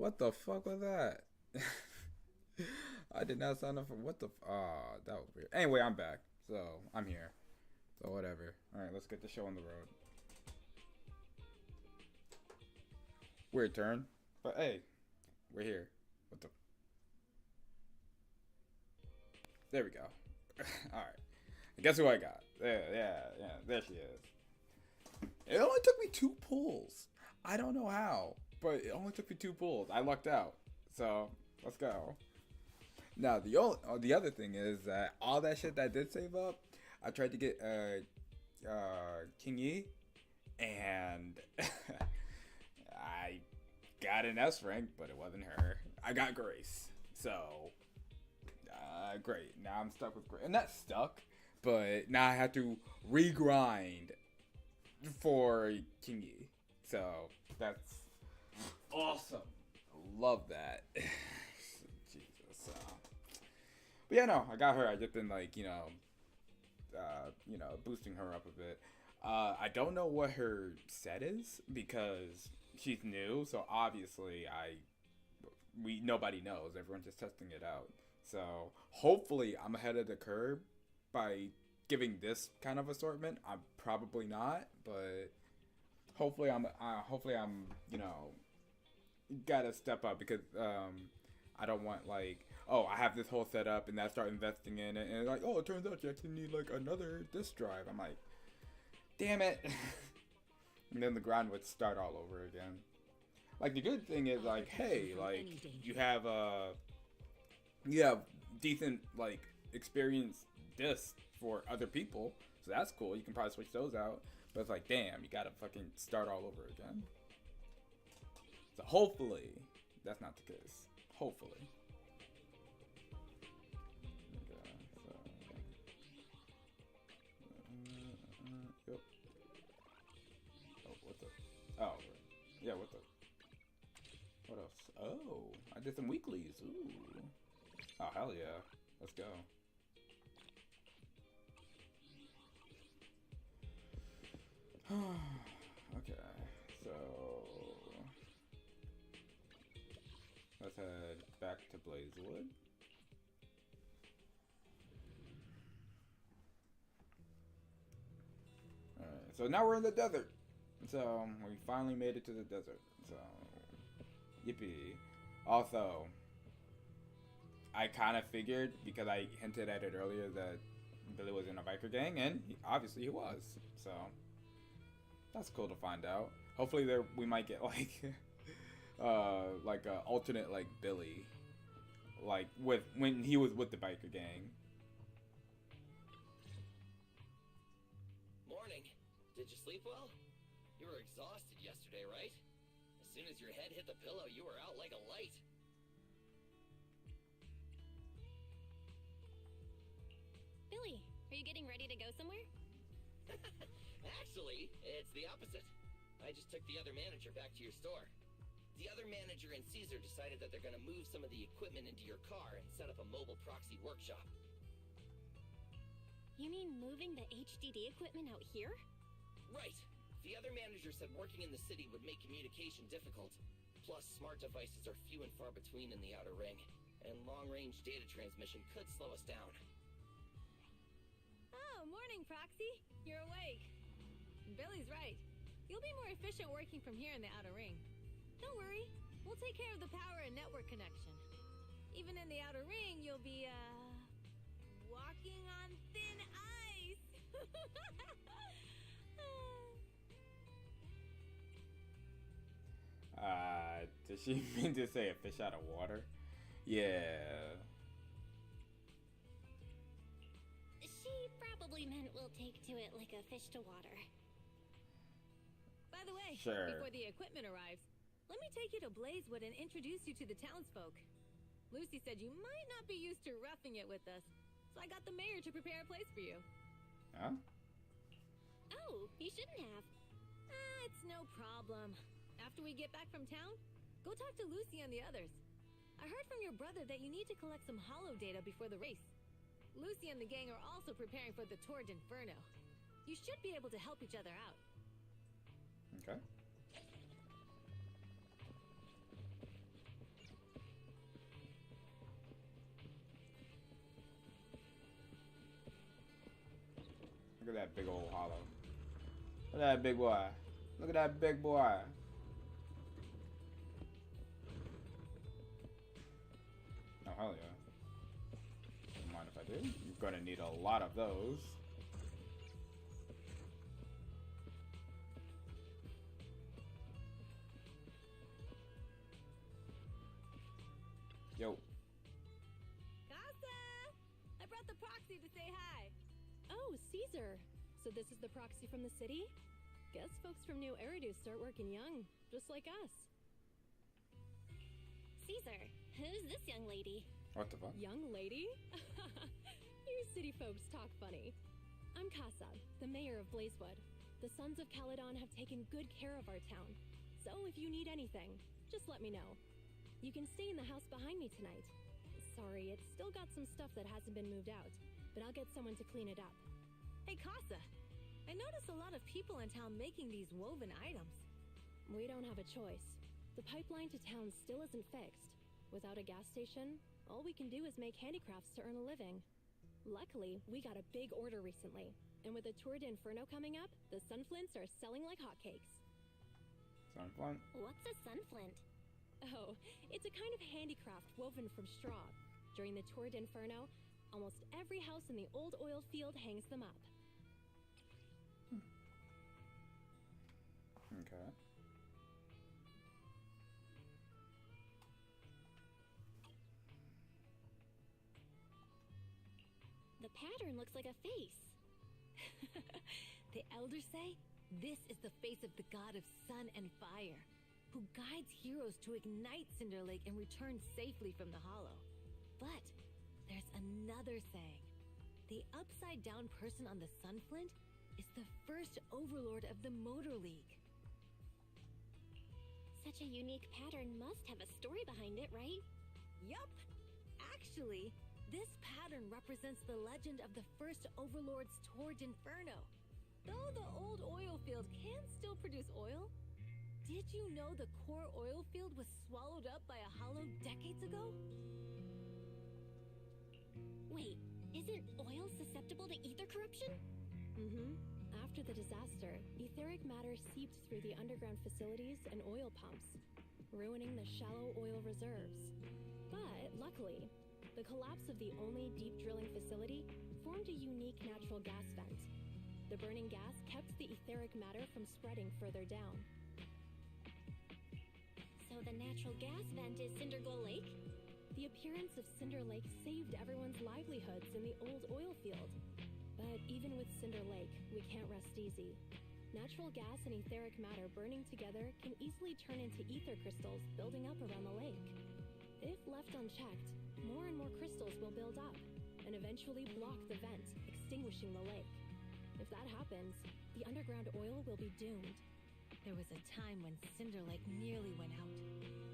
What the fuck was that? I did not sign up for what the. Ah, that was weird. Anyway, I'm back, so I'm here. So whatever. All right, let's get the show on the road. Weird turn, but hey, we're here. What the? There we go. All right. Guess who I got? Yeah. There she is. It only took me 2 pulls. I don't know how, but it only took me 2 pulls. I lucked out. So let's go. Now the other thing is that all that shit that I did save up, I tried to get King Yi, and I got an S rank, but it wasn't her. I got Grace, so great. Now I'm stuck with Grace, and that stuck. But now I have to regrind for King Yi, so that's awesome. Love that. Jesus. But yeah, no, I got her. I just been like, boosting her up a bit. I don't know what her set is because she's new, so obviously nobody knows. Everyone's just testing it out. So hopefully I'm ahead of the curve by giving this kind of assortment. I'm probably not, but hopefully I'm gotta step up because I don't want like, oh, I have this whole setup and I start investing in it and like, oh, it turns out you actually need like another disk drive. I'm like, damn it. And then the grind would start all over again. Like the good thing is like, hey, like you have decent like experienced discs for other people, so that's cool. You can probably switch those out. But it's like, damn, you gotta fucking start all over again. So hopefully that's not the case. Hopefully. Okay, so yep. Oh, what the? Oh, yeah. What the? What else? Oh, I did some weeklies. Ooh. Oh hell yeah. Let's go. Okay, so let's head back to Blazewood. Alright, so now we're in the desert. So we finally made it to the desert. So yippee. Also, I kind of figured because I hinted at it earlier that Billy was in a biker gang, and obviously he was. So that's cool to find out. Hopefully there we might get like a alternate like Billy, like with when he was with the biker gang. Morning. Did you sleep well? You were exhausted yesterday, right? As soon as your head hit the pillow, you were out like a light. Billy, are you getting ready to go somewhere? Actually, it's the opposite. I just took the other manager back to your store. The other manager and Caesar decided that they're gonna move some of the equipment into your car and set up a mobile proxy workshop. You mean moving the HDD equipment out here? Right. The other manager said working in the city would make communication difficult. Plus, smart devices are few and far between in the outer ring, and long-range data transmission could slow us down. Oh, morning, Proxy. You're awake. Billy's right. You'll be more efficient working from here in the outer ring. Don't worry. We'll take care of the power and network connection. Even in the outer ring, you'll be, walking on thin ice. Did she mean to say a fish out of water? Yeah. She probably meant we'll take to it like a fish to water. By the way, Sure. before the equipment arrives, let me take you to Blazewood and introduce you to the townsfolk. Lucy said you might not be used to roughing it with us, so I got the mayor to prepare a place for you. Huh? Oh, you shouldn't have. It's no problem. After we get back from town, go talk to Lucy and the others. I heard from your brother that you need to collect some holo data before the race. Lucy and the gang are also preparing for the Tour d'Inferno. You should be able to help each other out. Okay. Look at that big old hollow. Look at that big boy. Look at that big boy. Oh, hell yeah. Don't mind if I do. You're gonna need a lot of those. Yo. Casa! I brought the proxy to say hi. Oh, Caesar. So this is the proxy from the city? Guess folks from New Eridu start working young, just like us. Caesar, who's this young lady? What the fuck? Young lady? You city folks talk funny. I'm Casa, the mayor of Blazewood. The Sons of Caledon have taken good care of our town. So if you need anything, just let me know. You can stay in the house behind me tonight. Sorry, it's still got some stuff that hasn't been moved out, but I'll get someone to clean it up. Hey, Casa. I noticed a lot of people in town making these woven items. We don't have a choice. The pipeline to town still isn't fixed. Without a gas station, all we can do is make handicrafts to earn a living. Luckily, we got a big order recently, and with the Tour d'Inferno coming up, the sunflints are selling like hotcakes. Sunflint? What's a sunflint? Oh, it's a kind of handicraft woven from straw. During the Tour d'Inferno, almost every house in the old oil field hangs them up. Okay. The pattern looks like a face. The elders say this is the face of the god of sun and fire, who guides heroes to ignite Cinder Lake and return safely from the hollow. But there's another saying. The upside-down person on the Sunflint is the first overlord of the Motor League. Such a unique pattern must have a story behind it, right? Yup! Actually, this pattern represents the legend of the first overlord's Tour d'Inferno. Though the old oil field can still produce oil, did you know the core oil field was swallowed up by a hollow decades ago? Wait, isn't oil susceptible to ether corruption? Mm-hmm. After the disaster, etheric matter seeped through the underground facilities and oil pumps, ruining the shallow oil reserves. But luckily, the collapse of the only deep drilling facility formed a unique natural gas vent. The burning gas kept the etheric matter from spreading further down. So the natural gas vent is Cinderglow Lake? The appearance of Cinder Lake saved everyone's livelihoods in the old oil field. But even with Cinder Lake, we can't rest easy. Natural gas and etheric matter burning together can easily turn into ether crystals building up around the lake. If left unchecked, more and more crystals will build up and eventually block the vent, extinguishing the lake. If that happens, the underground oil will be doomed. There was a time when Cinder Lake nearly went out.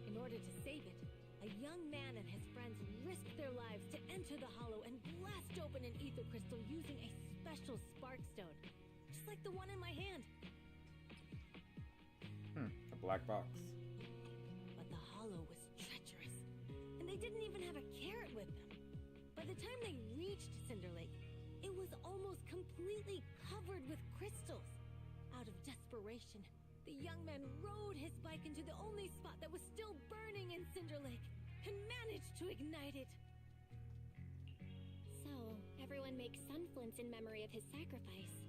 In order to save it, a young man and his friends risked their lives to enter the hollow and blast open an ether crystal using a special spark stone, just like the one in my hand. A black box. But the hollow was treacherous, and they didn't even have a carrot with them. By the time they reached Cinder Lake, it was almost completely covered with crystals. Out of desperation, the young man rode his bike into the only spot that was still burning in Cinder Lake and managed to ignite it. So, everyone makes sunflints in memory of his sacrifice.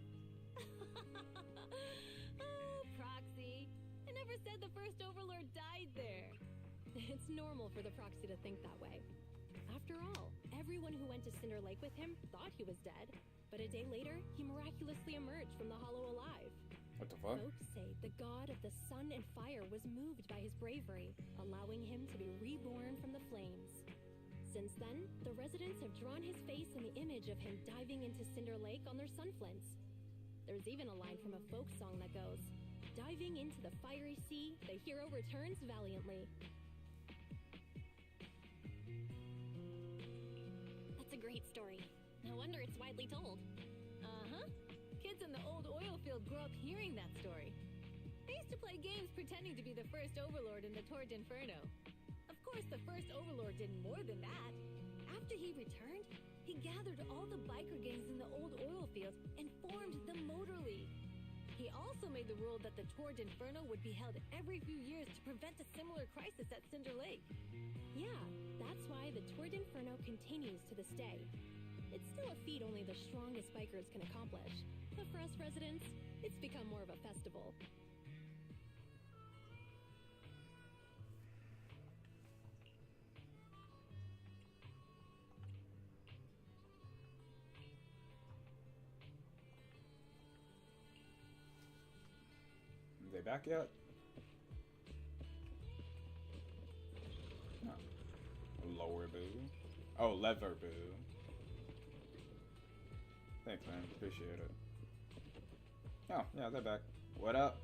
Oh, Proxy. I never said the first Overlord died there. It's normal for the proxy to think that way. After all, everyone who went to Cinder Lake with him thought he was dead, but a day later, he miraculously emerged from the hollow alive. What the fuck? Folks say the god of the sun and fire was moved by his bravery, allowing him to be reborn from the flames. Since then, the residents have drawn his face in the image of him diving into Cinder Lake on their sunflints. There's even a line from a folk song that goes, "Diving into the fiery sea, the hero returns valiantly." That's a great story. No wonder it's widely told. Uh-huh. Kids in the old oil field grew up hearing that story. They used to play games pretending to be the first Overlord in the Tour d'Inferno. Of course, the first Overlord did more than that. After he returned, he gathered all the biker gangs in the old oil field and formed the Motor League. He also made the rule that the Tour d'Inferno would be held every few years to prevent a similar crisis at Cinder Lake. Yeah, that's why the Tour d'Inferno continues to this day. It's still a feat only the strongest bikers can accomplish. But for us residents, it's become more of a festival. Are they back yet? No. Lower boo. Oh, lever boo. Thanks, man. Appreciate it. Oh, yeah, they're back. What up?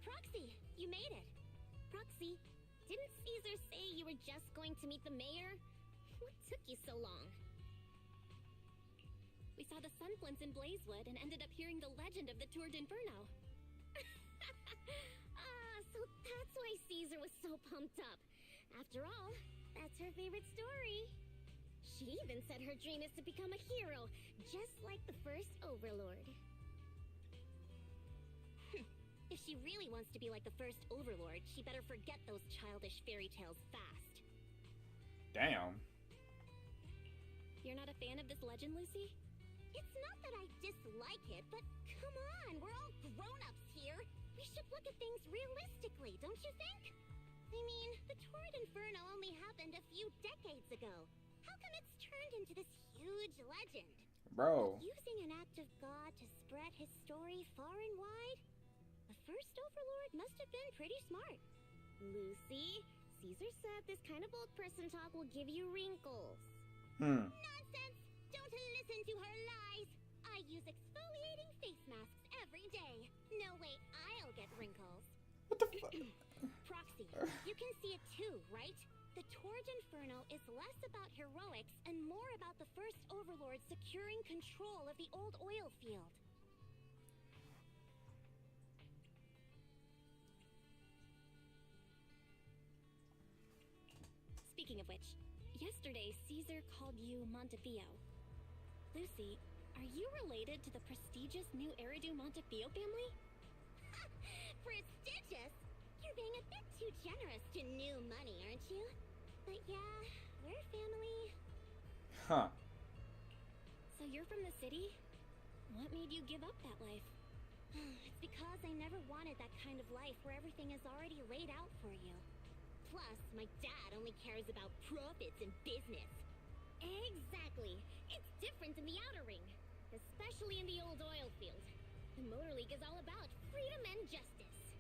Proxy, you made it. Proxy, didn't Caesar say you were just going to meet the mayor? What took you so long? We saw the sunflints in Blazewood and ended up hearing the legend of the Tour d'Inferno. So that's why Caesar was so pumped up. After all, that's her favorite story. She even said her dream is to become a hero, just like the first Overlord. If she really wants to be like the first Overlord, she better forget those childish fairy tales fast. Damn. You're not a fan of this legend, Lucy? It's not that I dislike it, but come on, we're all grown-ups here. We should look at things realistically, don't you think? I mean, the Tour d'Inferno only happened a few decades ago. How come it's turned into this huge legend? Bro. Using an act of God to spread his story far and wide? The first Overlord must have been pretty smart. Lucy, Caesar said this kind of old person talk will give you wrinkles. Nonsense! Don't listen to her lies! I use exfoliating face masks every day. No way I'll get wrinkles. What the fuck? Proxy, you can see it too, right? The Torrid Inferno is less about heroics and more about the first overlord securing control of the old oil field. Speaking of which, yesterday Caesar called you Montefiore. Lucy, are you related to the prestigious new Eridu Montefiore family? Prestigious? You're being a bit too generous to new money, aren't you? But yeah, we're family. Huh. So you're from the city? What made you give up that life? It's because I never wanted that kind of life where everything is already laid out for you. Plus, my dad only cares about profits and business. Exactly. It's different in the Outer Ring, especially in the old oil field. The Motor League is all about freedom and justice.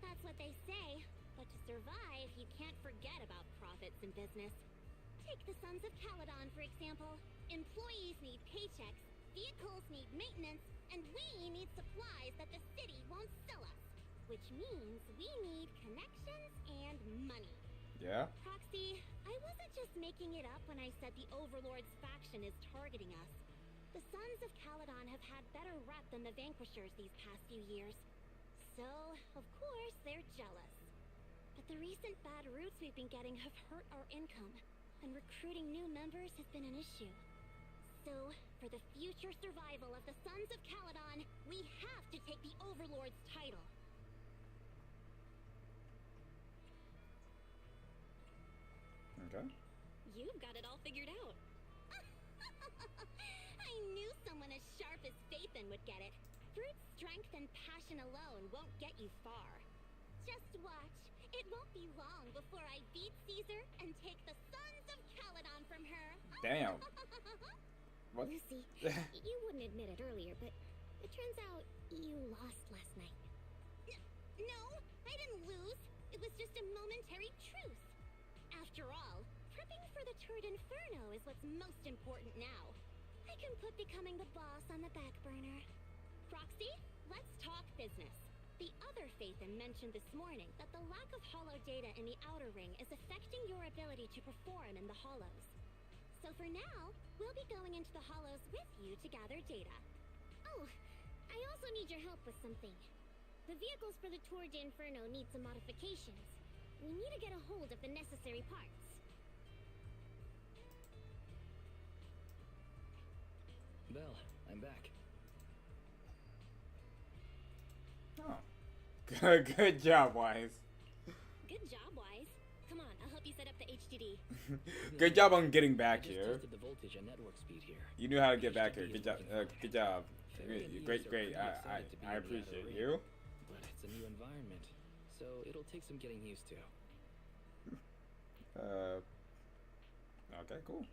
That's what they say, but to survive, you can't forget about profits and business. Take the Sons of Caledon, for example. Employees need paychecks, vehicles need maintenance, and we need supplies that the city won't sell us. Which means we need connections and money. Yeah? Proxy, I wasn't just making it up when I said the Overlord's faction is targeting us. The Sons of Caledon have had better rep than the Vanquishers these past few years. So, of course, they're jealous. But the recent bad routes we've been getting have hurt our income, and recruiting new members has been an issue. So, for the future survival of the Sons of Caledon, we have to take the Overlord's title. Okay. You've got it all figured out. I knew someone as sharp as Phaethon would get it. Brute strength and passion alone won't get you far. Just watch. It won't be long before I beat Caesar and take the Sons of Caledon from her. Damn. What? Lucy, you wouldn't admit it earlier, but it turns out you lost last night. No, I didn't lose. It was just a momentary truce. After all, prepping for the Torrid Inferno is what's most important now. I can put becoming the boss on the back burner. Proxy, let's talk business. The other Phaethon mentioned this morning that the lack of hollow data in the Outer Ring is affecting your ability to perform in the hollows. So for now, we'll be going into the hollows with you to gather data. Oh, I also need your help with something. The vehicles for the Torrid Inferno need some modifications. We need to get a hold of the necessary parts. Belle, I'm back. Oh. Good job, Wise. Good job, Wise. Come on, I'll help you set up the HDD. Good job on getting I back just here. tested the voltage and network speed here. You knew how to get back here. Good job. Good job. Very amused Great, or great. pretty excited to be I in the Outer appreciate Ring. you. But it's a new environment, so it'll take some getting used to. Okay, cool.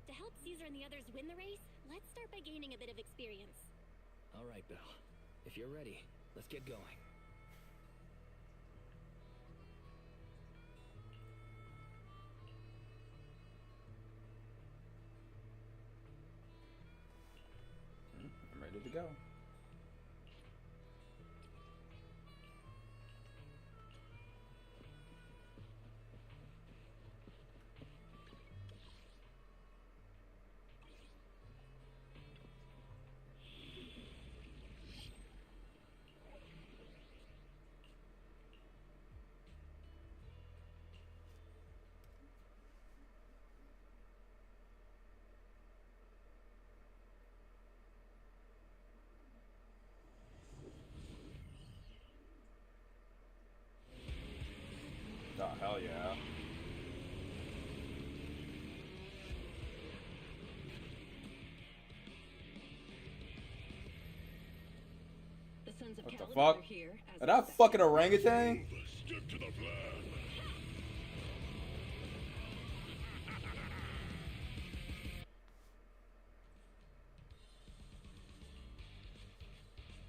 To help Caesar and the others win the race, let's start by gaining a bit of experience. All right, Belle. If you're ready, let's get going. I'm ready to go. Oh, hell yeah. The Sons of What the Caledon fuck? are here as Is that fucking orangutan? Stick to the plan.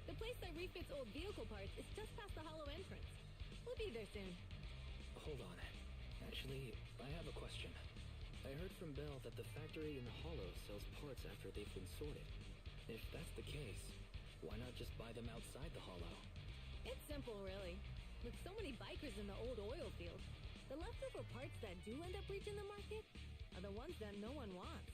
The place that refits old vehicle parts is just past the hollow entrance. We'll be there soon. Hold on. Actually, I have a question. I heard from Belle that the factory in the hollow sells parts after they've been sorted. If that's the case, why not just buy them outside the hollow? It's simple, really. With so many bikers in the old oil field, The leftover parts that do end up reaching the market are the ones that no one wants.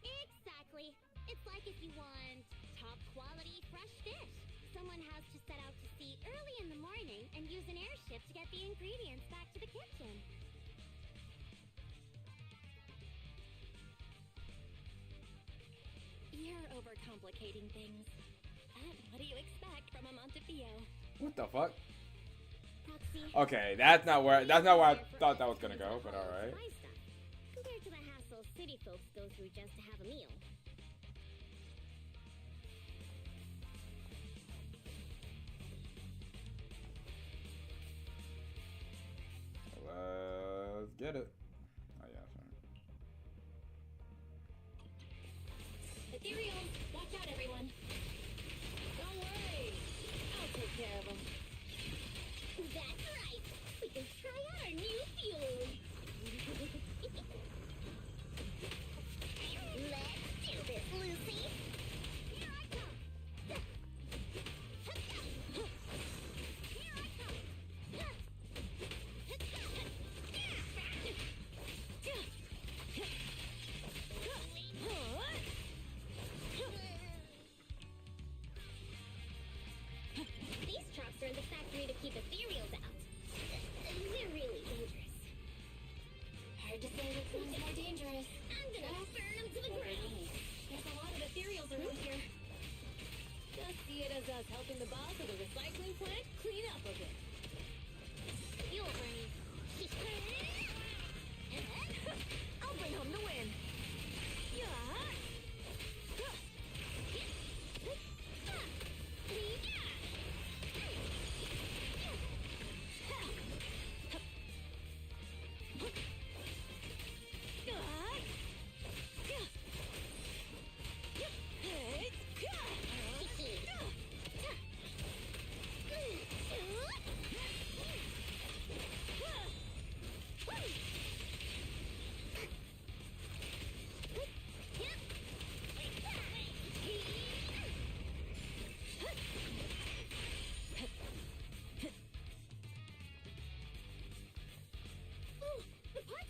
Exactly. It's like if you want top quality fresh fish. Someone has to set out to sea early in the morning and use an airship to get the ingredients back to the kitchen. You're overcomplicating things. But what do you expect from a Montefiore? What the fuck? Proxy. Okay, that's not where I thought that was gonna go, but alright. Compared to the hassle city folks go through just to have a meal. Let's get it. Oh yeah, sorry. Ethereal, watch out everyone. Don't worry, I'll take care of them. That's right. We can try out our new fuel. Let's do this, Lucy. Here I come. Here I come. These trucks are in the factory to keep ethereals out. They're really dangerous. Hard to say which one's more dangerous. I'm gonna burn them to the ground. There's a lot of ethereals around here. Just see it as us helping the boss of the recycling plant clean up a bit. Fuel burning. I'll bring home the win.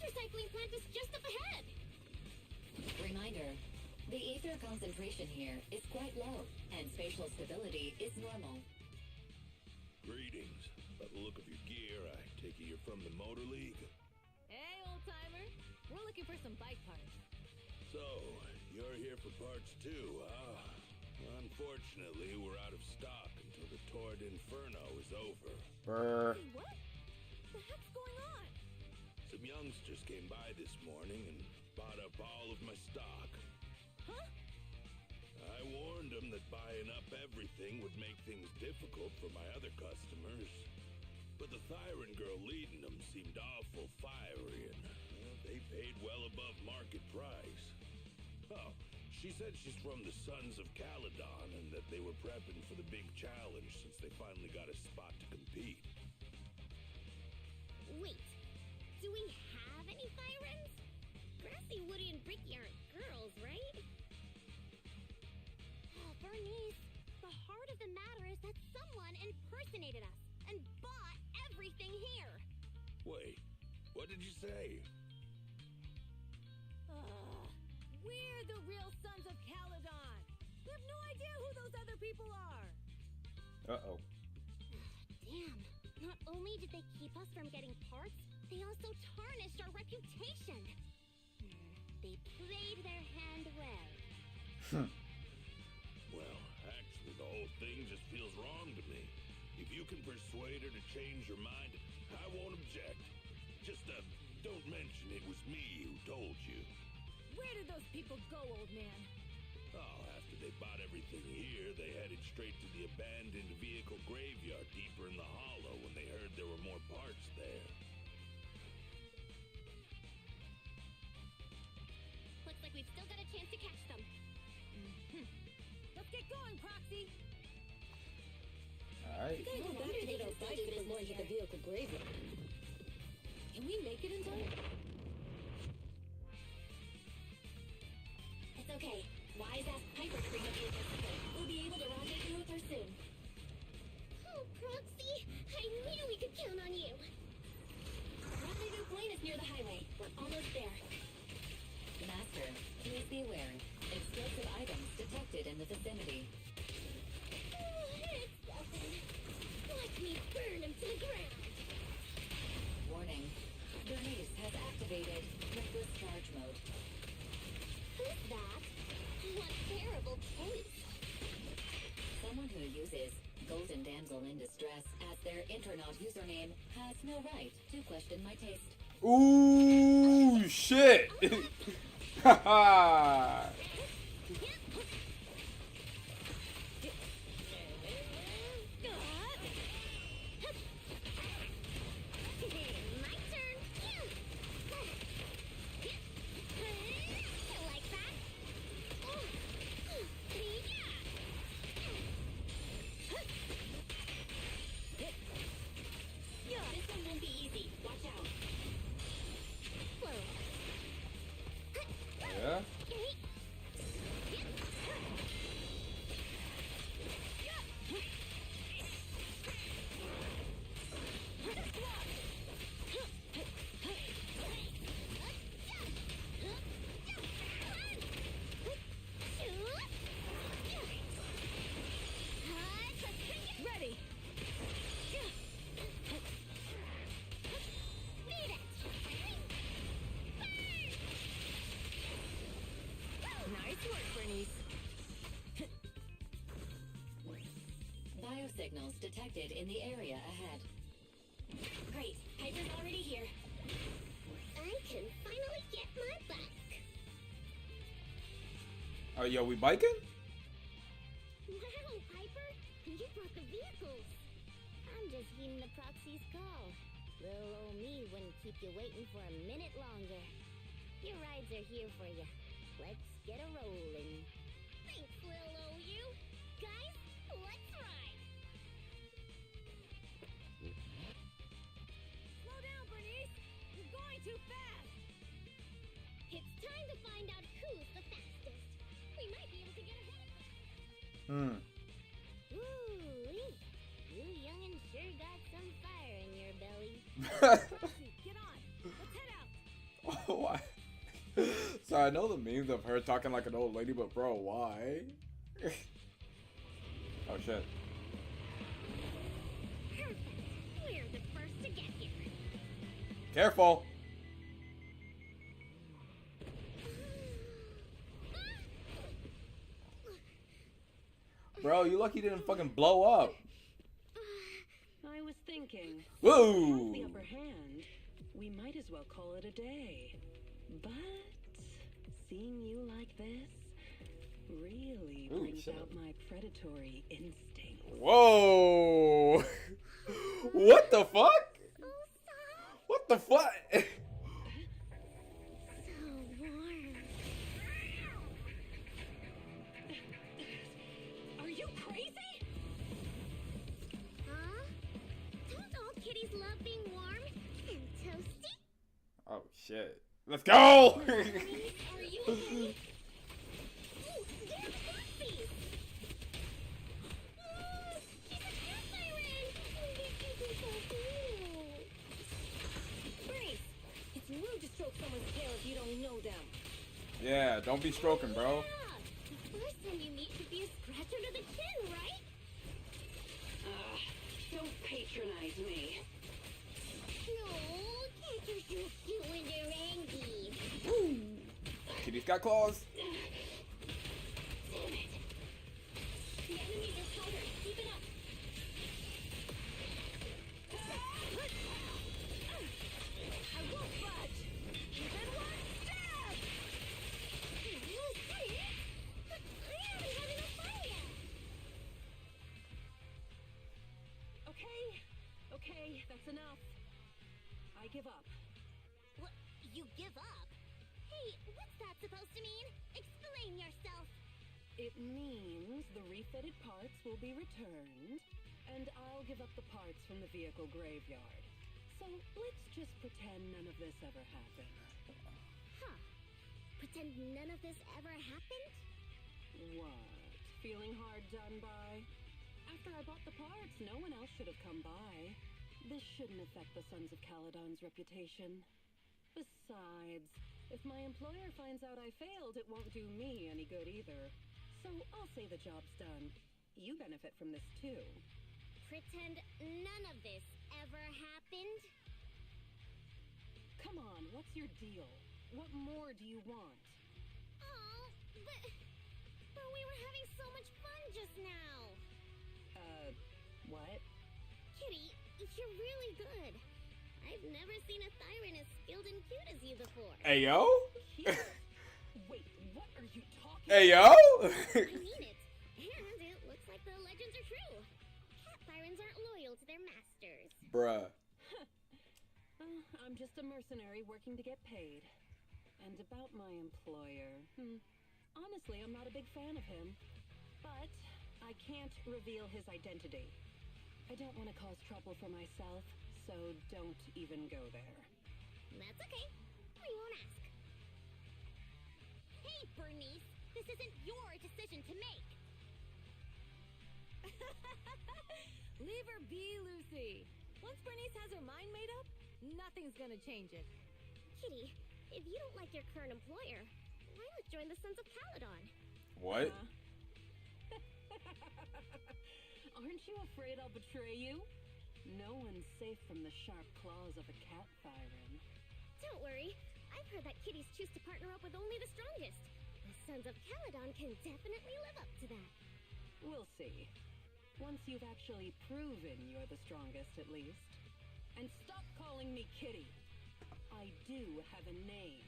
Recycling plant is just up ahead. Reminder, the ether concentration here is quite low, and spatial stability is normal. Greetings. By the look of your gear, I take it you're from the Motor League. Hey, old-timer. We're looking for some bike parts. So, you're here for parts too, huh? Unfortunately, we're out of stock until the Torrid Inferno is over. Brr. Hey, what? The heck's going on? Some youngsters came by this morning and bought up all of my stock. Huh? I warned them that buying up everything would make things difficult for my other customers. But the Thyron girl leading them seemed awful fiery, and well, they paid well above market price. Oh, she said she's from the Sons of Caledon and that they were prepping for the big challenge since they finally got a spot to compete. Wait, do we have any Thyrans? Grassy, woody, and bricky aren't girls, right? Oh, Bernice, the heart of the matter is that someone impersonated us and bought everything here. Wait, what did you say? We're the real Sons of Caledon. We have no idea who those other people are. Uh-oh. Damn. Not only did they keep us from getting parts, they also tarnished our reputation. They played their hand well. Well, actually, the whole thing just feels wrong to me. If you can persuade her to change her mind, I won't object. Just, don't mention it was me who told you. Where did those people go, old man? Oh, after they bought everything here, they headed straight to the abandoned vehicle graveyard deeper in the hollow when they heard there were more parts there. Looks like we've still got a chance to catch them. Let's get going, Proxy. Alright. We gotta go back to get our bikes before into the vehicle graveyard. Can we make it in time? It's okay. Wise-ass Piper Tree will be with us. We'll be able to rendezvous with her soon. Oh, Proxy! I knew we could count on you! beware. Explosive items detected in the vicinity. It's nothing. Watch me burn him to the ground. Warning. Bernice has activated reckless charge mode. Who's that? What terrible taste. Someone who uses Golden Damsel in Distress as their Internet username has no right to question my taste. Ooh, shit. Haha. My turn. Like that? This one won't be easy. Watch out. Yeah. Ready! Nice work, Bernice. Biosignals detected in the area ahead. Great, Piper's already here. I can finally get my bike. Oh, yo, we biking? Wow, Piper, you brought the vehicles. I'm just heeding the proxy's call. Little old me wouldn't keep you waiting for a minute longer. Your rides are here for you. Let's get a rolling. Thanks, little old you. Guys, let's ride. Slow down, Bernice! You're going too fast! It's time to find out who's the fastest. We might be able to get ahead of Hmm. them. Ooh-wee. You young'uns sure got some fire in your belly. Roxy, get on! Let's head out! Oh, why? So I know the memes of her talking like an old lady, but bro, why? Oh shit. Perfect. We're the first to get here. Careful. Bro, you lucky you didn't fucking blow up. I was thinking, Whoa. the upper hand, we might as well call it a day. But seeing you like this really Ooh, brings shit. out my predatory instinct. Whoa. What the fuck? What the fuck? So warm. Are you crazy? Huh? Don't all kitties love being warm and toasty? Oh shit. Let's go. Are you okay? Ooh, there's Lucy! She's a cat siren! She's so cool! Brace! It's rude to stroke someone's tail if you don't know them. Yeah, don't be stroking, bro. Yeah. The first time you meet should be a scratch under the chin, right? Don't patronize me. No, can't you just do when they're angry? Kitty's got claws. Damn it! The enemies are tighter. Keep it up. I won't budge! Even one step! You said it! But I haven't had enough fun yet! Okay, that's enough. I give up. What? You give up? Hey, what's that supposed to mean? Explain yourself! It means the refitted parts will be returned, and I'll give up the parts from the vehicle graveyard. So let's just pretend none of this ever happened. Huh. Pretend none of this ever happened? What? Feeling hard done by? After I bought the parts, no one else should have come by. This shouldn't affect the Sons of Caledon's reputation. Besides, If my employer finds out I failed, it won't do me any good either. So I'll say the job's done. You benefit from this too. Pretend none of this ever happened? Come on, what's your deal? What more do you want? Oh, but we were having so much fun just now. What? Kitty, you're really good. I've never seen a Thyran as skilled and cute as you before. Hey yo. Wait, what are you talking Hey yo. I mean it. And it looks like the legends are true. Cat Thyrans aren't loyal to their masters. Bruh. I'm just a mercenary working to get paid. And about my employer, honestly, I'm not a big fan of him. But I can't reveal his identity. I don't want to cause trouble for myself, so don't even go there. That's okay. We won't ask. Hey, Bernice, this isn't your decision to make. Leave her be, Lucy. Once Bernice has her mind made up, nothing's gonna change it. Kitty, if you don't like your current employer, why not join the Sons of Caledon? What? Aren't you afraid I'll betray you? No one's safe from the sharp claws of a cat Thyran. Don't worry. I've heard that kitties choose to partner up with only the strongest. The Sons of Caledon can definitely live up to that. We'll see. Once you've actually proven you're the strongest, at least. And stop calling me Kitty. I do have a name.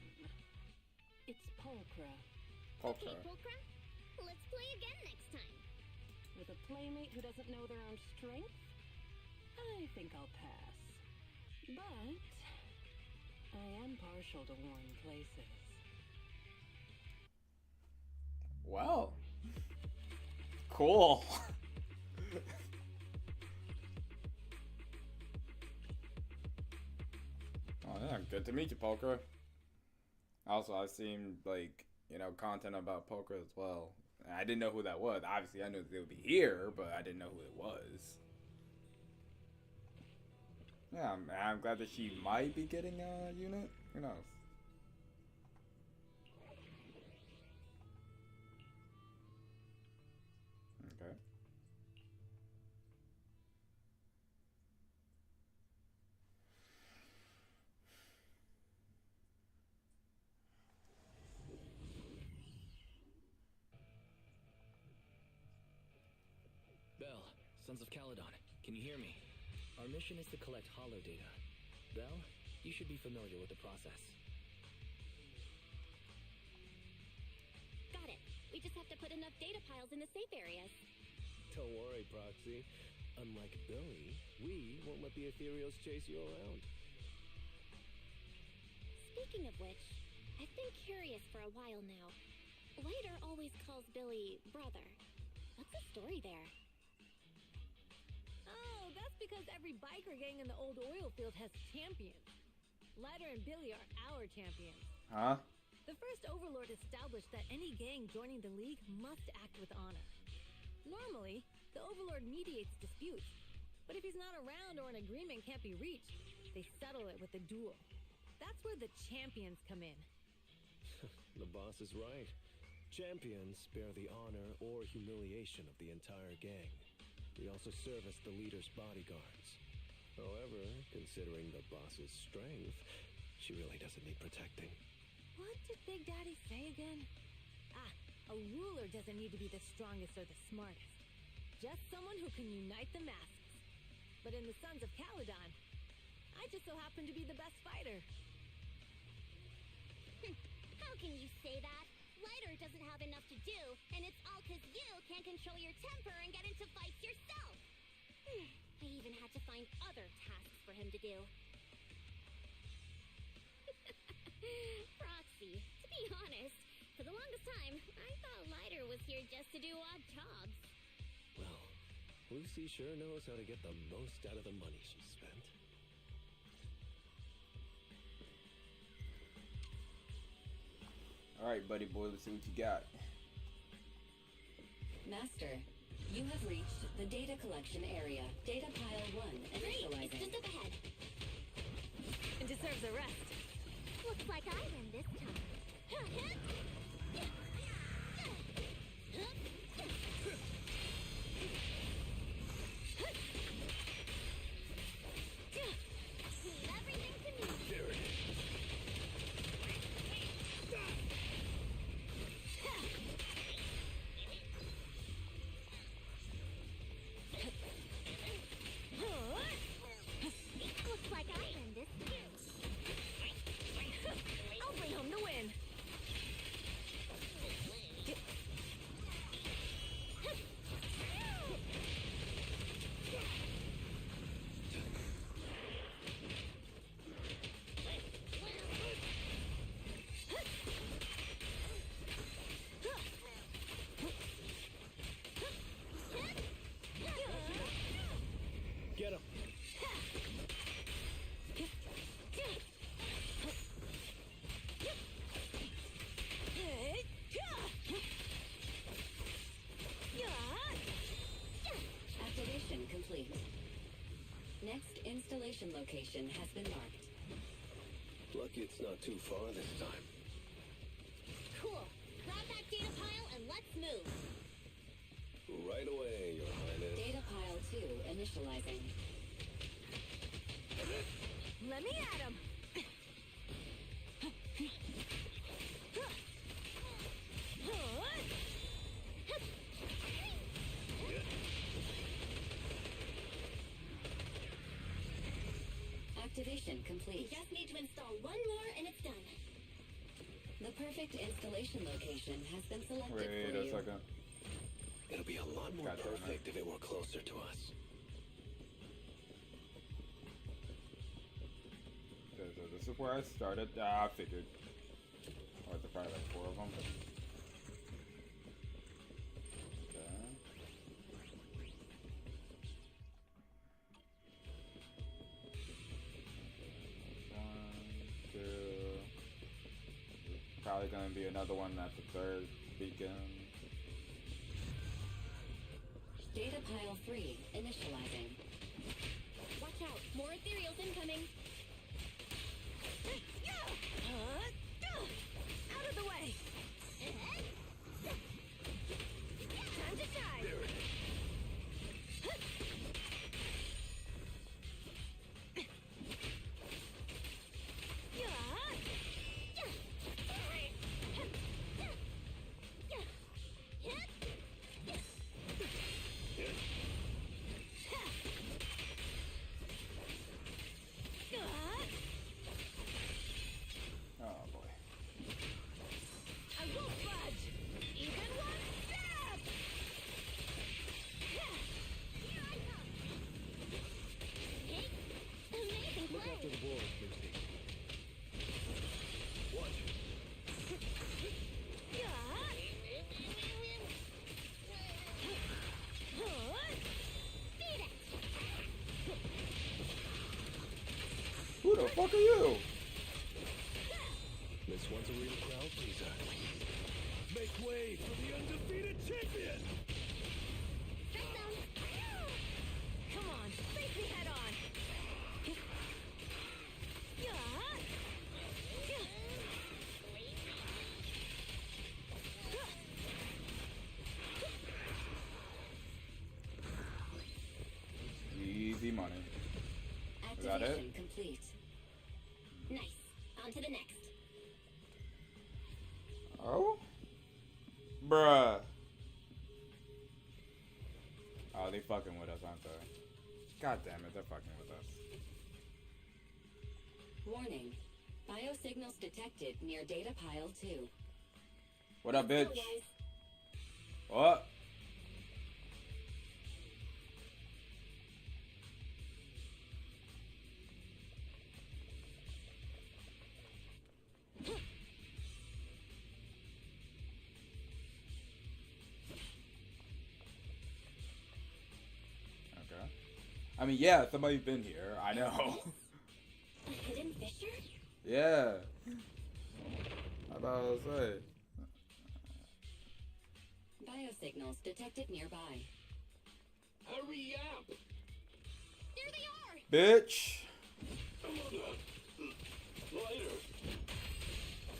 It's Pulchra. Okay, Pulchra. Let's play again next time. With a playmate who doesn't know their own strength? I think I'll pass. But I am partial to warm places. Well. Cool. Oh yeah, good to meet you, Poker. Also, I've seen, like, you know, content about Poker as well. I didn't know who that was. Obviously, I knew they would be here, but I didn't know who it was. Yeah, I'm glad that she might be getting a unit. Who knows? Okay. Belle, Sons of Caledon, can you hear me? Our mission is to collect holo data. Belle, you should be familiar with the process. Got it. We just have to put enough data piles in the safe areas. Don't worry, Proxy. Unlike Billy, we won't let the Ethereals chase you around. Speaking of which, I've been curious for a while now. Lighter always calls Billy brother. What's the story there? Oh, that's because every biker gang in the old oil field has champions. Lighter and Billy are our champions. Huh? The first Overlord established that any gang joining the League must act with honor. Normally, the Overlord mediates disputes, but if he's not around or an agreement can't be reached, they settle it with a duel. That's where the champions come in. The boss is right. Champions bear the honor or humiliation of the entire gang. We also serve as the leader's bodyguards. However, considering the boss's strength, she really doesn't need protecting. What did Big Daddy say again? A ruler doesn't need to be the strongest or the smartest. Just someone who can unite the masses. But in the Sons of Caledon, I just so happen to be the best fighter. How can you say that? Lighter doesn't have enough to do, and it's all because you can't control your temper and get into fights yourself. I even had to find other tasks for him to do. Proxy, to be honest, for the longest time, I thought Lighter was here just to do odd jobs. Well, Lucy sure knows how to get the most out of the money she spent. Alright, buddy boy, let's see what you got. Master, you have reached the data collection area. Data pile 1 Great, initializing. it's just up ahead. It deserves a rest. Looks like I win this time. location has been marked. Lucky it's not too far this time. Cool. Grab that data pile and let's move. Right away, Your Highness. Data pile 2 initializing. Let me at him! Activation complete. Just need to install one more and it's done. The perfect installation location has been selected Wait for a you. second. It'll be a lot more God damn it. perfect if it were closer to us. Okay, so this is where I started. I figured. Oh, there's probably like 4 of them. Okay. Probably gonna be another one at the 3rd beacon. Data pile 3 initializing. Watch out. More ethereals incoming. Out of the way! Time to shine! Oh boy. I won't budge! Even one step! Here I come! Hey, amazing Look play. after the board, Lucy. Watch. Beat it. Who the fuck are you? This one's a real crowd pleaser. Make way for the undefeated champion! Strike zone. Come on, face me head on! Easy money. Is that it? Activation complete. Nice. On to the next. Oh? Bruh. Oh, they fucking with us, aren't they? God damn it, they're fucking with us. Warning. Biosignals detected near data pile 2. What up, Let's bitch? go, guys. What? Okay. I mean, yeah, somebody's been here. I know. A hidden fissure? Yeah. I thought I was say. Biosignals detected nearby. Hurry up! There they are. Bitch. Lighter!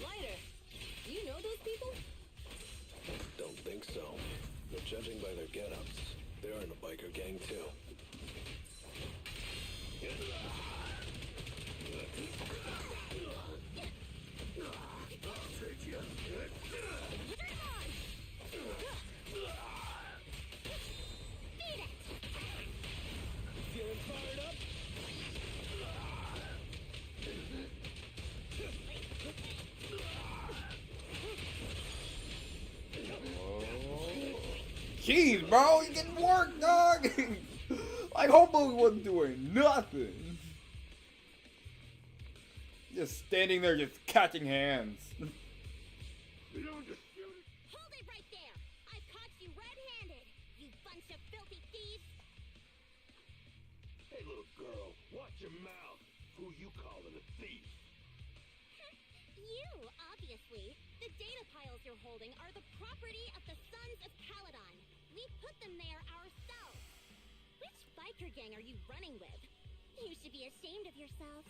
Lighter, you know those people? Don't think so. But judging by their get-ups, they're in a biker gang too. Feeling fired up? Jeez, bro, you getting work, dog. Like, Hobo wasn't doing nothing. Just standing there, just catching hands. Hold it right there. I've caught you red-handed. You bunch of filthy thieves. Hey, little girl, watch your mouth. Who you calling a thief? You, obviously. The data piles you're holding are the property of the Sons of Caledon. We put them there ourselves. Which biker gang are you running with? You should be ashamed of yourselves.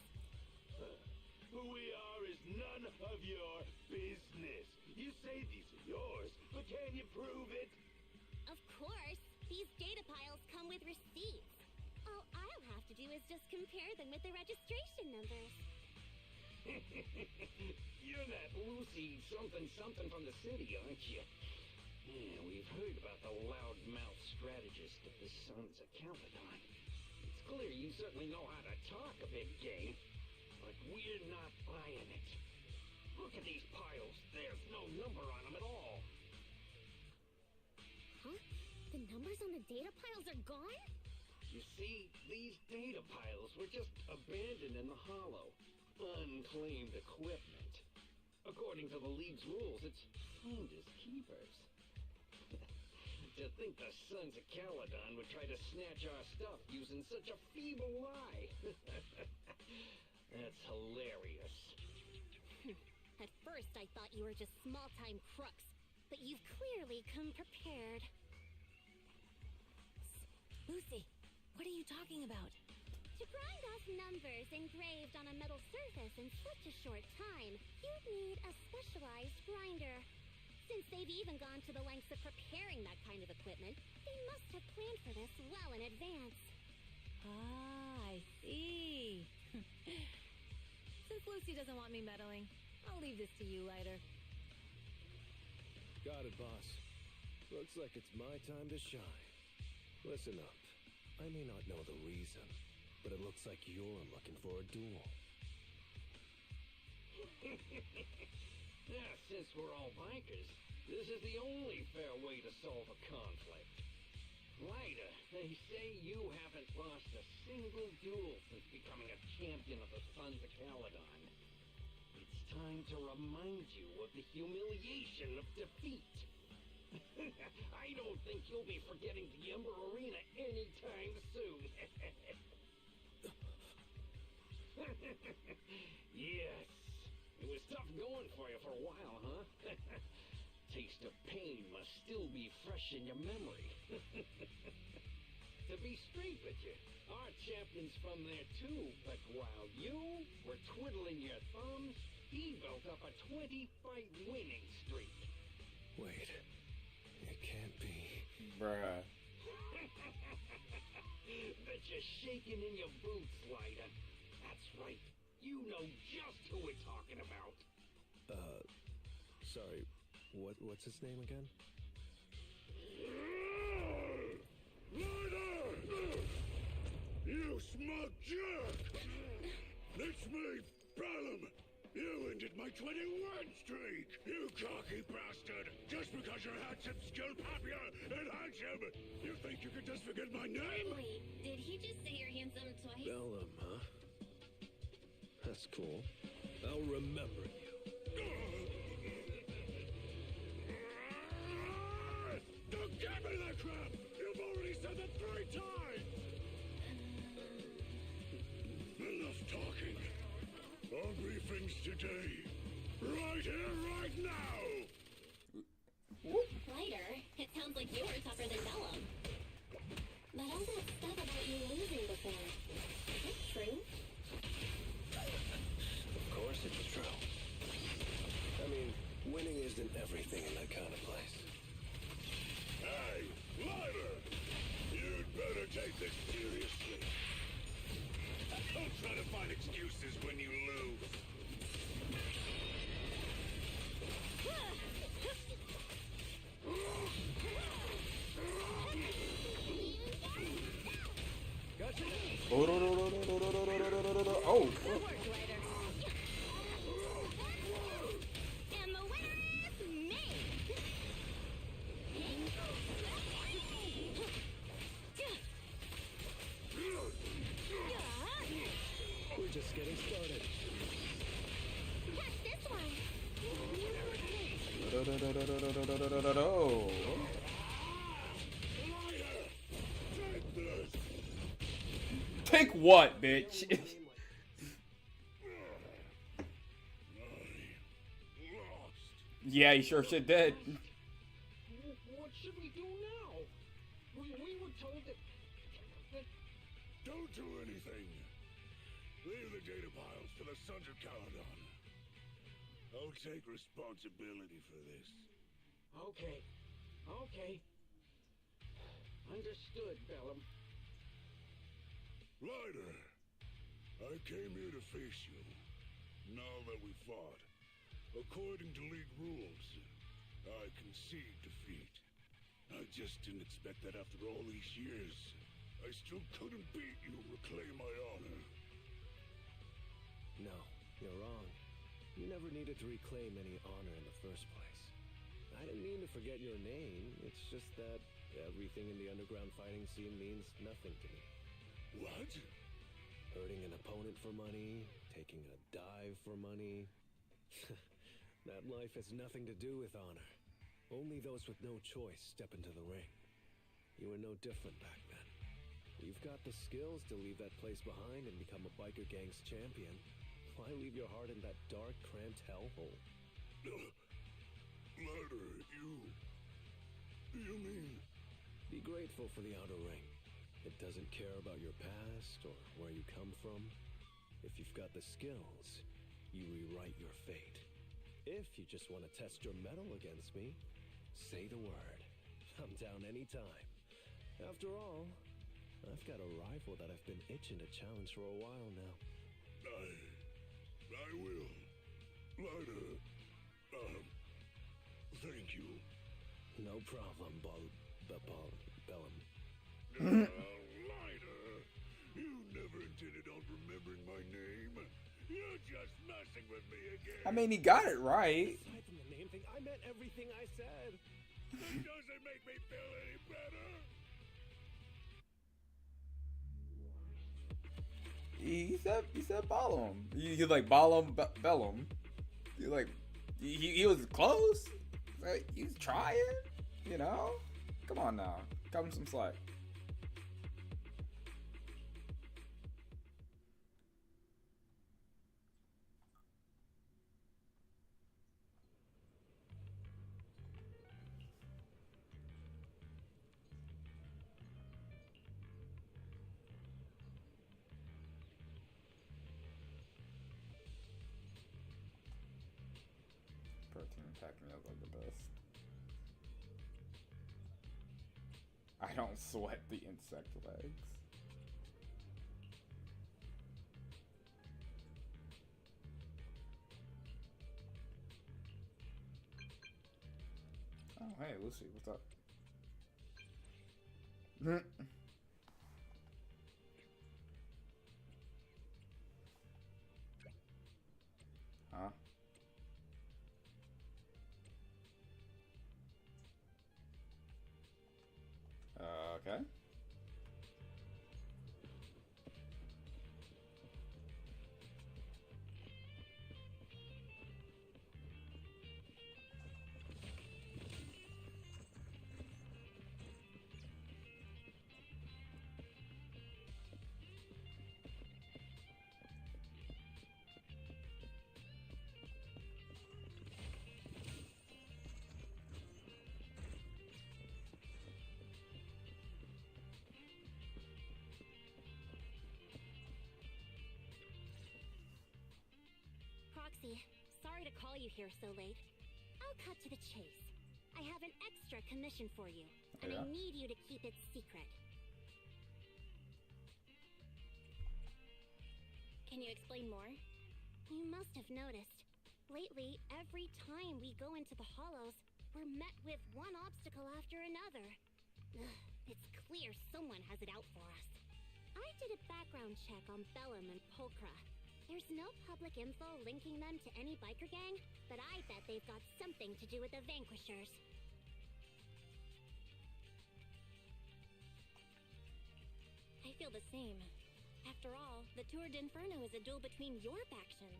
Who we are is none of your business. You say these are yours, but can you prove it? Of course. These data piles come with receipts. All I'll have to do is just compare them with the registration numbers. You're that Lucy something from the city, aren't you? Yeah, we've heard about the loudmouth strategist of the Sons of Caledon. It's clear you certainly know how to talk a big game, but we're not buying it. Look at these piles. There's no number on them at all. Huh? The numbers on the data piles are gone? You see, these data piles were just abandoned in the hollow. Unclaimed equipment. According to the League's rules, it's finders keepers. To think the Sons of Caledon would try to snatch our stuff using such a feeble lie. That's hilarious. At first, I thought you were just small-time crooks, but you've clearly come prepared. Lucy, what are you talking about? To grind off numbers engraved on a metal surface in such a short time, you'd need a specialized grinder. Since they've even gone to the lengths of preparing that kind of equipment, they must have planned for this well in advance. Ah, I see. Since Lucy doesn't want me meddling, I'll leave this to you, Lighter. Got it, boss. Looks like it's my time to shine. Listen up. I may not know the reason, but it looks like you're looking for a duel. Yeah, since we're all bikers, this is the only fair way to solve a conflict. Ryder, they say you haven't lost a single duel since becoming a champion of the Sons of Caledon. It's time to remind you of the humiliation of defeat. I don't think you'll be forgetting the Ember Arena anytime soon. Yes. It was tough going for you for a while, huh? Taste of pain must still be fresh in your memory. To be straight with you, our champion's from there too, but while you were twiddling your thumbs, he built up a 20-fight winning streak. Wait, it can't be. Bruh. Bet you're shaking in your boots, Lighter. That's right. You know just who we're talking about. Sorry, what's his name again? Ryder! You smug jerk! It's me, Bellum! You ended my 20-win streak, you cocky bastard! Just because you're handsome, skilled, popular, and handsome! You think you could just forget my name? Wait, did he just say you're handsome twice? Bellum, huh? That's cool. I'll remember you. Don't give me that crap! You've already said that 3 times! Enough talking. Our briefings today. Right here, right now! Lighter, it sounds like you were tougher than Bellum. But all that stuff about you losing before, is it true? Of course it's true. I mean, winning isn't everything in that kind of place. Hey, Ryder! You'd better take this seriously. Don't try to find excuses when you lose. Gotcha. Oh! Good work, Lighter. And the winner is me! We're just getting started. Catch this one! Take what, bitch? Yeah, he sure shit did. What should we do now? We were told that... Don't do anything. Leave the data files to the Sons of Caledon. I'll take responsibility for this. Okay. Okay. Understood, Bellum. Ryder, I came here to face you. Now that we fought, according to League rules, I concede defeat. I just didn't expect that after all these years. I still couldn't beat you, reclaim my honor. No, you're wrong. You never needed to reclaim any honor in the first place. I didn't mean to forget your name. It's just that everything in the underground fighting scene means nothing to me. What? Hurting an opponent for money, taking a dive for money. That life has nothing to do with honor. Only those with no choice step into the ring. You were no different back then. You've got the skills to leave that place behind and become a biker gang's champion. Why leave your heart in that dark, cramped hellhole? Ryder, you mean... Be grateful for the outer ring. It doesn't care about your past or where you come from. If you've got the skills, you rewrite your fate. If you just want to test your mettle against me, say the word. I'm down anytime. After all, I've got a rival that I've been itching to challenge for a while now. I will. Ryder, thank you. No problem, Bellum. Ryder, you never intended on remembering my name. You're just messing with me again. I mean, he got it right. Aside from the name thing, I meant everything I said. It doesn't make me feel any better. He said Ballum. You like Ballum Bellum. You like he was close. Like, he's trying, you know. Come on now, cut him some slack. Protein packing is like the best. I don't sweat the insect legs. Oh, hey, Lucy, what's up? Huh? Okay. Proxy, sorry to call you here so late. I'll cut to the chase. I have an extra commission for you, and I need you to keep it secret. Can you explain more? You must have noticed. Lately, every time we go into the hollows, we're met with one obstacle after another. Ugh, it's clear someone has it out for us. I did a background check on Bellum and Polkra. There's no public info linking them to any biker gang, but I bet they've got something to do with the Vanquishers. I feel the same. After all, the Tour d'Inferno is a duel between your factions.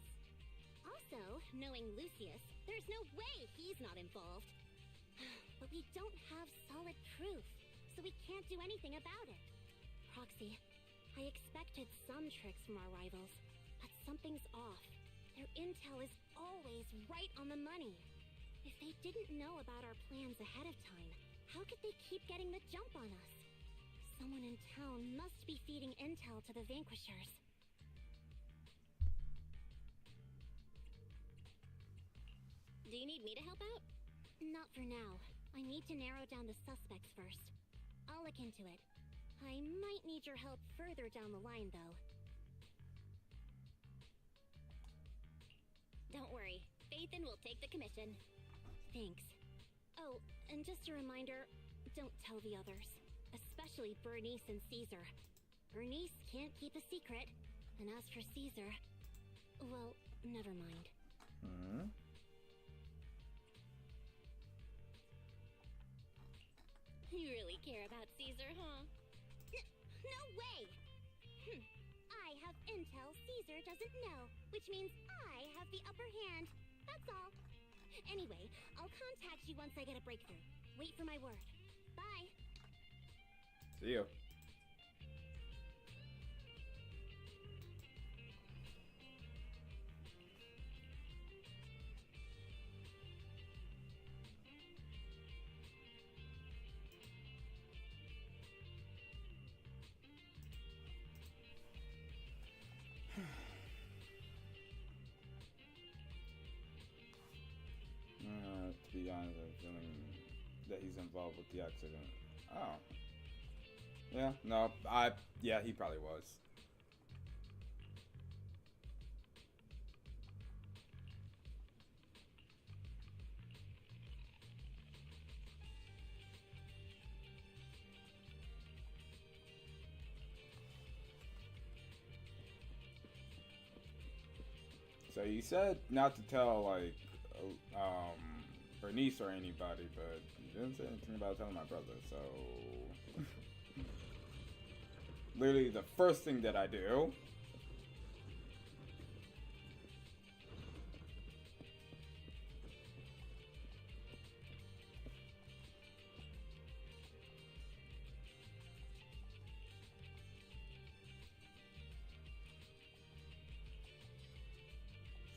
Also, knowing Lucius, there's no way he's not involved. But we don't have solid proof, so we can't do anything about it. Proxy, I expected some tricks from our rivals, but something's off. Their intel is always right on the money. If they didn't know about our plans ahead of time, how could they keep getting the jump on us? Someone in town must be feeding intel to the Vanquishers. Do you need me to help out? Not for now. I need to narrow down the suspects first. I'll look into it. I might need your help further down the line, though. Don't worry. Phaethon will take the commission. Thanks. Oh, and just a reminder, don't tell the others. Especially Bernice and Caesar. Bernice can't keep a secret. And as for Caesar... well, never mind. Hmm? You really care about Caesar, huh? No way! I have intel Caesar doesn't know, which means I have the upper hand. That's all. Anyway, I'll contact you once I get a breakthrough. Wait for my word. Bye. See you. To be honest, I'm feeling that he's involved with the accident. Oh. Yeah, no, yeah, he probably was. So you said not to tell, like, Bernice or anybody, but you didn't say anything about telling my brother, so... Literally the first thing that I do...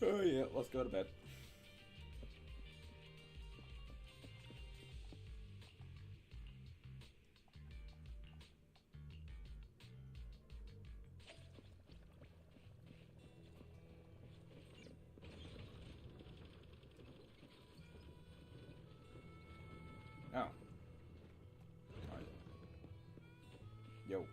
Oh yeah, let's go to bed. Oh. Yo.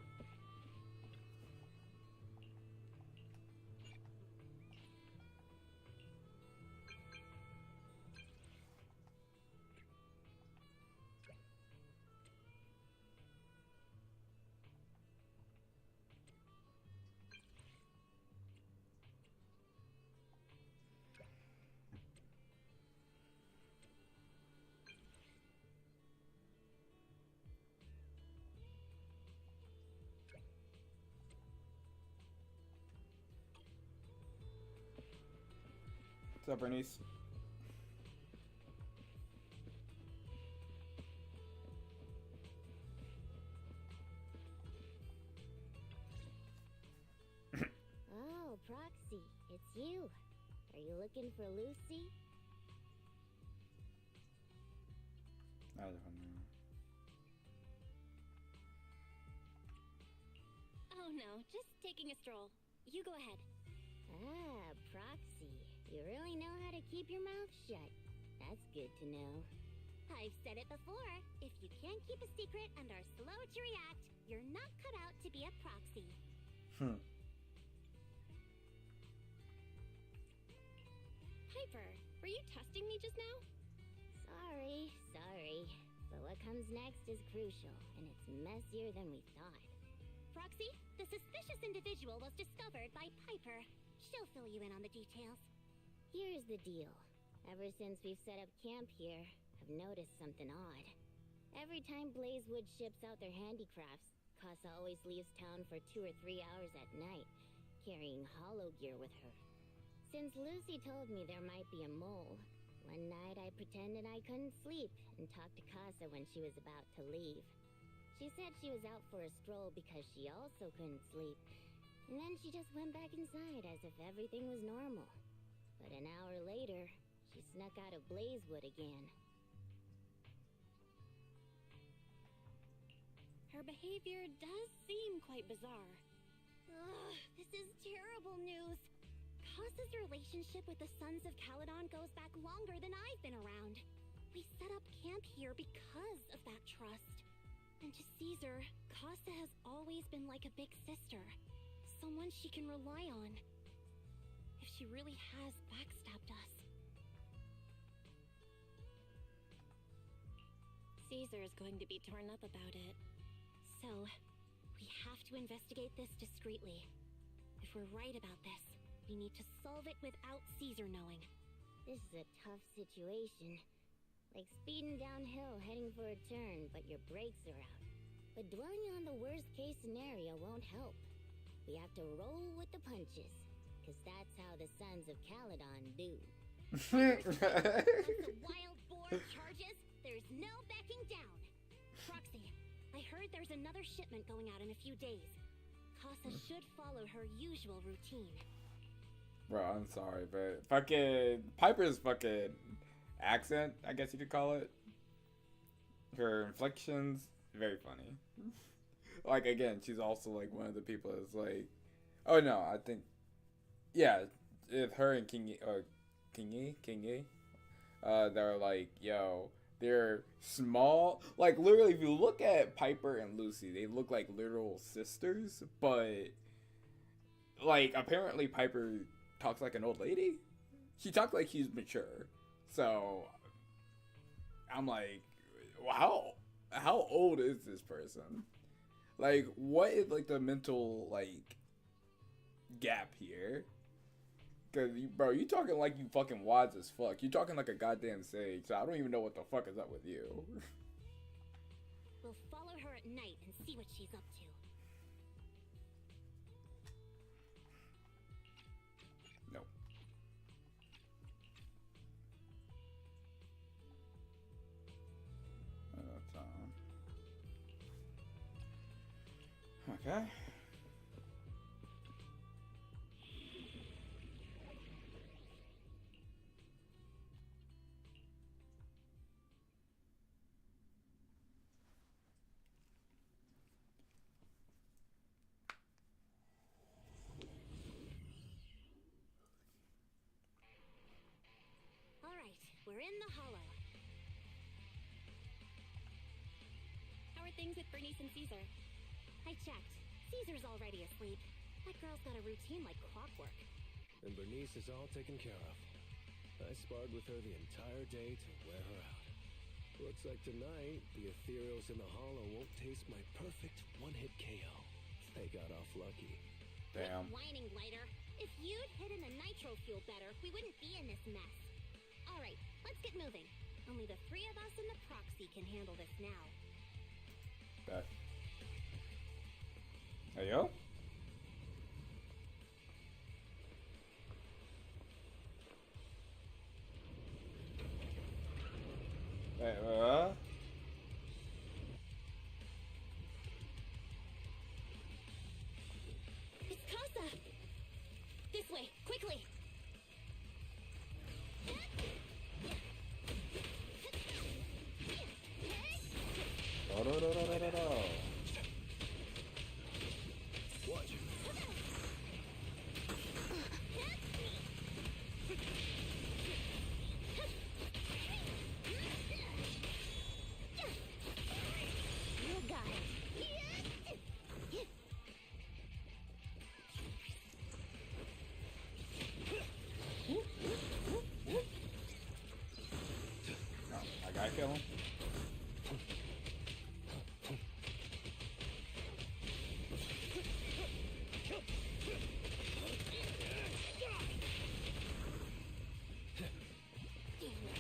What's up, Bernice? Oh, Proxy, it's you. Are you looking for Lucy? I don't know. Oh no, just taking a stroll. You go ahead. Ah, Proxy. You really know how to keep your mouth shut. That's good to know. I've said it before. If you can't keep a secret and are slow to react, you're not cut out to be a proxy. Piper, were you testing me just now? Sorry. But what comes next is crucial, and it's messier than we thought. Proxy, the suspicious individual was discovered by Piper. She'll fill you in on the details. Here's the deal. Ever since we've set up camp here, I've noticed something odd. Every time Blazewood ships out their handicrafts, Casa always leaves town for 2 or 3 hours at night, carrying hollow gear with her. Since Lucy told me there might be a mole, one night I pretended I couldn't sleep and talked to Casa when she was about to leave. She said she was out for a stroll because she also couldn't sleep, and then she just went back inside as if everything was normal. But an hour later, she snuck out of Blazewood again. Her behavior does seem quite bizarre. Ugh, this is terrible news. Casa's relationship with the Sons of Caledon goes back longer than I've We set up camp here because of that trust. And to Caesar, Casa has always been like a big sister. Someone she can rely on. If she really has backstabbed us. Caesar is going to be torn up about it. So, we have to investigate this discreetly. If we're right about this, we need to solve it without Caesar knowing. This is a tough situation. Like speeding downhill heading for a turn, but your brakes are out. But dwelling on the worst case scenario won't help. We have to roll with the punches. Cause that's how the Sons of Caledon do. Once the wild boar charges, there's no backing down. Proxy, I heard there's another shipment going out in a few days. Casa should follow her usual routine. Bro, I'm sorry, but fucking Piper's fucking accent, I guess you could call it. Her inflections, very funny. Like, again, she's also like one of the people that's like, oh no, I think, yeah, if her and Kingy, they're like, yo, they're small. Like, literally, if you look at Piper and Lucy, they look like literal sisters, but like, apparently Piper talks like an old lady. She talks like she's mature. So I'm like, wow, how old is this person? Like, what is like the mental like gap here? Cause bro, you talking like you fucking wise as fuck. You talking like a goddamn sage. So I don't even know what the fuck is up with you. We'll follow her at night and see what she's up to. No. Okay. Alright, we're in the hollow. How are things with Bernice and Caesar? I checked. Caesar's already asleep. That girl's got a routine like clockwork. And Bernice is all taken care of. I sparred with her the entire day to wear her out. Looks like tonight, the ethereals in the hollow won't taste my perfect one-hit KO. They got off lucky. Damn. Quit whining, Lighter. If you'd hidden the nitro fuel better, we wouldn't be in this mess. Alright, let's get moving. Only the three of us and the proxy can handle this now. Bet. There you go. It's Casa! This way, quickly! Watch. You got it. Oh, I gotta kill him.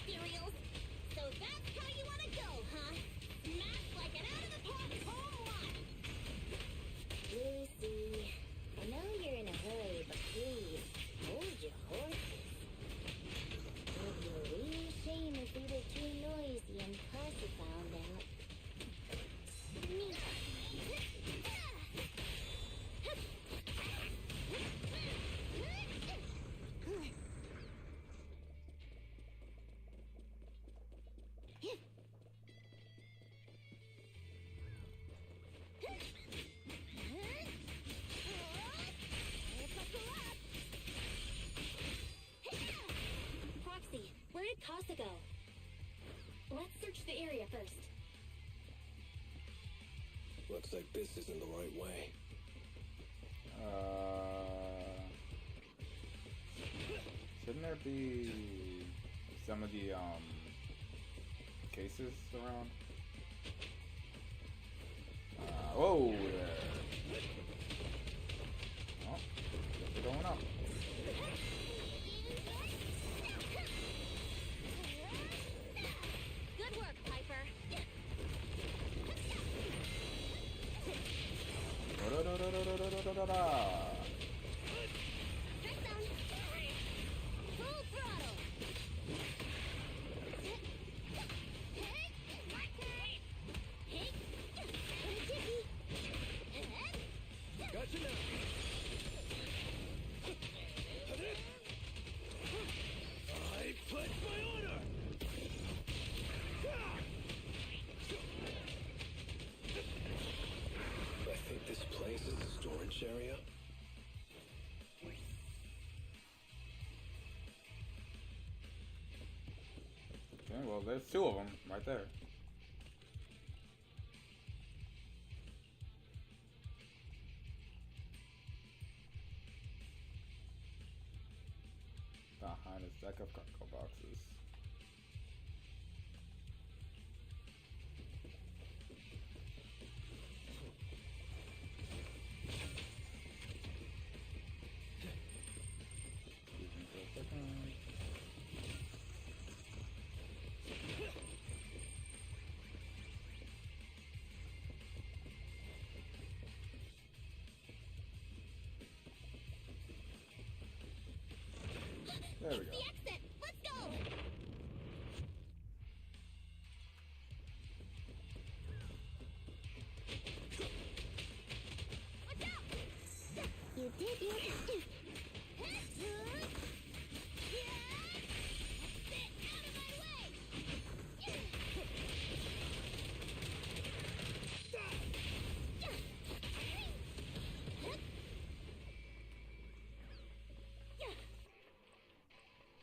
Ethereals. So that's how you want to go, huh? Smash like an out-of-the-park home run! Lucy, I know you're in a hurry, but please, hold your horses. It would be a real shame if we were too noisy and Casa found out. Proxy, where did Casa go? Let's search the area first. Looks like this isn't the right way. Shouldn't there be some of the cases around? Whoa there. Oh, guess we're going up. Good work, Piper. Da-da-da-da-da-da-da-da-da. Strike zone. Full throttle. Gotcha now. I pledge my honor. I think this place is a storage area. Okay, well, there's two of them right there. Behind a stack of cargo boxes. Excuse me for a second. There we go. The exit. Let's go. Watch out. You did you. Get out of my way.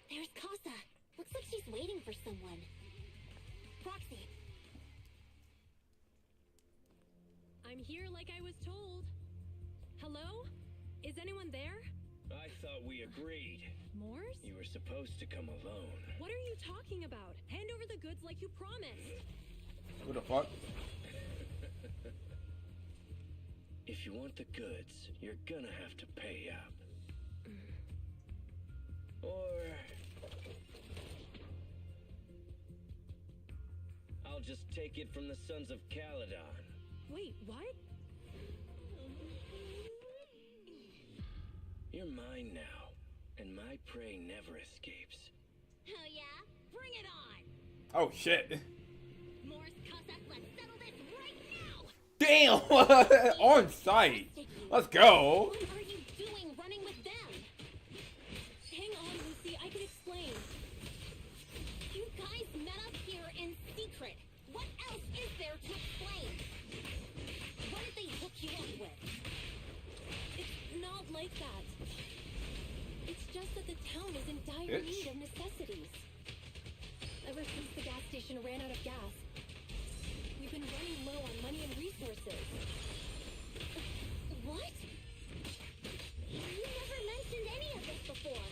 There's Casa. Looks like she's waiting for someone. Proxy. I'm here like I was told. Hello? Is anyone there? I thought we agreed. Morse? You were supposed to come alone. What are you talking about? Hand over the goods like you promised. Who the fuck? If you want the goods, you're gonna have to pay up. Or I'll just take it from the Sons of Caledon. Wait, what? You're mine now, and my prey never escapes. Oh yeah? Bring it on. Oh shit. Morse, Casa, let's settle this right now. Damn! On site. Let's go. What are you doing running with them? Hang on, Lucy, I can explain. You guys met up here in secret. What else is there to explain? What did they hook you up with? It's not like that. It's just that the town is in dire Bitch. need of necessities. Ever since the gas station ran out of gas, we've been running low on money and resources. What? You never mentioned any of this before.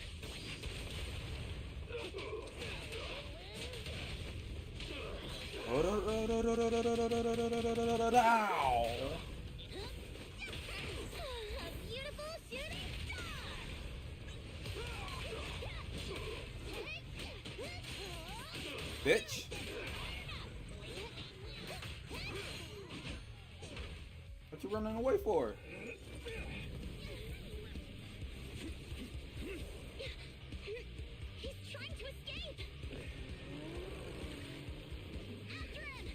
A beautiful shooting star. Bitch. What you running away for? He's trying to escape. After him.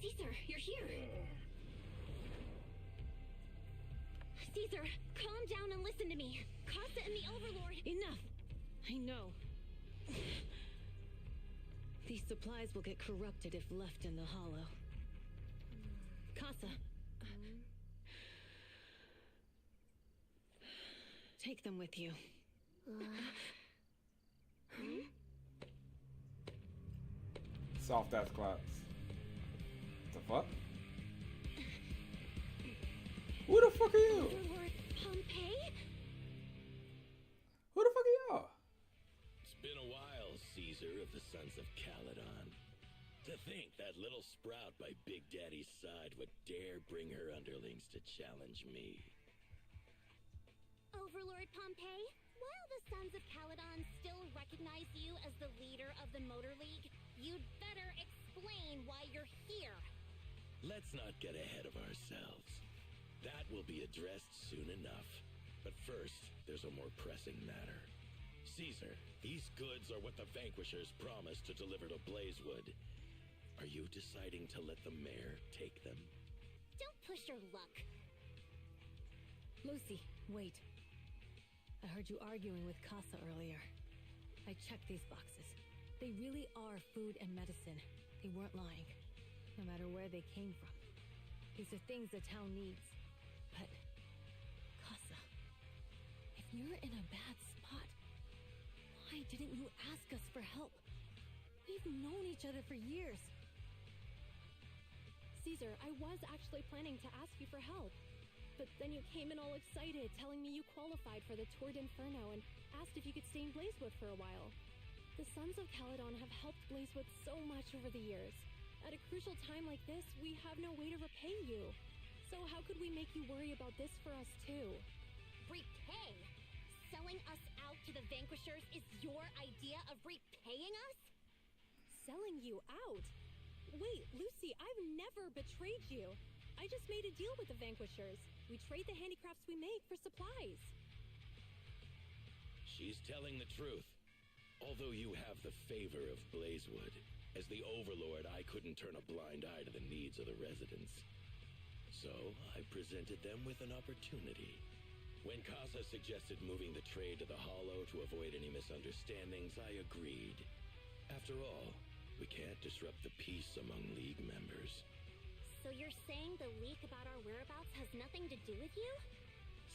Caesar, you're here. Caesar, calm down and listen to me. Casa and the Overlord. Enough! I know. These supplies will get corrupted if left in the hollow. Casa. Take them with you. Soft ass claps. The fuck? Who the fuck are you? Overlord Pompeii? Who the fuck are y'all? It's been a while, Caesar of the Sons of Caledon. To think that little sprout by Big Daddy's side would dare bring her underlings to challenge me. Overlord Pompeii, while the Sons of Caledon still recognize you as the leader of the Motor League, you'd better explain why you're here. Let's not get ahead of ourselves. That will be addressed soon enough. But first, there's a more pressing matter. Caesar, these goods are what the Vanquishers promised to deliver to Blazewood. Are you deciding to let the mayor take them? Don't push your luck. Lucy, wait. I heard you arguing with Casa earlier. I checked these boxes. They really are food and medicine. They weren't lying, no matter where they came from. These are things the town needs. But, Casa, if you're in a bad spot, why didn't you ask us for help? We've known each other for years. Caesar, I was actually planning to ask you for help. But then you came in all excited, telling me you qualified for the Tour d'Inferno and asked if you could stay in Blazewood for a while. The Sons of Caledon have helped Blazewood so much over the years. At a crucial time like this, we have no way to repay you. So how could we make you worry about this for us too? Repay? Selling us out to the Vanquishers is your idea of repaying us? Selling you out? Wait, Lucy, I've never betrayed you. I just made a deal with the Vanquishers. We trade the handicrafts we make for supplies. She's telling the truth. Although you have the favor of Blazewood, as the Overlord, I couldn't turn a blind eye to the needs of the residents. So, I presented them with an opportunity. When Casa suggested moving the trade to the Hollow to avoid any misunderstandings, I agreed. After all, we can't disrupt the peace among League members. So you're saying the leak about our whereabouts has nothing to do with you?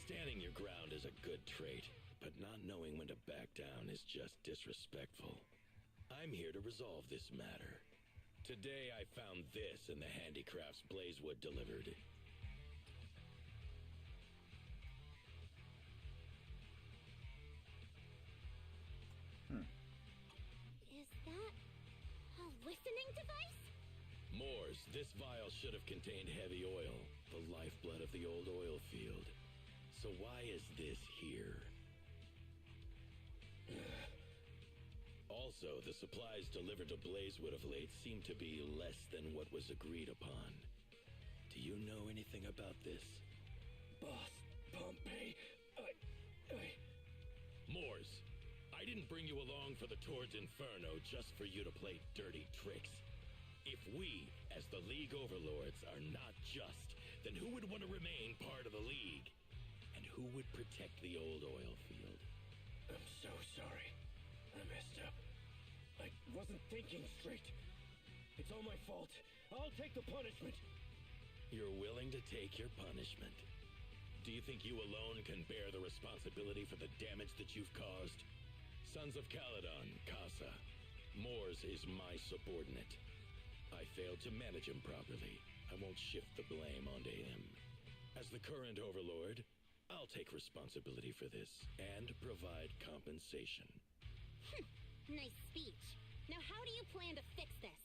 Standing your ground is a good trait, but not knowing when to back down is just disrespectful. I'm here to resolve this matter. Today I found this in the handicrafts Blazewood delivered. Is that a listening device? Moors, this vial should have contained heavy oil, the lifeblood of the old oil field. So why is this here? Also, the supplies delivered to Blazewood of late seem to be less than what was agreed upon. Do you know anything about this? Boss, Pompeii, Moors, I didn't bring you along for the Tour d'Inferno just for you to play dirty tricks. If we, as the League Overlords, are not just, then who would want to remain part of the League? And who would protect the old oil field? I'm so sorry. I messed up. I wasn't thinking straight. It's all my fault. I'll take the punishment. You're willing to take your punishment. Do you think you alone can bear the responsibility for the damage that you've caused? Sons of Caledon, Casa. Moors is my subordinate. I failed to manage him properly. I won't shift the blame onto him. As the current overlord, I'll take responsibility for this and provide compensation. Nice speech. Now how do you plan to fix this?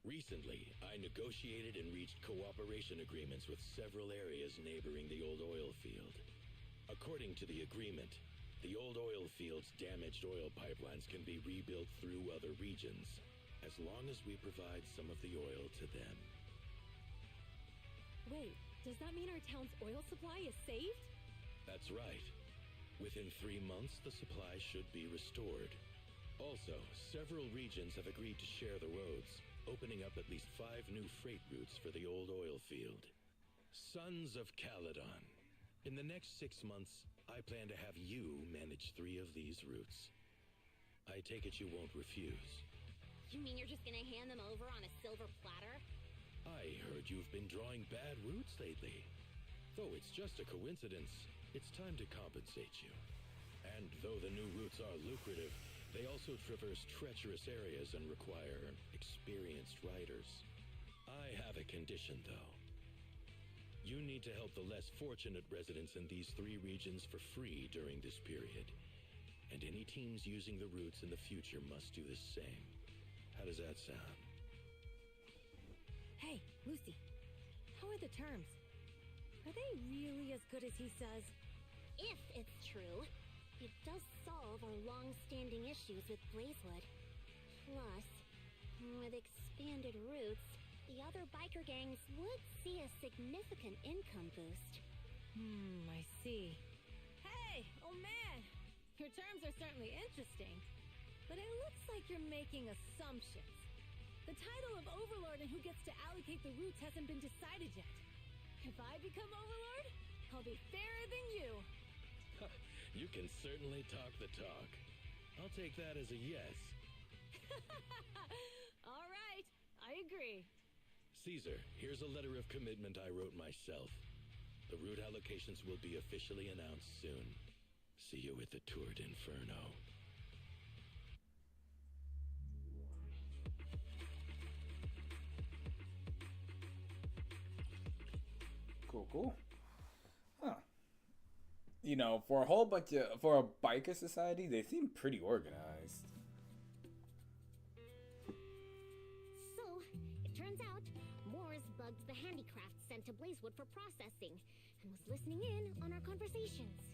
Recently, I negotiated and reached cooperation agreements with several areas neighboring the old oil field. According to the agreement, the old oil field's damaged oil pipelines can be rebuilt through other regions, as long as we provide some of the oil to them. Wait, does that mean our town's oil supply is saved? That's right. Within 3 months, the supply should be restored. Also, several regions have agreed to share the roads, opening up at least 5 new freight routes for the old oil field. Sons of Caledon. In the next 6 months, I plan to have you manage 3 of these routes. I take it you won't refuse. You mean you're just gonna hand them over on a silver platter? I I heard you've been drawing bad routes lately. Though it's just a coincidence, it's time to compensate you. And though the new routes are lucrative, they also traverse treacherous areas and require experienced riders. I have a condition, though. You need to help the less fortunate residents in these 3 regions for free during this period. And any teams using the routes in the future must do the same. How does that sound? Hey, Lucy. How are the terms? Are they really as good as he says? If it's true, it does solve our long-standing issues with Blazewood. Plus, with expanded routes, the other biker gangs would see a significant income boost. I see. Hey, old man! Your terms are certainly interesting, but it looks like you're making assumptions. The title of Overlord and who gets to allocate the routes hasn't been decided yet. If I become Overlord, I'll be fairer than you. You can certainly talk the talk. I'll take that as a yes. All right, I agree. Caesar, here's a letter of commitment I wrote myself. The route allocations will be officially announced soon. See you at the Tour d'Inferno. Cool. Huh. You know, for a biker society, they seem pretty organized. So, it turns out, Moores bugged the handicraft sent to Blazewood for processing, and was listening in on our conversations.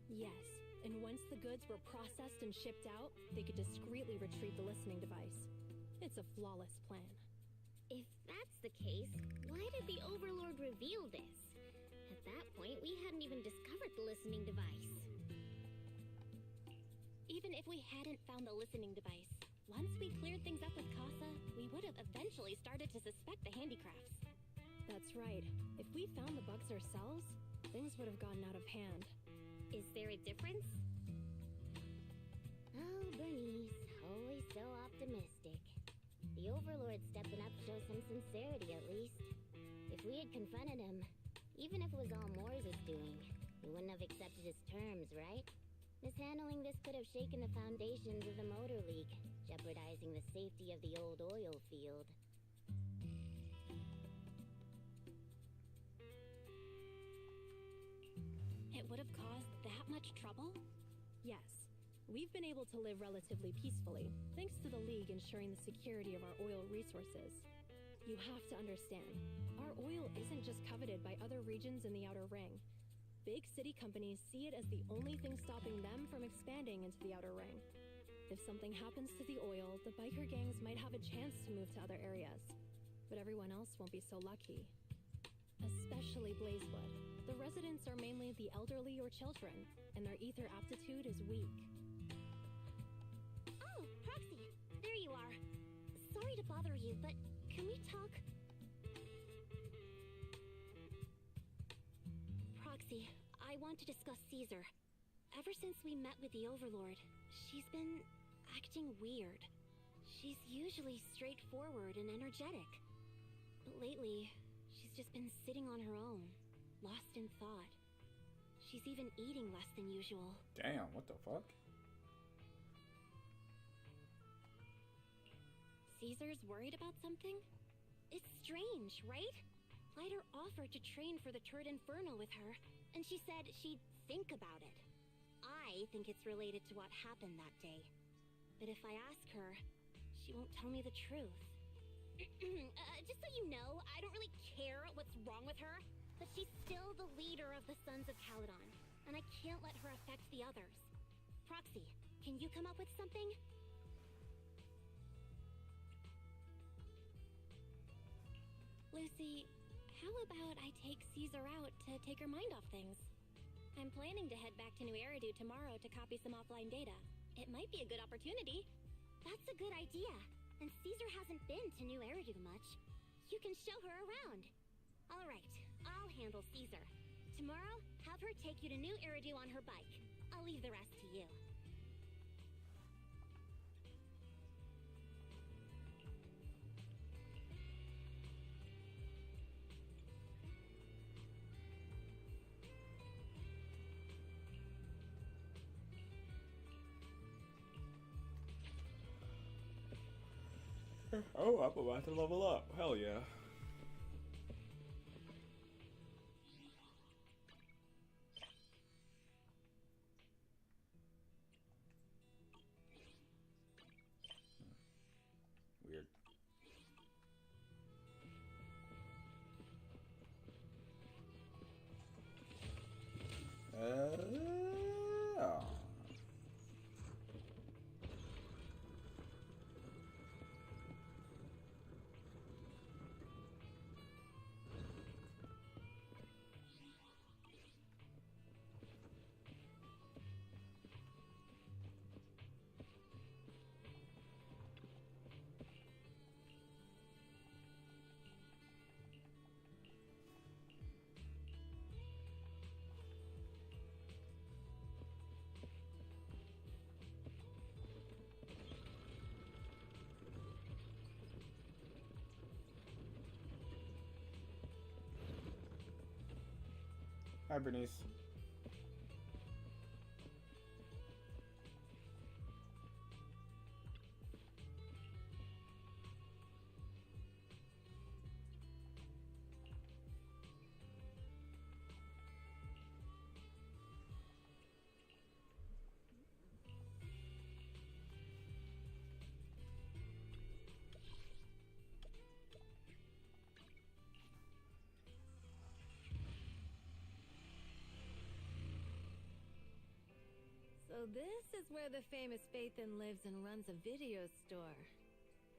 Yes, and once the goods were processed and shipped out, they could discreetly retrieve the listening device. It's a flawless plan. If that's the case, why did the Overlord reveal this? At that point, we hadn't even discovered the listening device. Even if we hadn't found the listening device, once we cleared things up with Casa, we would have eventually started to suspect the handicrafts. That's right. If we found the bugs ourselves, things would have gotten out of hand. Is there a difference? Oh, Bernice, always so optimistic. The Overlord stepping up shows some sincerity, at least. If we had confronted him, even if it was all Moores' doing, we wouldn't have accepted his terms, right? Mishandling this could have shaken the foundations of the Motor League, jeopardizing the safety of the old oil field. It would have caused that much trouble? Yes. We've been able to live relatively peacefully, thanks to the League ensuring the security of our oil resources. You have to understand, our oil isn't just coveted by other regions in the Outer Ring. Big city companies see it as the only thing stopping them from expanding into the Outer Ring. If something happens to the oil, the biker gangs might have a chance to move to other areas. But everyone else won't be so lucky. Especially Blazewood. The residents are mainly the elderly or children, and their ether aptitude is weak. Oh, Proxy, there you are. Sorry to bother you, but can we talk? Proxy, I want to discuss Caesar. Ever since we met with the Overlord, she's been acting weird. She's usually straightforward and energetic. But lately, she's just been sitting on her own, lost in thought. She's even eating less than usual. Damn, what the fuck? Caesar's worried about something? It's strange, right? Lighter offered to train for the Turd Inferno with her, and she said she'd think about it. I think it's related to what happened that day. But if I ask her, she won't tell me the truth. Just so you know, I don't really care what's wrong with her, but she's still the leader of the Sons of Caledon, and I can't let her affect the others. Proxy, can you come up with something? Lucy, how about I take Caesar out to take her mind off things? I'm planning to head back to New Eridu tomorrow to copy some offline data. It might be a good opportunity. That's a good idea. And Caesar hasn't been to New Eridu much. You can show her around. All right, I'll handle Caesar. Tomorrow, have her take you to New Eridu on her bike. I'll leave the rest to you. Oh, I'm about to level up. Hell yeah. Weird. Oh. Hi, Bernice. So this is where the famous Phaethon lives and runs a video store.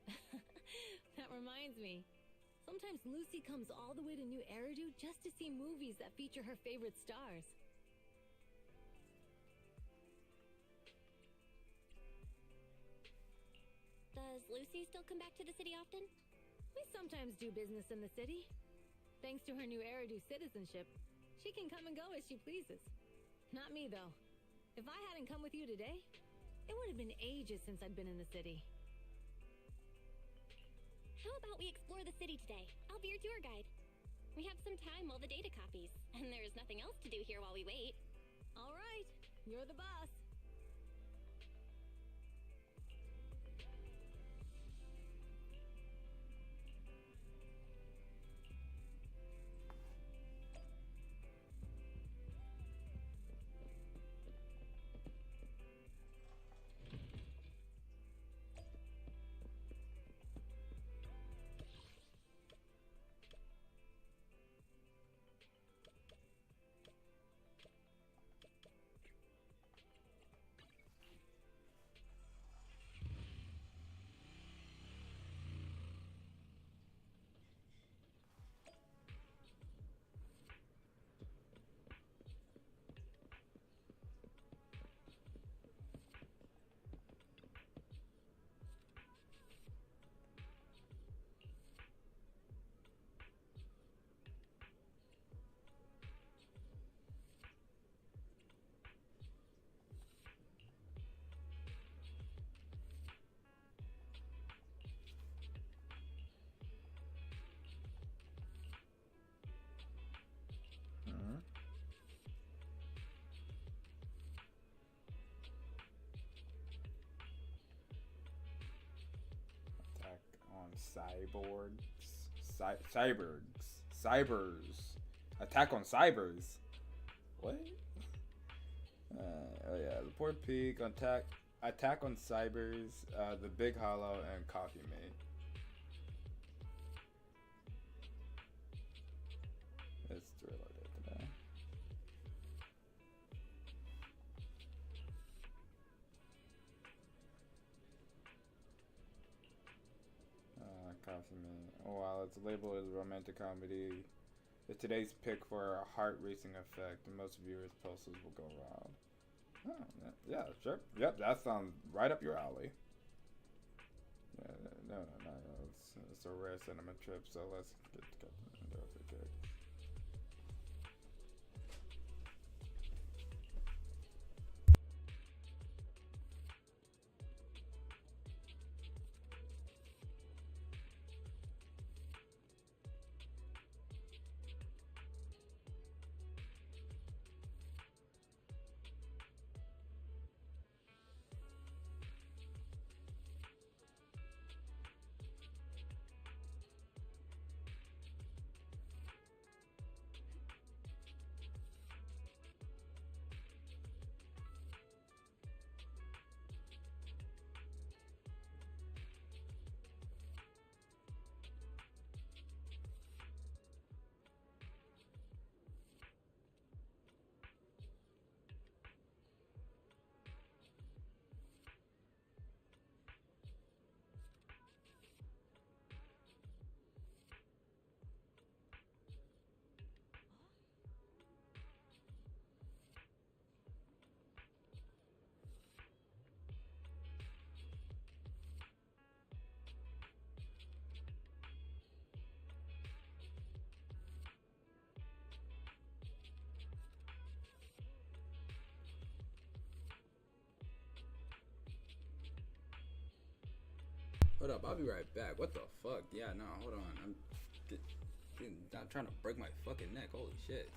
That reminds me. Sometimes Lucy comes all the way to New Eridu just to see movies that feature her favorite stars. Does Lucy still come back to the city often? We sometimes do business in the city. Thanks to her New Eridu citizenship, she can come and go as she pleases. Not me, though. If I hadn't come with you today, it would have been ages since I'd been in the city. How about we explore the city today? I'll be your tour guide. We have some time while the data copies, and there's nothing else to do here while we wait. All right, you're the boss. Cybers. Attack on cybers. What? Oh yeah, the Port Peak, attack on cybers, the Big Hollow, and Coffee Mate. It's related today. Coffee Mate. Oh wow, it's labeled as a romantic comedy. It's today's pick for a heart-racing effect, and most viewers' pulses will go wild. Oh, yeah, sure. Yep, that sounds right up your alley. Yeah, no. It's a rare cinema trip, so let's get into it for kick. Hold up, I'll be right back. What the fuck? Yeah, no, hold on. I'm trying to break my fucking neck. Holy shit.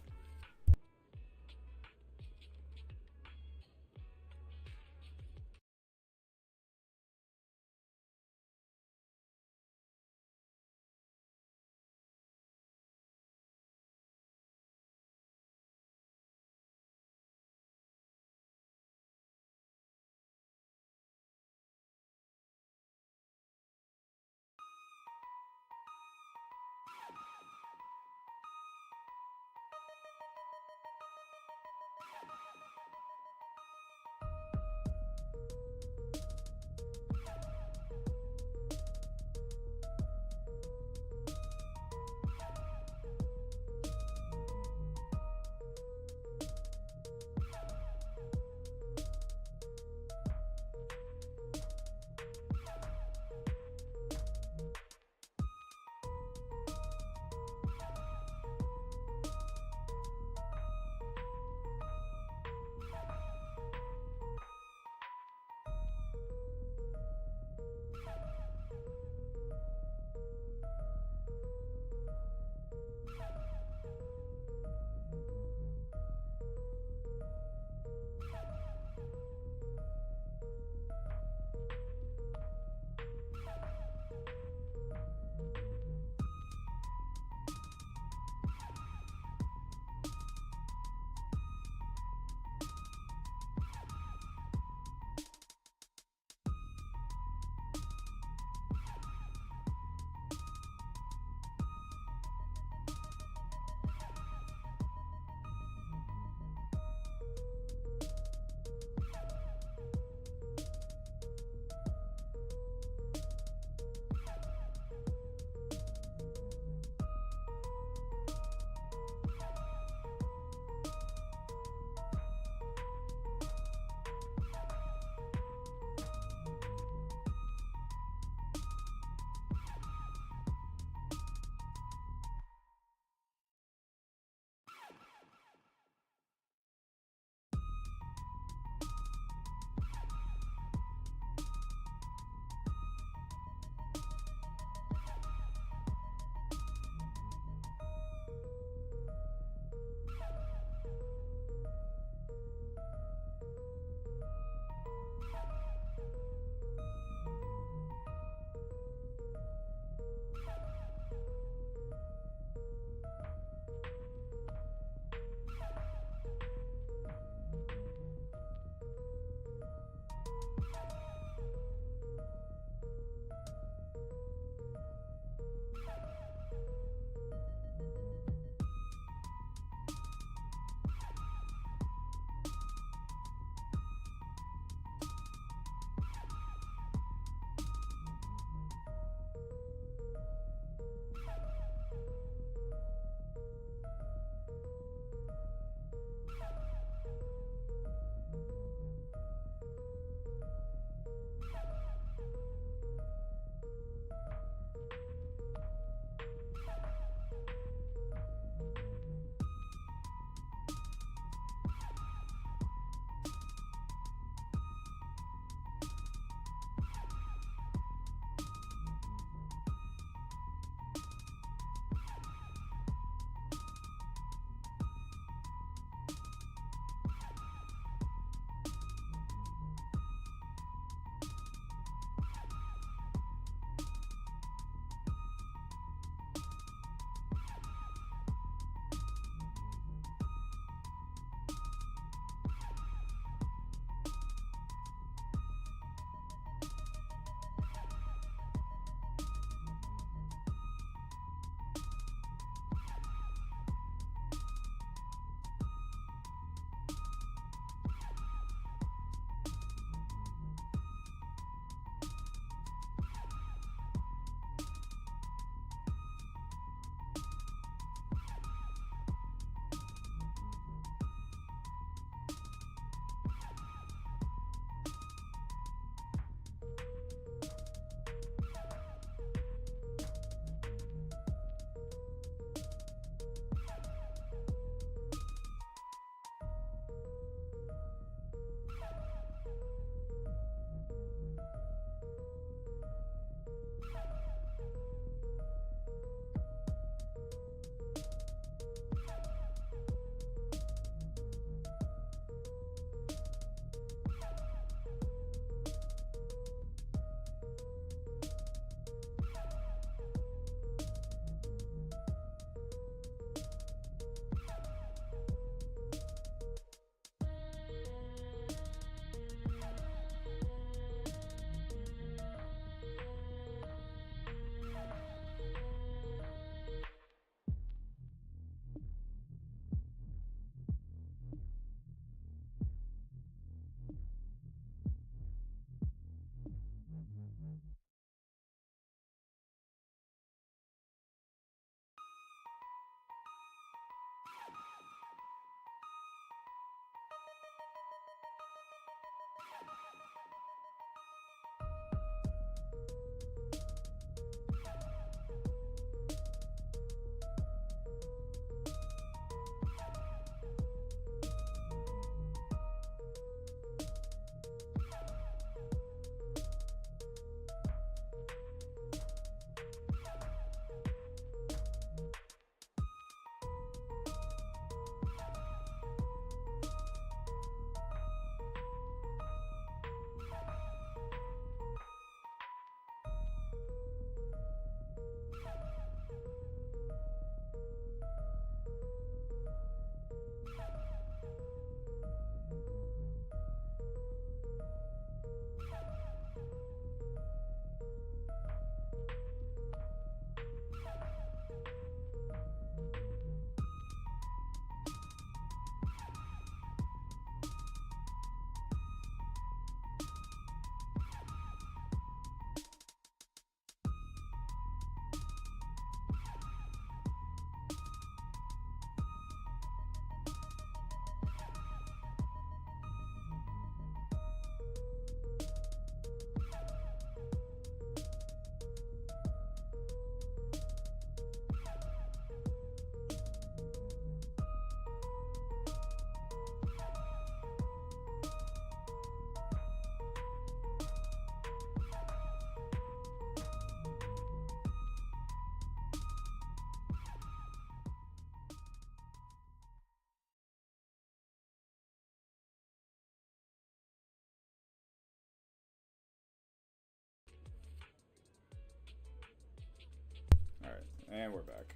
And we're back.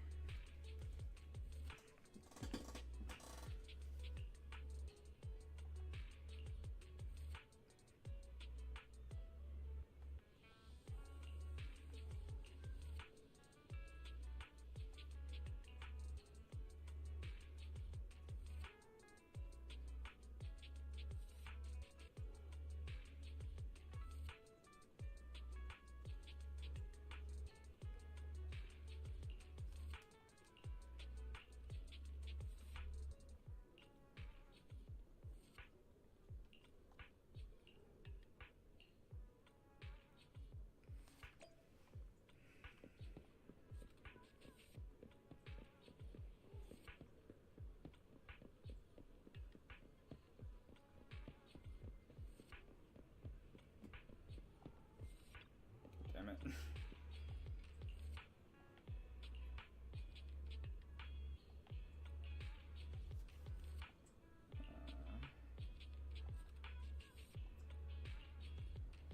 Damn it.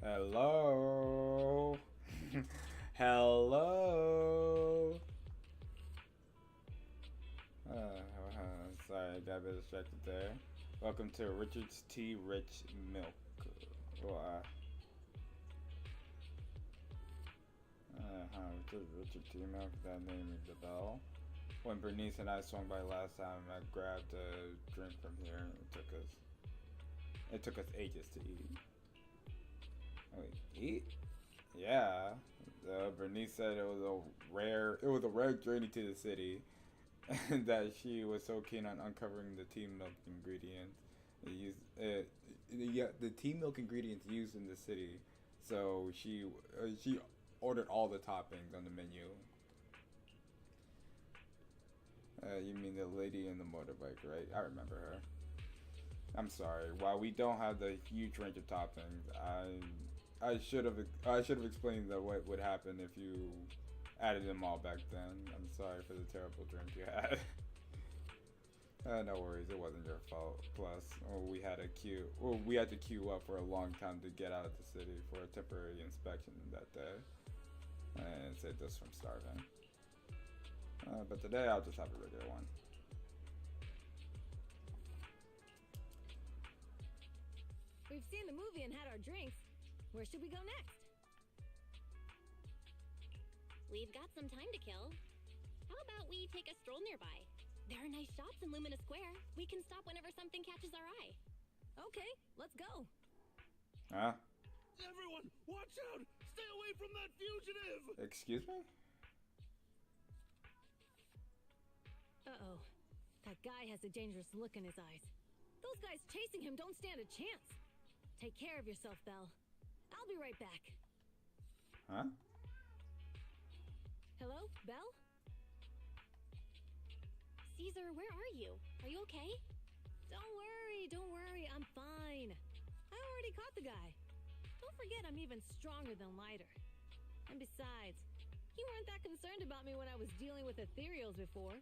Hello. Hello. Sorry, I got a bit distracted there. Welcome to Richard's Tea Rich Milk. Well, Richard Tea Milk, that name rings a bell. When Bernice and I swung by last time, I grabbed a drink from here. It took us ages to eat. Oh, wait, eat? Yeah. Bernice said it was a rare journey to the city, and that she was so keen on uncovering the tea milk ingredients. The tea milk ingredients used in the city. So she ordered all the toppings on the menu. You mean the lady in the motorbike, right? I remember her. I'm sorry. While we don't have the huge range of toppings, I should have explained what would happen if you added them all back then. I'm sorry for the terrible drink you had. No worries, it wasn't your fault. Plus, we had to queue up for a long time to get out of the city for a temporary inspection that day, and it saved us from starving. But today I'll just have a regular one. We've seen the movie and had our drinks. Where should we go next? We've got some time to kill. How about we take a stroll nearby? There are nice shops in Lumina Square. We can stop whenever something catches our eye. Okay, let's go. Huh? Everyone, watch out! Stay away from that fugitive! Excuse me? Uh-oh. That guy has a dangerous look in his eyes. Those guys chasing him don't stand a chance. Take care of yourself, Belle. I'll be right back. Huh? Hello, Belle? Caesar, where are you? Are you okay? Don't worry, I'm fine. I already caught the guy. Don't forget I'm even stronger than Lighter. And besides, you weren't that concerned about me when I was dealing with ethereals before.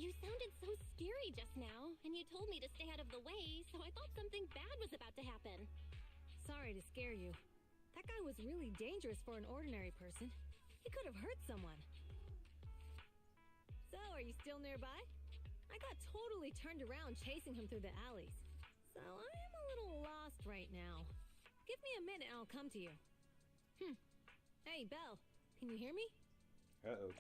You sounded so scary just now, and you told me to stay out of the way, so I thought something bad was about to happen. Sorry to scare you. That guy was really dangerous for an ordinary person. He could have hurt someone. So, are you still nearby? I got totally turned around chasing him through the alleys. So, I'm a little lost right now. Give me a minute and I'll come to you. Hey, Belle, can you hear me? Uh-oh.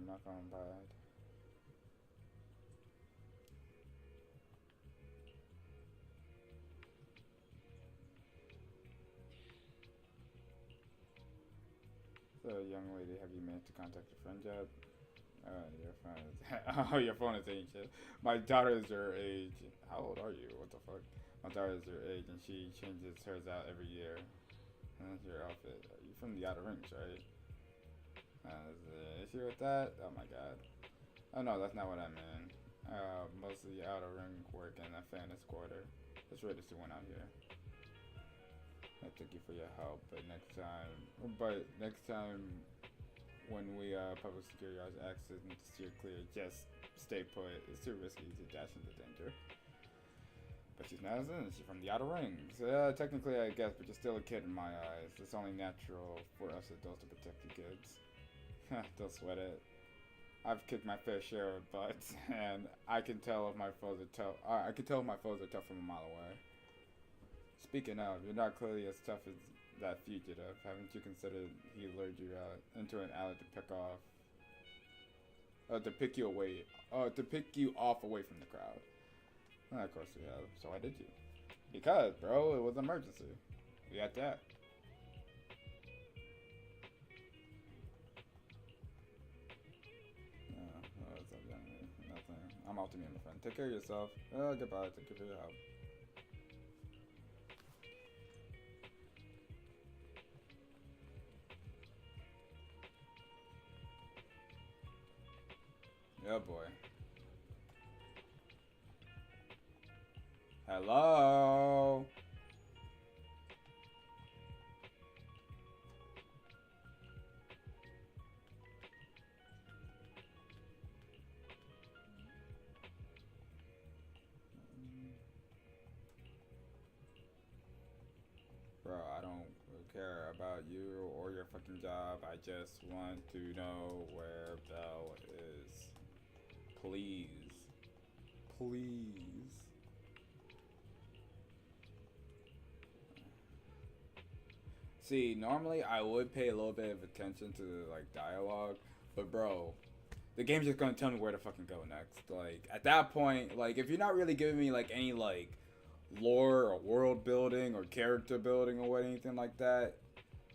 My phone died. So, young lady, have you managed to contact your friend yet? Your phone is your phone is ancient. My daughter is your age. How old are you? What the fuck? My daughter is your age, and she changes hers out every year. And that's your outfit. Are you from the Outer Rings, right? Is there an issue with that? Oh my god. Oh no, that's not what I mean. Most of the Outer Ring work in the Fairness Quarter. Let's ready to one out here. I thank you for your help, but next time when we public security guards access and steer clear, just stay put. It's too risky to dash into danger. But she's not, isn't it? She's from the Outer Rings. Yeah, technically, I guess, but you're still a kid in my eyes. It's only natural for us adults to protect the kids. Don't sweat it. I've kicked my fair share of butts, and I can tell if my foes are tough. I can tell if my foes are tough from a mile away. Speaking of, you're not clearly as tough as that fugitive. Haven't you considered he lured you out into an alley to pick you off away from the crowd? Well, of course we have. So why did you? Because, bro, it was an emergency. We had to act. What's up, young man? Nothing. I'm off to me, my friend. Take care of yourself. Goodbye. Thank you for your help. Oh boy. Hello? Bro, I don't care about you or your fucking job. I just want to know where Belle is. Please. Please. See, normally I would pay a little bit of attention to like dialogue, but bro, the game's just gonna tell me where to fucking go next. Like at that point, like if you're not really giving me like any like lore or world building or character building or anything like that,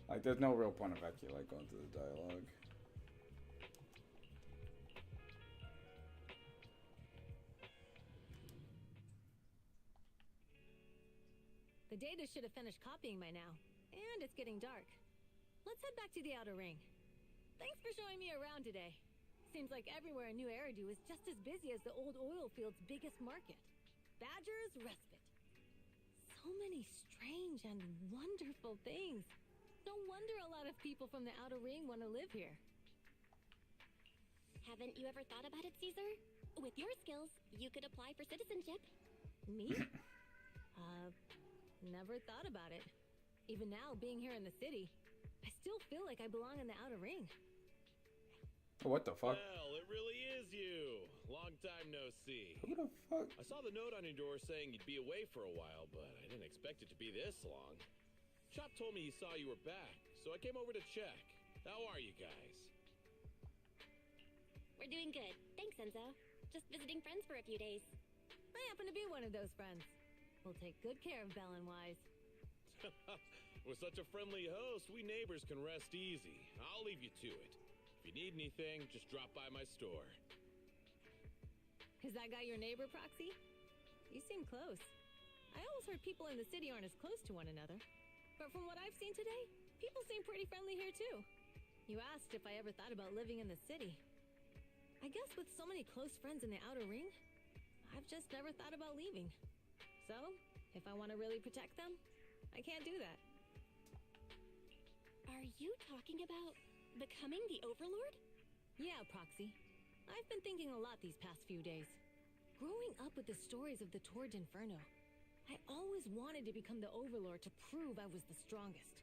like there's no real point of actually like going through the dialogue. The data should have finished copying by now, and it's getting dark. Let's head back to the Outer Ring. Thanks for showing me around today. Seems like everywhere in New Eridu is just as busy as the old oil field's biggest market. Badger's Respite. So many strange and wonderful things. No wonder a lot of people from the Outer Ring want to live here. Haven't you ever thought about it, Caesar? With your skills, you could apply for citizenship. Me? Never thought about it. Even now, being here in the city, I still feel like I belong in the Outer Ring. What the fuck? Well, it really is you. Long time no see. Who the fuck? I saw the note on your door saying you'd be away for a while, but I didn't expect it to be this long. Chop told me he saw you were back, so I came over to check. How are you guys? We're doing good. Thanks, Enzo. Just visiting friends for a few days. I happen to be one of those friends. We'll take good care of Belle and Wise. With such a friendly host, we neighbors can rest easy. I'll leave you to it. If you need anything, just drop by my store. Is that guy your neighbor, Proxy? You seem close. I always heard people in the city aren't as close to one another. But from what I've seen today, people seem pretty friendly here too. You asked if I ever thought about living in the city. I guess with so many close friends in the Outer Ring, I've just never thought about leaving. So, if I want to really protect them, I can't do that. Are you talking about becoming the Overlord? Yeah, Proxy. I've been thinking a lot these past few days. Growing up with the stories of the Torrid Inferno, I always wanted to become the Overlord to prove I was the strongest.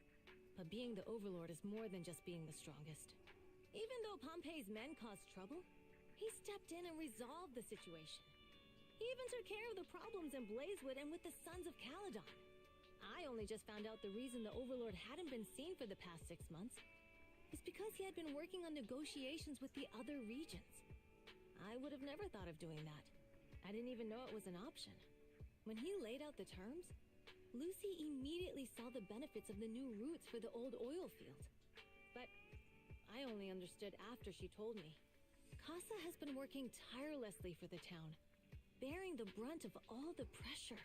But being the Overlord is more than just being the strongest. Even though Pompey's men caused trouble, he stepped in and resolved the situation. He even took care of the problems in Blazewood and with the Sons of Caledon. I only just found out the reason the Overlord hadn't been seen for the past 6 months is because he had been working on negotiations with the other regions. I would have never thought of doing that. I didn't even know it was an option. When he laid out the terms, Lucy immediately saw the benefits of the new routes for the old oil field. But I only understood after she told me. Casa has been working tirelessly for the town, bearing the brunt of all the pressure.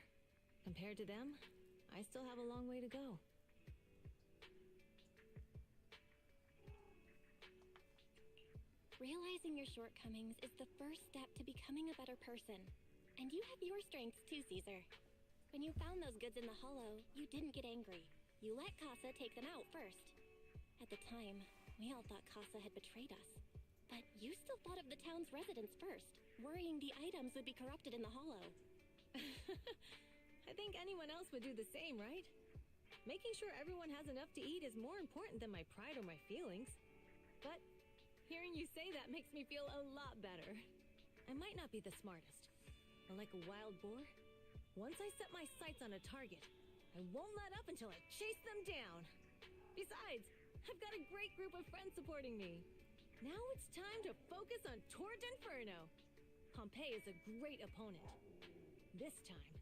Compared to them, I still have a long way to go. Realizing your shortcomings is the first step to becoming a better person. And you have your strengths too, Caesar. When you found those goods in the hollow, you didn't get angry. You let Casa take them out first. At the time, we all thought Casa had betrayed us. But you still thought of the town's residents first, worrying the items would be corrupted in the hollow. I think anyone else would do the same, right? Making sure everyone has enough to eat is more important than my pride or my feelings. But hearing you say that makes me feel a lot better. I might not be the smartest, but like a wild boar, once I set my sights on a target, I won't let up until I chase them down. Besides, I've got a great group of friends supporting me. Now it's time to focus on Tour d'Inferno. Pompeii is a great opponent. This time,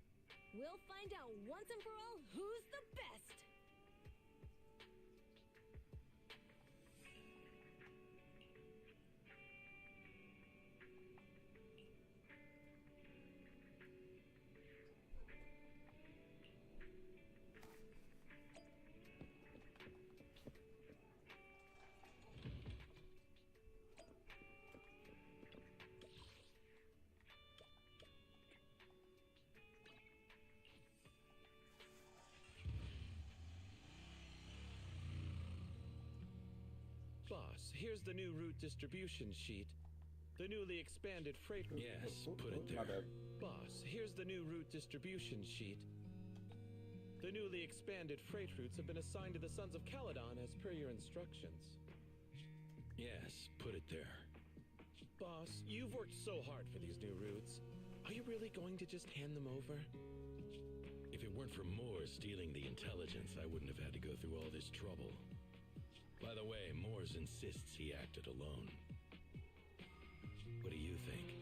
we'll find out once and for all who's the best. Boss, here's the new route distribution sheet. The newly expanded freight route. Yes, put it My there. bad. Boss, here's the new route distribution sheet. The newly expanded freight routes have been assigned to the Sons of Caledon as per your instructions. Yes, put it there. Boss, you've worked so hard for these new routes. Are you really going to just hand them over? If it weren't for Moore stealing the intelligence, I wouldn't have had to go through all this trouble. By the way, Moores insists he acted alone. What do you think?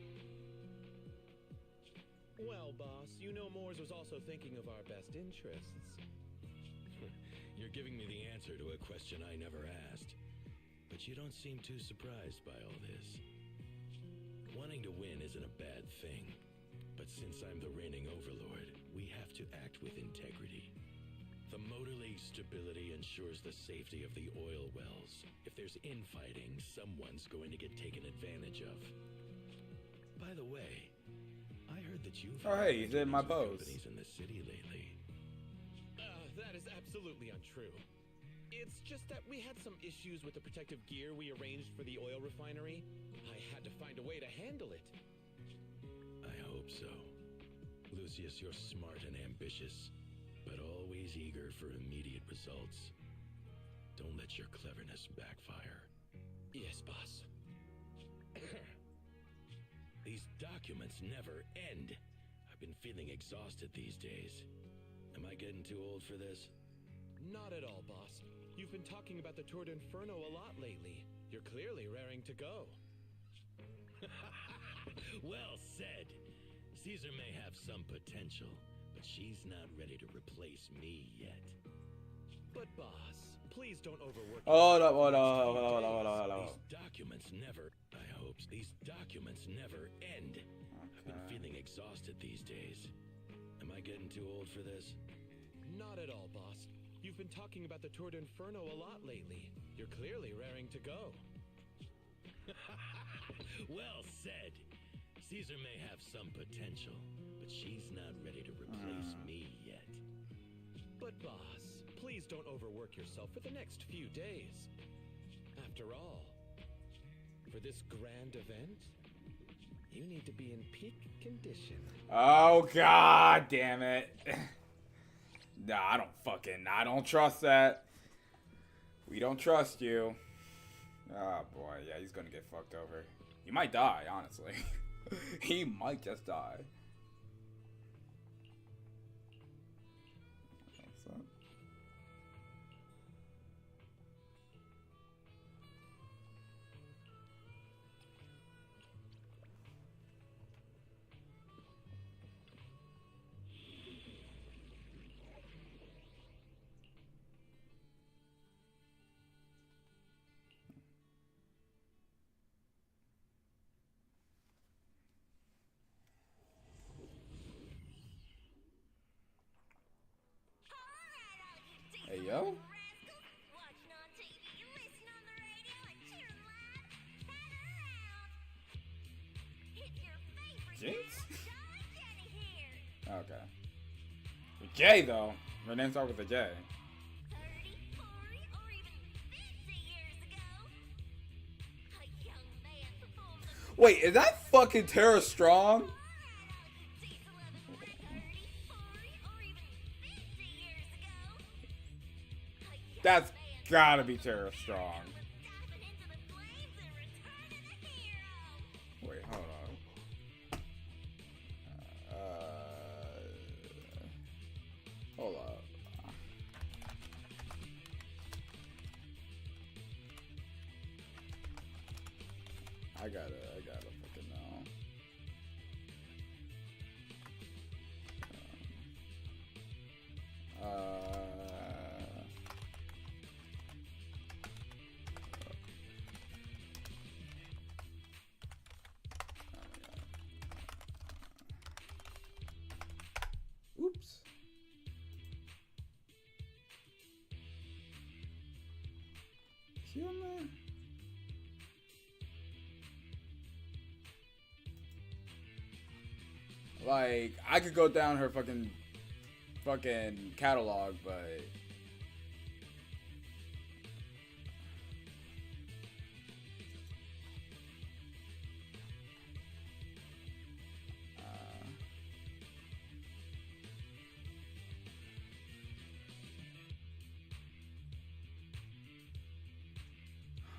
Well, boss, you know Moores was also thinking of our best interests. You're giving me the answer to a question I never asked. But you don't seem too surprised by all this. Wanting to win isn't a bad thing. But since I'm the reigning overlord, we have to act with integrity. The Motor League's stability ensures the safety of the oil wells. If there's infighting, someone's going to get taken advantage of. By the way, I heard that you've Oh, hey, he's in my pose. companies in the city lately. That is absolutely untrue. It's just that we had some issues with the protective gear we arranged for the oil refinery. I had to find a way to handle it. I hope so. Lucius, you're smart and ambitious, but always eager for immediate results. Don't let your cleverness backfire. Yes, boss. These documents never end. I've been feeling exhausted these days. Am I getting too old for this? Not at all, boss. You've been talking about the Tour d'Inferno a lot lately. You're clearly raring to go. Well said. Caesar may have some potential, but she's not ready to replace me yet. But boss, please don't overwork Hold up, yourself hold the up, next hold few up, hold up, days. hold up, hold up. These documents never, I hope, these documents never end. I've been feeling exhausted these days. Am I getting too old for this? Not at all, boss. You've been talking about the Tour d'Inferno a lot lately. You're clearly raring to go. Well said. Caesar may have some potential, but she's not ready to replace me yet. But boss, please don't overwork yourself for the next few days. After all, for this grand event, you need to be in peak condition. Oh, god damn it. Nah, I don't trust that. We don't trust you. Oh boy, yeah, he's gonna get fucked over. He might die, honestly. He might just die. What's up? Hey, yo. Jinx? Okay. With J, though. Her name starts with a J. Wait, is that fucking Tara Strong? That's gotta be Terra Strong. Wait, hold on. Hold up. I gotta fucking know. Oops. Human. Like, I could go down her fucking catalog, but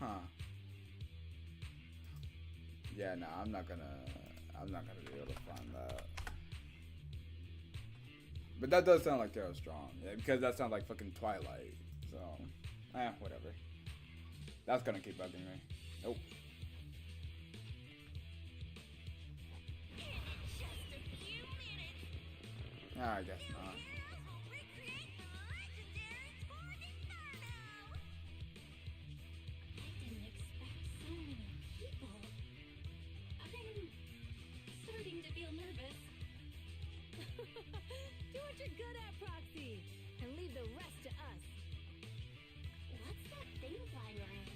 huh. Yeah, no, I'm not gonna be able to find that. But that does sound like Terra Strong. Yeah, because that sounds like fucking Twilight. So, whatever. That's gonna keep bugging me. Nope. I guess not. Starting to feel nervous. Do what you're good at, Proxy, and leave the rest to us. What's that thing flying around?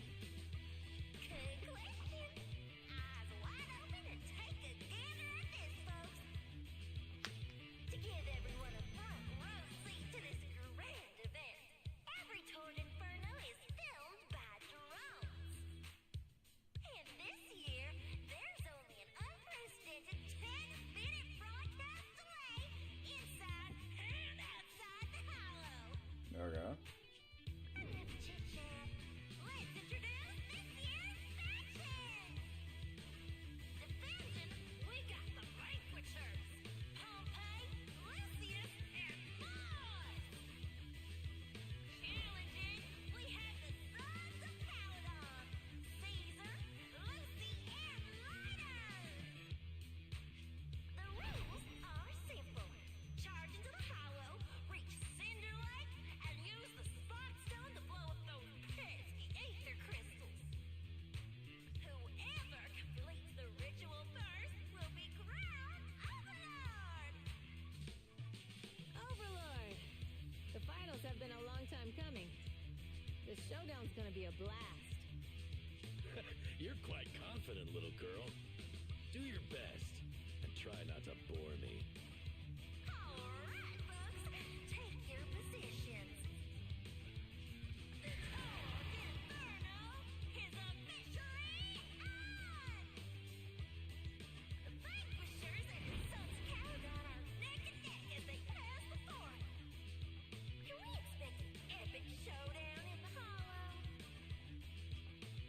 Good question. Eyes wide open and take a gander at this, folks. To give everyone a front row seat to this grand event, every Tord Inferno is filmed by drones. And this year, there's only an unprecedented 10-minute broadcast delay inside and outside the hollow. There we go. Enough chit-chat. Let's introduce this year's factions. Defending, we got the Vanquishers. Pompey, Lucius, and Mars. Challenging, we have the Sons of Caledon. Caesar, Lucy, and Lighter. The rules are simple. Charge into the hollow, reach Cinder Lake, and use the Spot Stone to blow up those pesky ether crystals. Whoever completes the ritual first will be crowned Overlord. Overlord! The finals have been a long time coming. The showdown's gonna be a blast. You're quite confident, little girl. Do your best and try not to bore me. All right, folks, take your positions. The Tord Inferno is officially on! The Vanquishers and the Sons of Caledon are neck and neck as they pass the fort. Can we expect an epic showdown in the hollow?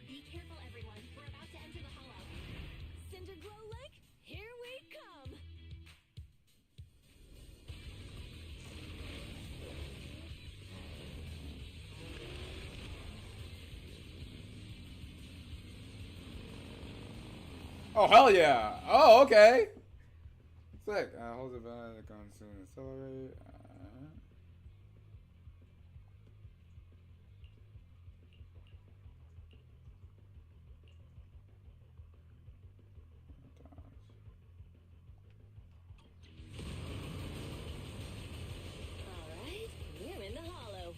Be careful, everyone. We're about to enter the hollow. Cinder Glow Lake, here we come! Oh, hell yeah. Oh, okay. Sick. Holds it back to come soon. Accelerate. All right, we're in the hollow.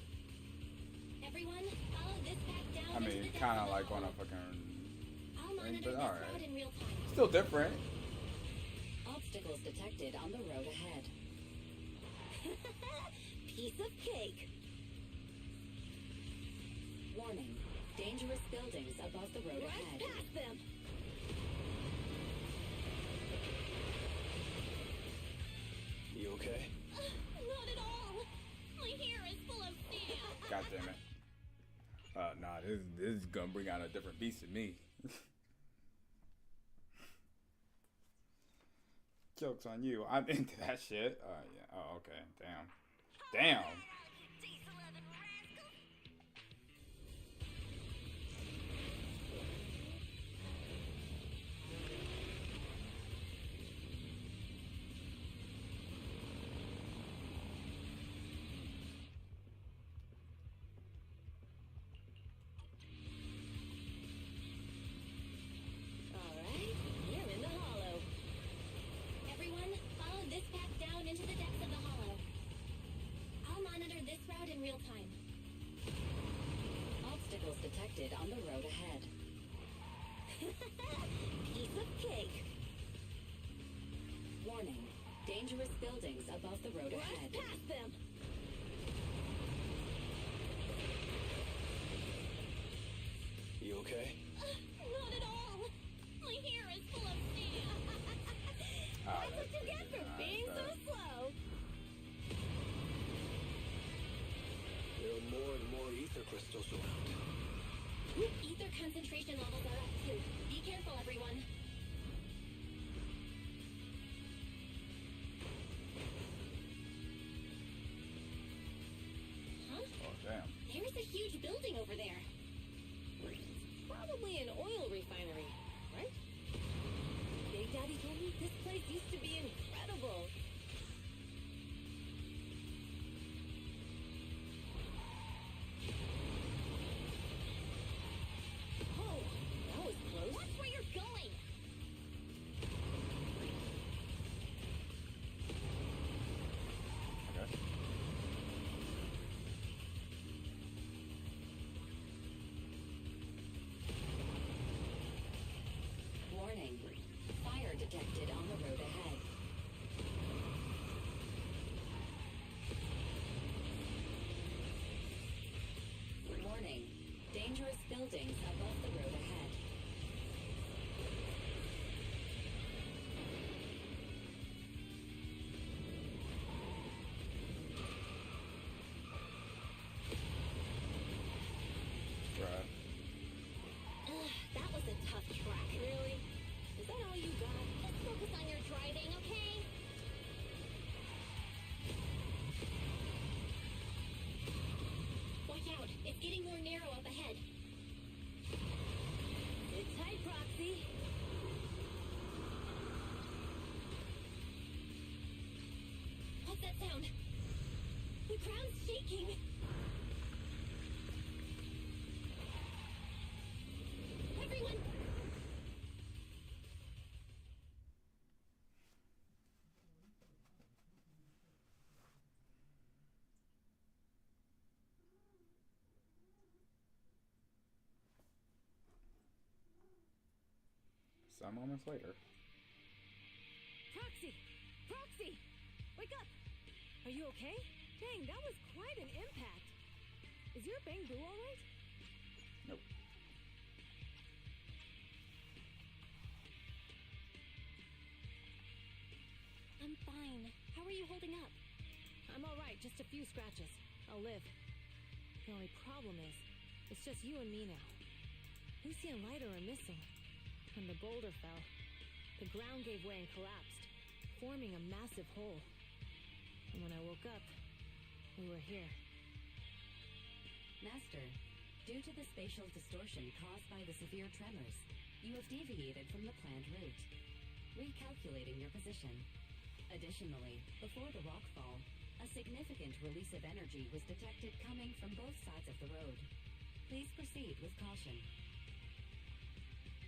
Everyone, follow this path down I into mean, the kind of depths like below. on a fucking I'll thing, monitor but this alright. route in real time. Still different. Obstacles detected on the road ahead. Piece of cake. Warning, dangerous buildings above the road Right ahead. past them. You okay? Not at all. My hair is full of steel. God damn it. This is gonna bring out a different beast in me. Joke's on you. I'm into that shit. Yeah. Oh, okay. Damn. Alright, we're in the hollow. Everyone, follow this path down into the depths of the hollow. I'll monitor this route in real time. Obstacles detected on the road ahead. Piece of cake. Warning. Dangerous buildings above the road ahead. Rush past them. You okay? Not at all. My hair is full of steam. That's what you get for being so slow. There are more and more ether crystals around. Ether concentration levels are up too. Be careful, everyone. Huh? Oh, damn. There's a huge building over there. Probably an oil refinery, right? Big Daddy told me this place used to be incredible. Oh, that was close. Watch where you're going. Okay. Warning. Fire detected on the road ahead. Warning. Dangerous buildings above the road ahead. Right. That was a tough track. Really? Is that all you got? Let's focus on your driving, okay? Watch out. It's getting more narrow up ahead. Sit tight, Proxy. What's that sound? The ground's shaking. Everyone, Some moments later. Proxy! Proxy! Wake up! Are you okay? Dang, that was quite an impact. Is your Bangbu alright? Nope. I'm fine. How are you holding up? I'm alright, just a few scratches. I'll live. The only problem is, it's just you and me now. Lucy and Lighter are missing. When the boulder fell, the ground gave way and collapsed, forming a massive hole. And when I woke up, we were here. Master, due to the spatial distortion caused by the severe tremors, you have deviated from the planned route, recalculating your position. Additionally, before the rockfall, a significant release of energy was detected coming from both sides of the road. Please proceed with caution.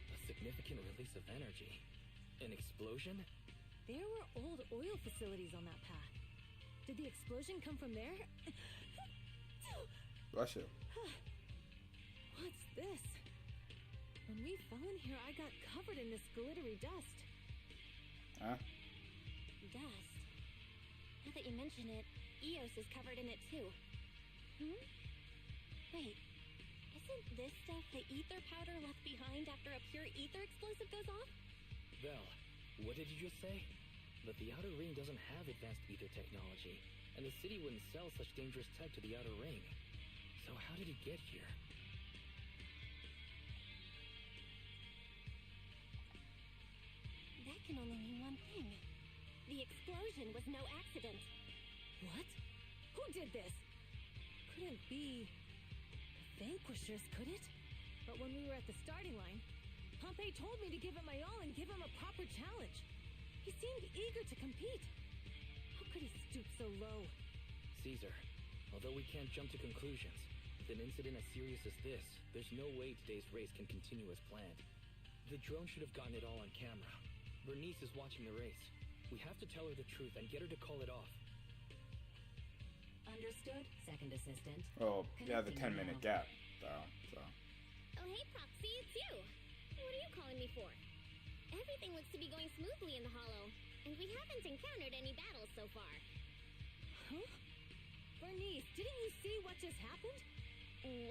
A significant release of energy? An explosion? There were old oil facilities on that path. Did the explosion come from there? Bless you. What's this? When we fell in here, I got covered in this glittery dust. Huh? Dust. Now that you mention it, Eos is covered in it too. Wait, isn't this stuff the ether powder left behind after a pure ether explosive goes off? Vel, what did you just say? That the Outer Ring doesn't have advanced ether technology, and the city wouldn't sell such dangerous tech to the Outer Ring. So how did it get here? can only mean one thing. The explosion was no accident. What? Who did this? Couldn't be the Vanquishers, could it? But when we were at the starting line, Pompey told me to give it my all and give him a proper challenge. He seemed eager to compete. How could he stoop so low? Caesar, although we can't jump to conclusions, with an incident as serious as this, there's no way today's race can continue as planned. The drone should have gotten it all on camera. Bernice is watching the race. We have to tell her the truth and get her to call it off. Understood, second assistant. Oh, yeah, the 10-minute gap, though, so. Oh, hey, Proxy, it's you. What are you calling me for? Everything looks to be going smoothly in the Hollow, and we haven't encountered any battles so far. Huh? Bernice, didn't you see what just happened?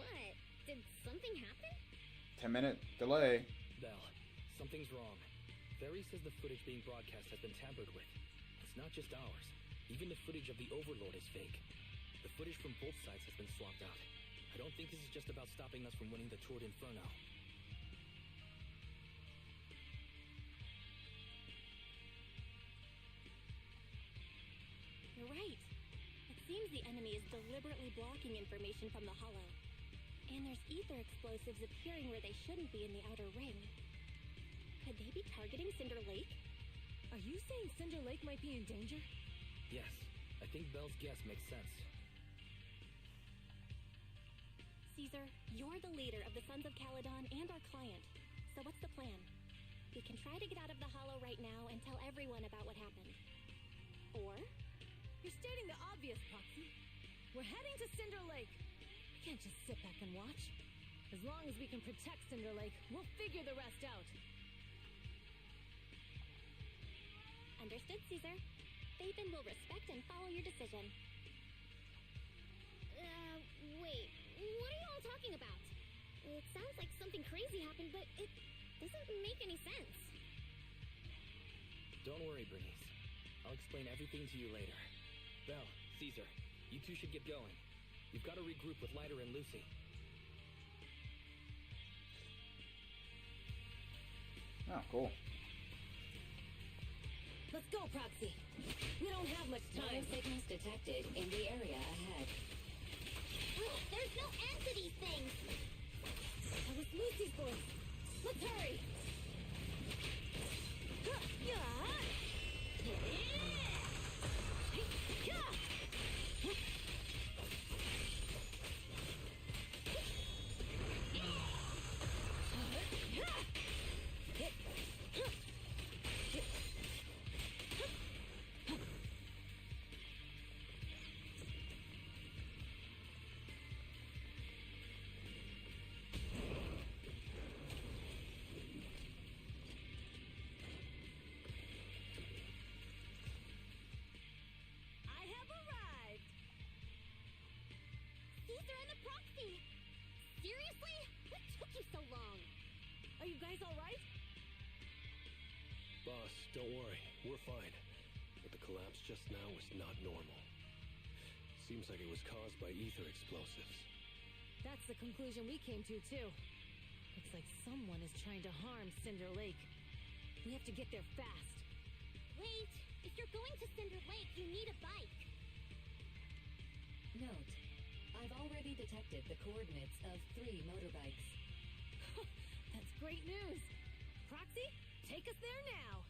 What? Did something happen? 10-minute delay. Belle, something's wrong. Ferry says the footage being broadcast has been tampered with. It's not just ours. Even the footage of the Overlord is fake. The footage from both sides has been swapped out. I don't think this is just about stopping us from winning the Tour d'Inferno. You're right. It seems the enemy is deliberately blocking information from the Hollow. And there's ether explosives appearing where they shouldn't be in the outer ring. Could they be targeting Cinder Lake? Are you saying Cinder Lake might be in danger? Yes, I think Belle's guess makes sense. Caesar, you're the leader of the Sons of Caledon and our client. So what's the plan? We can try to get out of the Hollow right now and tell everyone about what happened. Or You're stating the obvious, Proxy. We're heading to Cinder Lake. We can't just sit back and watch. As long as we can protect Cinder Lake, we'll figure the rest out. Understood, Caesar. Phaethon will respect and follow your decision. Wait. What are you all talking about? It sounds like something crazy happened, but it doesn't make any sense. Don't worry, Bernice. I'll explain everything to you later. Belle, Caesar, you two should get going. You've got to regroup with Leiter and Lucy. Oh, cool. Let's go, Proxy. We don't have much No time. signals detected in the area ahead. There's no end to these things! That was Lucy's voice. Let's hurry. I have arrived! Caesar and the Proxy! Seriously? What took you so long? Are you guys all right? Boss, don't worry. We're fine. But the collapse just now was not normal. Seems like it was caused by ether explosives. That's the conclusion we came to, too. Looks like someone is trying to harm Cinder Lake. We have to get there fast. Wait! If you're going to Cinder Lake, you need a bike. Note, I've already detected the coordinates of 3 motorbikes. That's great news. Proxy, take us there now.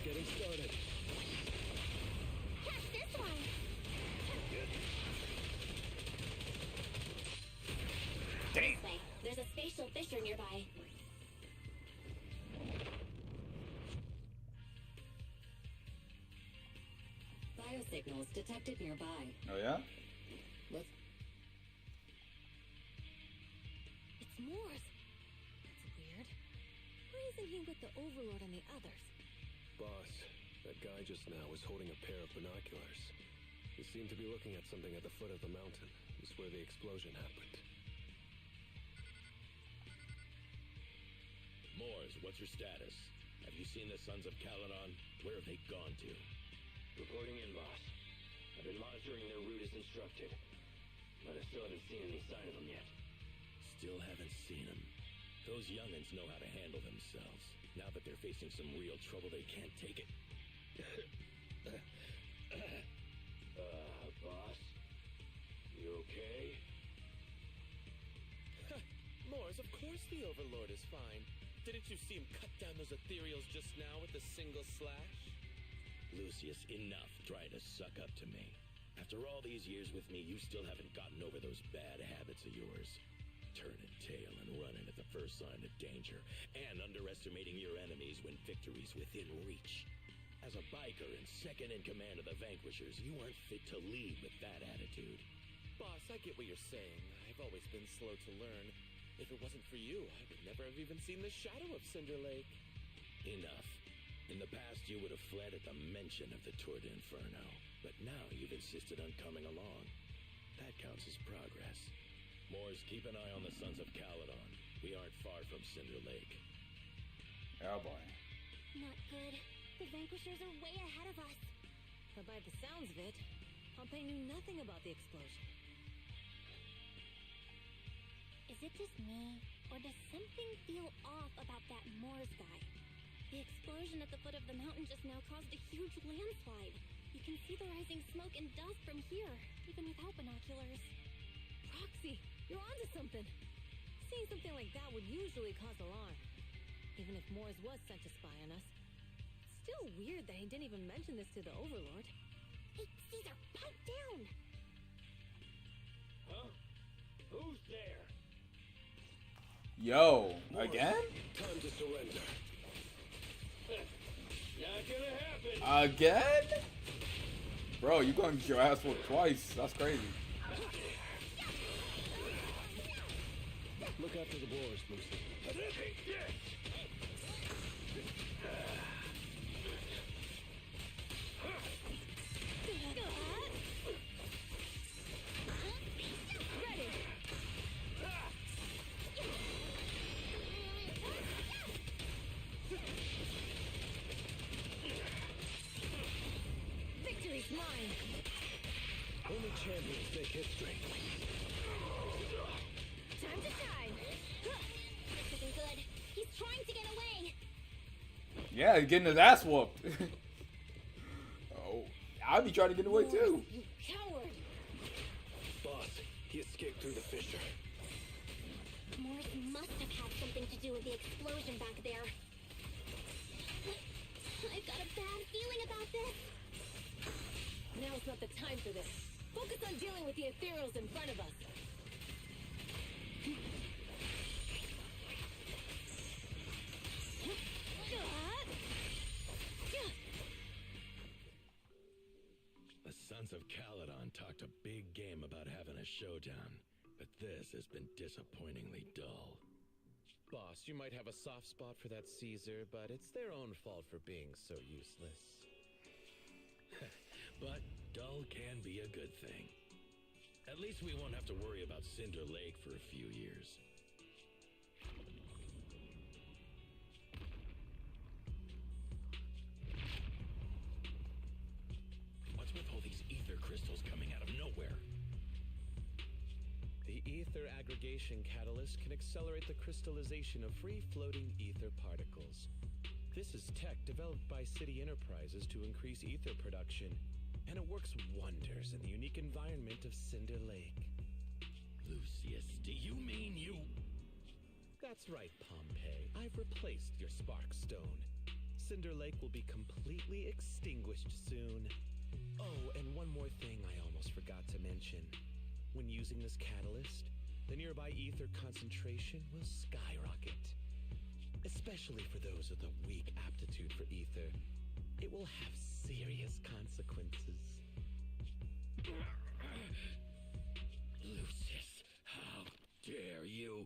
getting started. Catch this one! Damn. This way. There's a spatial fissure nearby. Biosignals detected nearby. Oh yeah? It's Morse. That's weird. Why isn't he with the Overlord and the others? Boss, that guy just now was holding a pair of binoculars. He seemed to be looking at something at the foot of the mountain, just where the explosion happened. Moors, what's your status? Have you seen the Sons of Caledon? Where have they gone to? Reporting in, boss. I've been monitoring their route as instructed, but I still haven't seen any sign of them yet. Still haven't seen them. Those young'uns know how to handle themselves. Now that they're facing some real trouble, they can't take it. Boss? You okay? Moors, of course the Overlord is fine. Didn't you see him cut down those ethereals just now with a single slash? Lucius, enough trying to suck up to me. After all these years with me, you still haven't gotten over those bad habits of yours. Turning tail and running at the first sign of danger, and underestimating your enemies when victory's within reach. As a biker and second in command of the Vanquishers, you aren't fit to lead with that attitude. Boss, I get what you're saying. I've always been slow to learn. If it wasn't for you, I would never have even seen the shadow of Cinder Lake. Enough. In the past, you would have fled at the mention of the Tour d'Inferno, but now you've insisted on coming along. That counts as progress. Moors, keep an eye on the Sons of Caledon. We aren't far from Cinder Lake. Oh boy. Not good. The Vanquishers are way ahead of us. But by the sounds of it, Pompey knew nothing about the explosion. Is it just me, or does something feel off about that Moors guy? The explosion at the foot of the mountain just now caused a huge landslide. You can see the rising smoke and dust from here, even without binoculars. Roxy, you're onto something. Seeing something like that would usually cause alarm. Even if Moors was sent to spy on us. It's still weird that he didn't even mention this to the Overlord. Hey, Caesar, pipe down! Huh? Who's there? Yo, again? Time to surrender. Not gonna happen! Again? Bro, you gonna get your ass whooped twice. That's crazy. Look after the boars, Lucy. Ready! Victory's mine! Only champions make history. Time to shine! This isn't good. He's trying to get away. Yeah, he's getting his ass whooped. Oh, I'd be trying to get away too. You coward! Boss, he escaped through the fissure. Morris must have had something to do with the explosion back there. I've got a bad feeling about this. Now's not the time for this. Focus on dealing with the ethereals in front of us. The Sons of Caledon talked a big game about having a showdown, but this has been disappointingly dull. Boss, you might have a soft spot for that Caesar, but it's their own fault for being so useless. But dull can be a good thing. At least we won't have to worry about Cinder Lake for a few years. What's with all these ether crystals coming out of nowhere? The ether aggregation catalyst can accelerate the crystallization of free-floating ether particles. This is tech developed by City Enterprises to increase ether production, and it works wonders in the unique environment of Cinder Lake. Lucius, do you mean you... That's right, Pompey. I've replaced your spark stone. Cinder Lake will be completely extinguished soon. Oh, and one more thing I almost forgot to mention. When using this catalyst, the nearby ether concentration will skyrocket. Especially for those with a weak aptitude for ether, it will have serious consequences. Lucius, how dare you?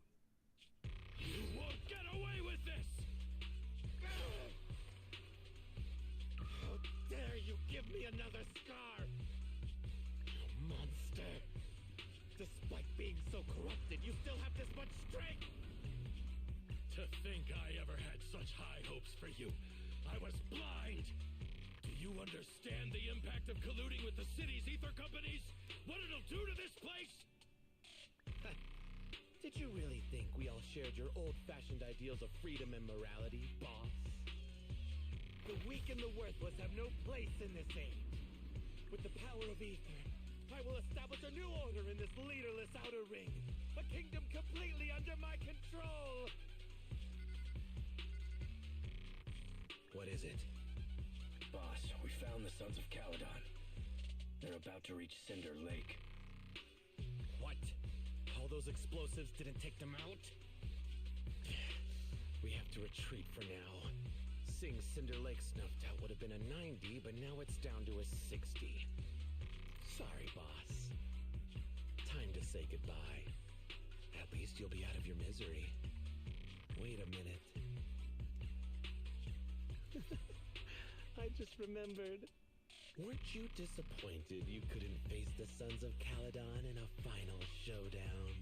You won't get away with this! How dare you give me another scar? You monster! Despite being so corrupted, you still have this much strength! To think I ever had such high hopes for you. I was blind! Do you understand the impact of colluding with the city's ether companies? What it'll do to this place? Did you really think we all shared your old-fashioned ideals of freedom and morality, boss? The weak and the worthless have no place in this age. With the power of ether, I will establish a new order in this leaderless outer ring. A kingdom completely under my control! What is it? Boss, we found the Sons of Caledon. They're about to reach Cinder Lake. What? All those explosives didn't take them out? We have to retreat for now. Seeing Cinder Lake snuffed out would have been a 90, but now it's down to a 60. Sorry, boss. Time to say goodbye. At least you'll be out of your misery. Wait a minute. I just remembered. Weren't you disappointed you couldn't face the Sons of Caledon in a final showdown?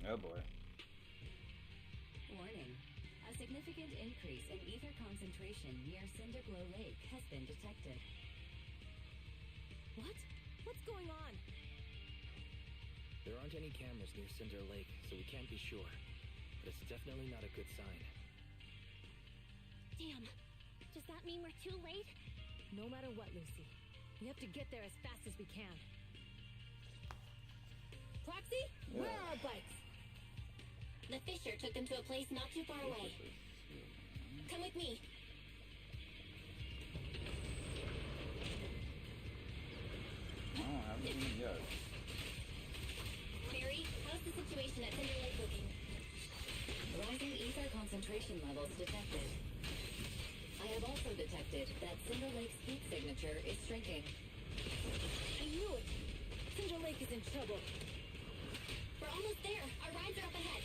Oh boy. Warning. A significant increase in ether concentration near Cinderglow Lake has been detected. What? What's going on? There aren't any cameras near Cinder Lake, so we can't be sure. But it's definitely not a good sign. Damn. Does that mean we're too late? No matter what, Lucy. We have to get there as fast as we can. Proxy, where are our bikes? The Fisher took them to a place not too far away. Come with me. Oh, I haven't seen it yet. Mary, how's the situation at Cinder Lake looking? Rising ether concentration levels detected. I have also detected that Cinder Lake's heat signature is shrinking. I knew it! Cinder Lake is in trouble. We're almost there. Our rides are up ahead.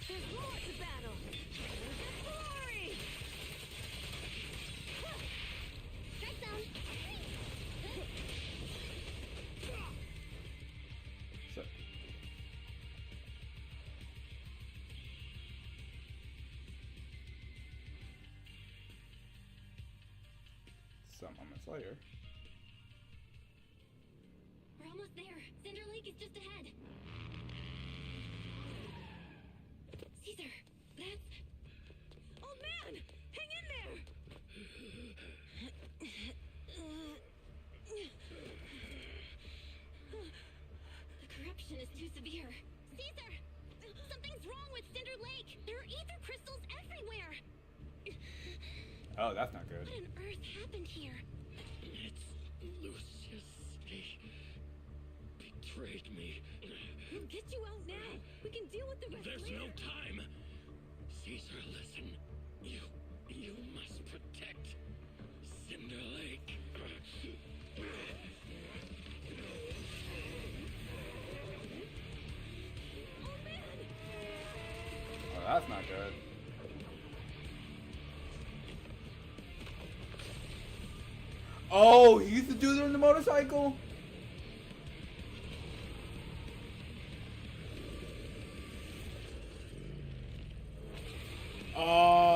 There's more to battle! There's glory! Strike zone. So, some moments later. We're almost there. Cinder Lake is just ahead. Caesar, that's... Oh man! Hang in there! The corruption is too severe. Caesar! Something's wrong with Cinder Lake. There are ether crystals everywhere. Oh, that's not good. What on earth happened here? It's Lucius. He betrayed me. We'll get you out now. We can deal with the rest There's later. no time. Caesar, listen. You must protect Cinder Lake. Oh, that's not good. Oh, he's the dude on the motorcycle? Oh.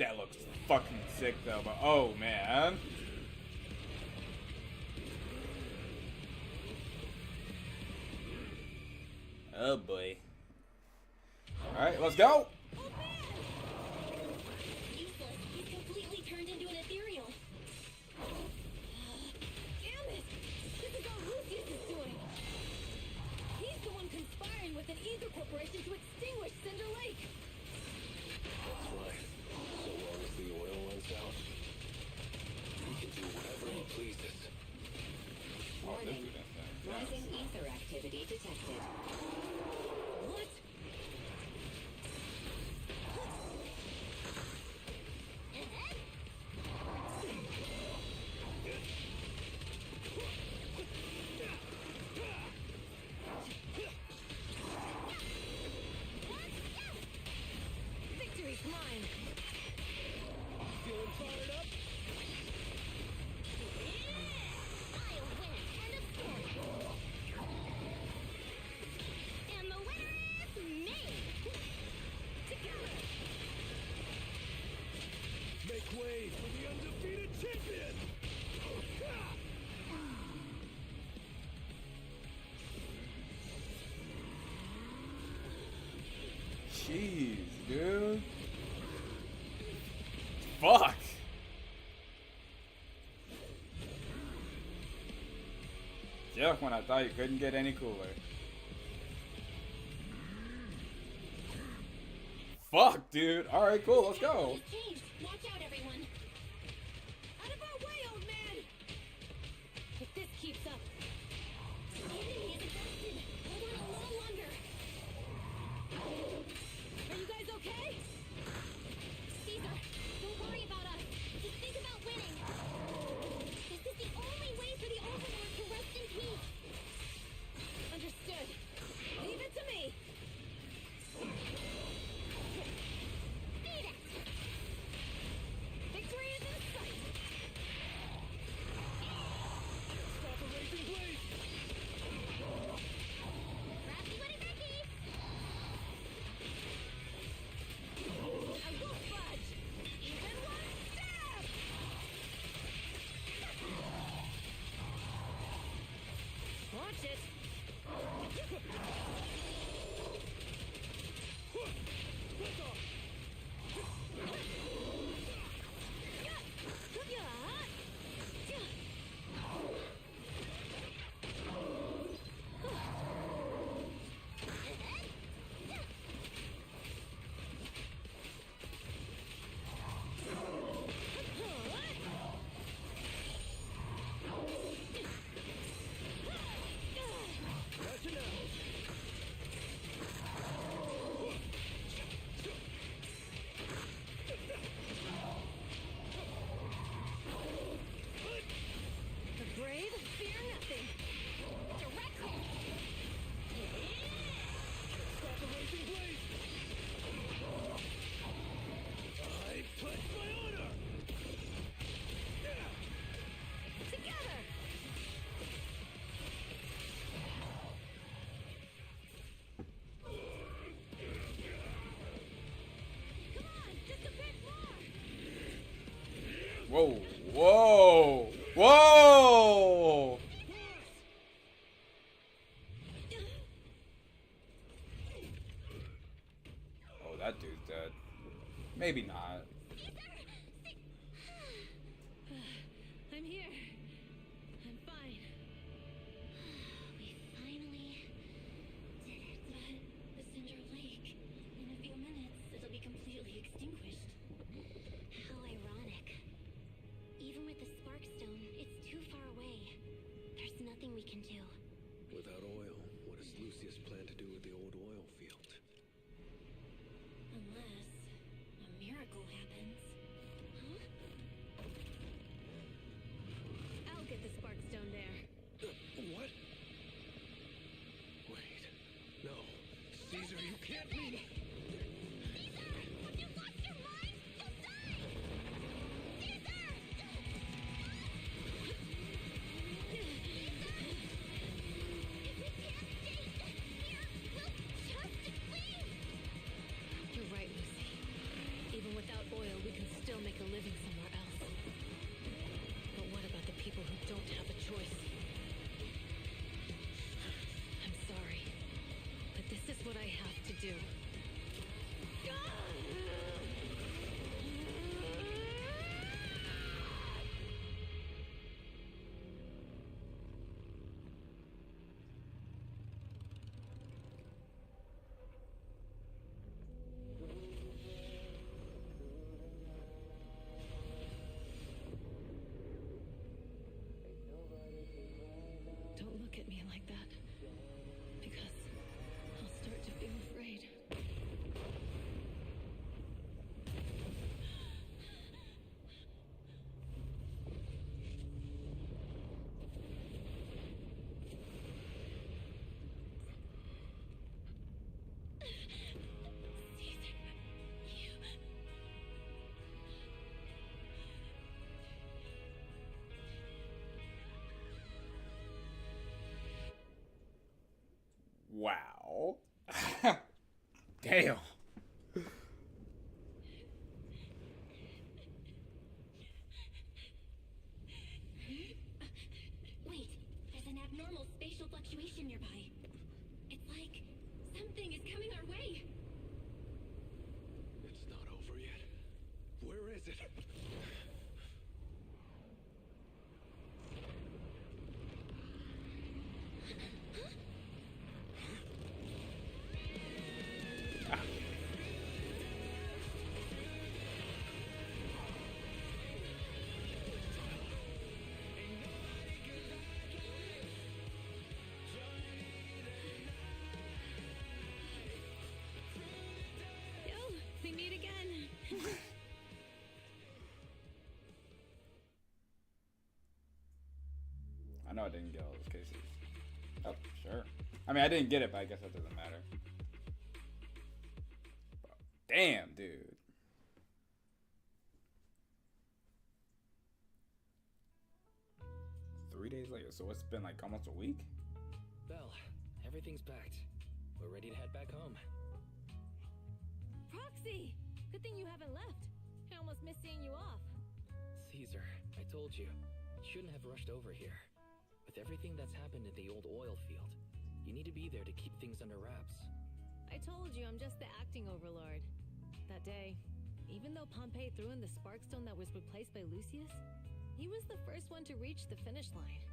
that looks fucking sick though, but oh man. Oh boy. Alright, let's go! Useless. He's completely turned into an ethereal. Damn it! This is all Lucius is doing! He's the one conspiring with an ether corporation to extinguish Cinder Lake! That's right. So long as the oil runs out, he can do whatever he pleases. Warning. Rising ether activity detected. What? Victory's mine! Feeling fired up? I'll win. End of story. And the winner is me. Together! Make way for the undefeated champion! Jeez, dude. Fuck. Just when I thought you couldn't get any cooler. Fuck, dude. Alright, cool, let's go. Changed. Watch out, everyone. Out of our way, old man! If this keeps up, The enemy is exhausted. Hold on a little longer. are you guys okay? Caesar, don't worry about us. Just think about winning. This is the only way for the Overlord to rest in peace. Understood. Leave it to me! Beat it! Victory is in sight! Stop a racing blade! Racky, what is Racky? I won't budge! Even one step! Watch it! Gotcha now! The brave fear nothing! Direct hit! Stop a racing blade! I pledge my honor! Together! Come on, just a bit more! Whoa, whoa, whoa! Oh, that dude's dead. Maybe not. I'm here. I'm fine. We finally did it. But the Cinder Lake, in a few minutes, it'll be completely extinguished. How ironic. Even with the Spark Stone, it's too far away. There's nothing we can do. Without oil, what does Lucius plan to do with the old oil field? Unless a miracle happens. Huh? I'll get the spark stone there. What? Wait. No. Caesar, you can't leave! Have you lost your mind? You'll die! Caesar! You're right, Lucy. Even without oil, we can Wow. Damn. Wait, there's an abnormal spatial fluctuation nearby. It's like something is coming our way. It's not over yet. Where is it? Yo, we meet again. I know I didn't get all those cases. Oh, sure. I mean, I didn't get it, but I guess that doesn't matter. Damn, dude. Three days later, so it's been like almost a week? Belle, everything's packed. We're ready to head back home. Proxy! Good thing you haven't left. I almost missed seeing you off. Caesar, I told you. Shouldn't have rushed over here. With everything that's happened at the old oil field, you need to be there to keep things under wraps. I told you I'm just the acting overlord. That day, even though Pompey threw in the sparkstone that was replaced by Lucius, he was the first one to reach the finish line.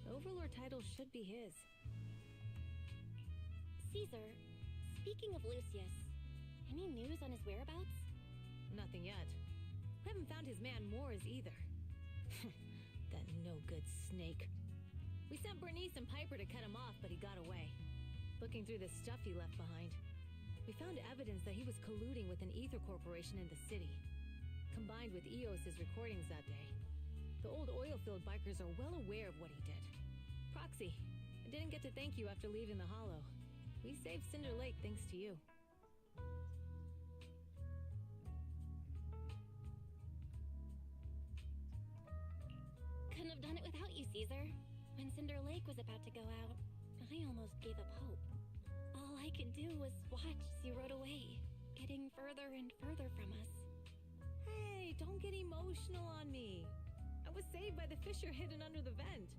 The overlord title should be his. Caesar, speaking of Lucius, any news on his whereabouts? Nothing yet. We haven't found his man Moors either. That no-good snake. We sent Bernice and Piper to cut him off, but he got away. Looking through the stuff he left behind, we found evidence that he was colluding with an ether corporation in the city. Combined with Eos's recordings that day, the old oil field bikers are well aware of what he did. Proxy, I didn't get to thank you after leaving the Hollow. We saved Cinder Lake thanks to you. Couldn't have done it without you, Caesar. When Cinder Lake was about to go out, I almost gave up hope. All I could do was watch as you rode away, getting further and further from us. Hey, don't get emotional on me. I was saved by the fissure hidden under the vent.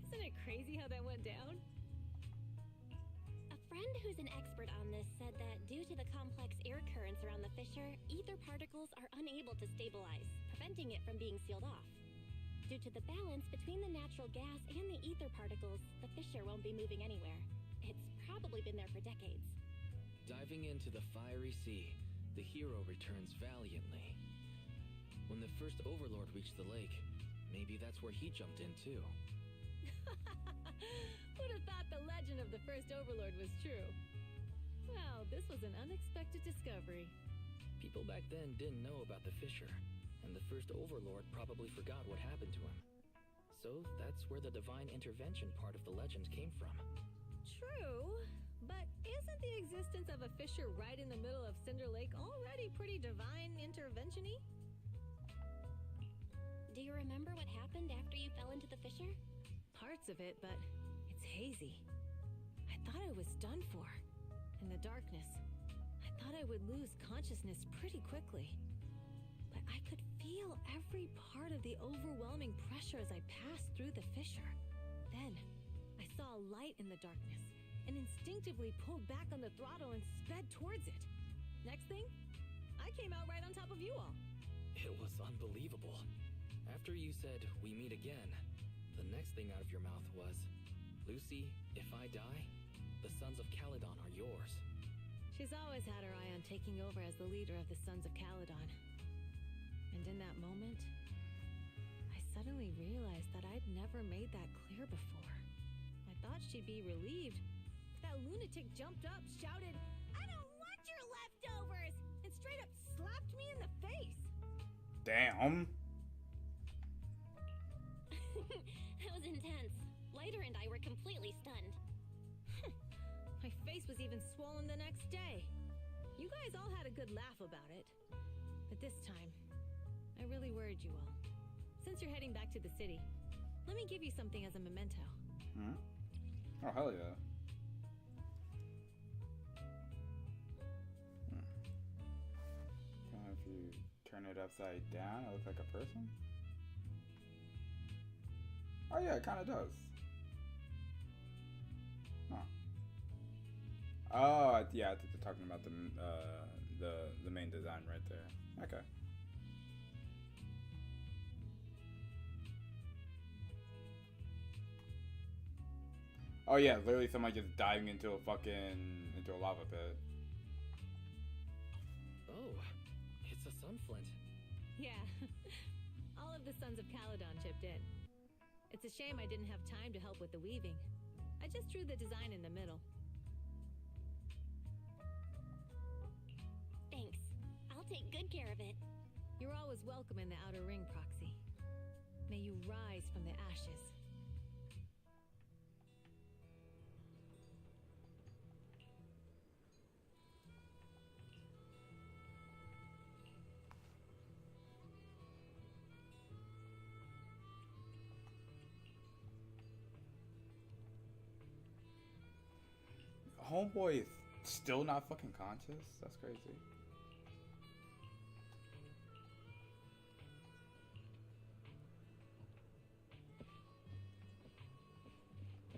Isn't it crazy how that went down? A friend who's an expert on this said that due to the complex air currents around the fissure, ether particles are unable to stabilize, preventing it from being sealed off. Due to the balance between the natural gas and the ether particles, the fissure won't be moving anywhere. It's probably been there for decades. Diving into the fiery sea, the hero returns valiantly. When the first overlord reached the lake, maybe that's where he jumped in too. Who'd have thought the legend of the first overlord was true? Well, this was an unexpected discovery. People back then didn't know about the fissure, and the first overlord probably forgot what happened to him. So that's where the divine intervention part of the legend came from. True, but isn't the existence of a fissure right in the middle of Cinder Lake already pretty divine intervention-y? Do you remember what happened after you fell into the fissure? Parts of it, but it's hazy. I thought I was done for. In the darkness, I thought I would lose consciousness pretty quickly. But I could feel every part of the overwhelming pressure as I passed through the fissure. Then, I saw a light in the darkness and instinctively pulled back on the throttle and sped towards it. Next thing, I came out right on top of you all. It was unbelievable. After you said, "We meet again," the next thing out of your mouth was, "Lucy, if I die, the Sons of Caledon are yours." She's always had her eye on taking over as the leader of the Sons of Caledon. And in that moment, I suddenly realized that I'd never made that clear before. I thought she'd be relieved, but that lunatic jumped up, shouted, "I don't want your leftovers!" and straight up slapped me in the face. Damn. That was intense. Lighter and I were completely stunned. My face was even swollen the next day. You guys all had a good laugh about it. But this time, I really worried you all. Since you're heading back to the city, let me give you something as a memento. Hmm? Oh, hell yeah. it upside down, it looks like a person? Oh yeah, it kind of does. Huh. Oh, yeah, I think they're talking about the main design right there. Okay. Oh yeah, literally somebody just diving into a lava pit. Oh, it's a sunflint. Yeah. All of the Sons of Caledon chipped in. It's a shame I didn't have time to help with the weaving. I just drew the design in the middle. Thanks. I'll take good care of it. You're always welcome in the Outer Ring, Proxy. May you rise from the ashes. Homeboy is still not fucking conscious? That's crazy.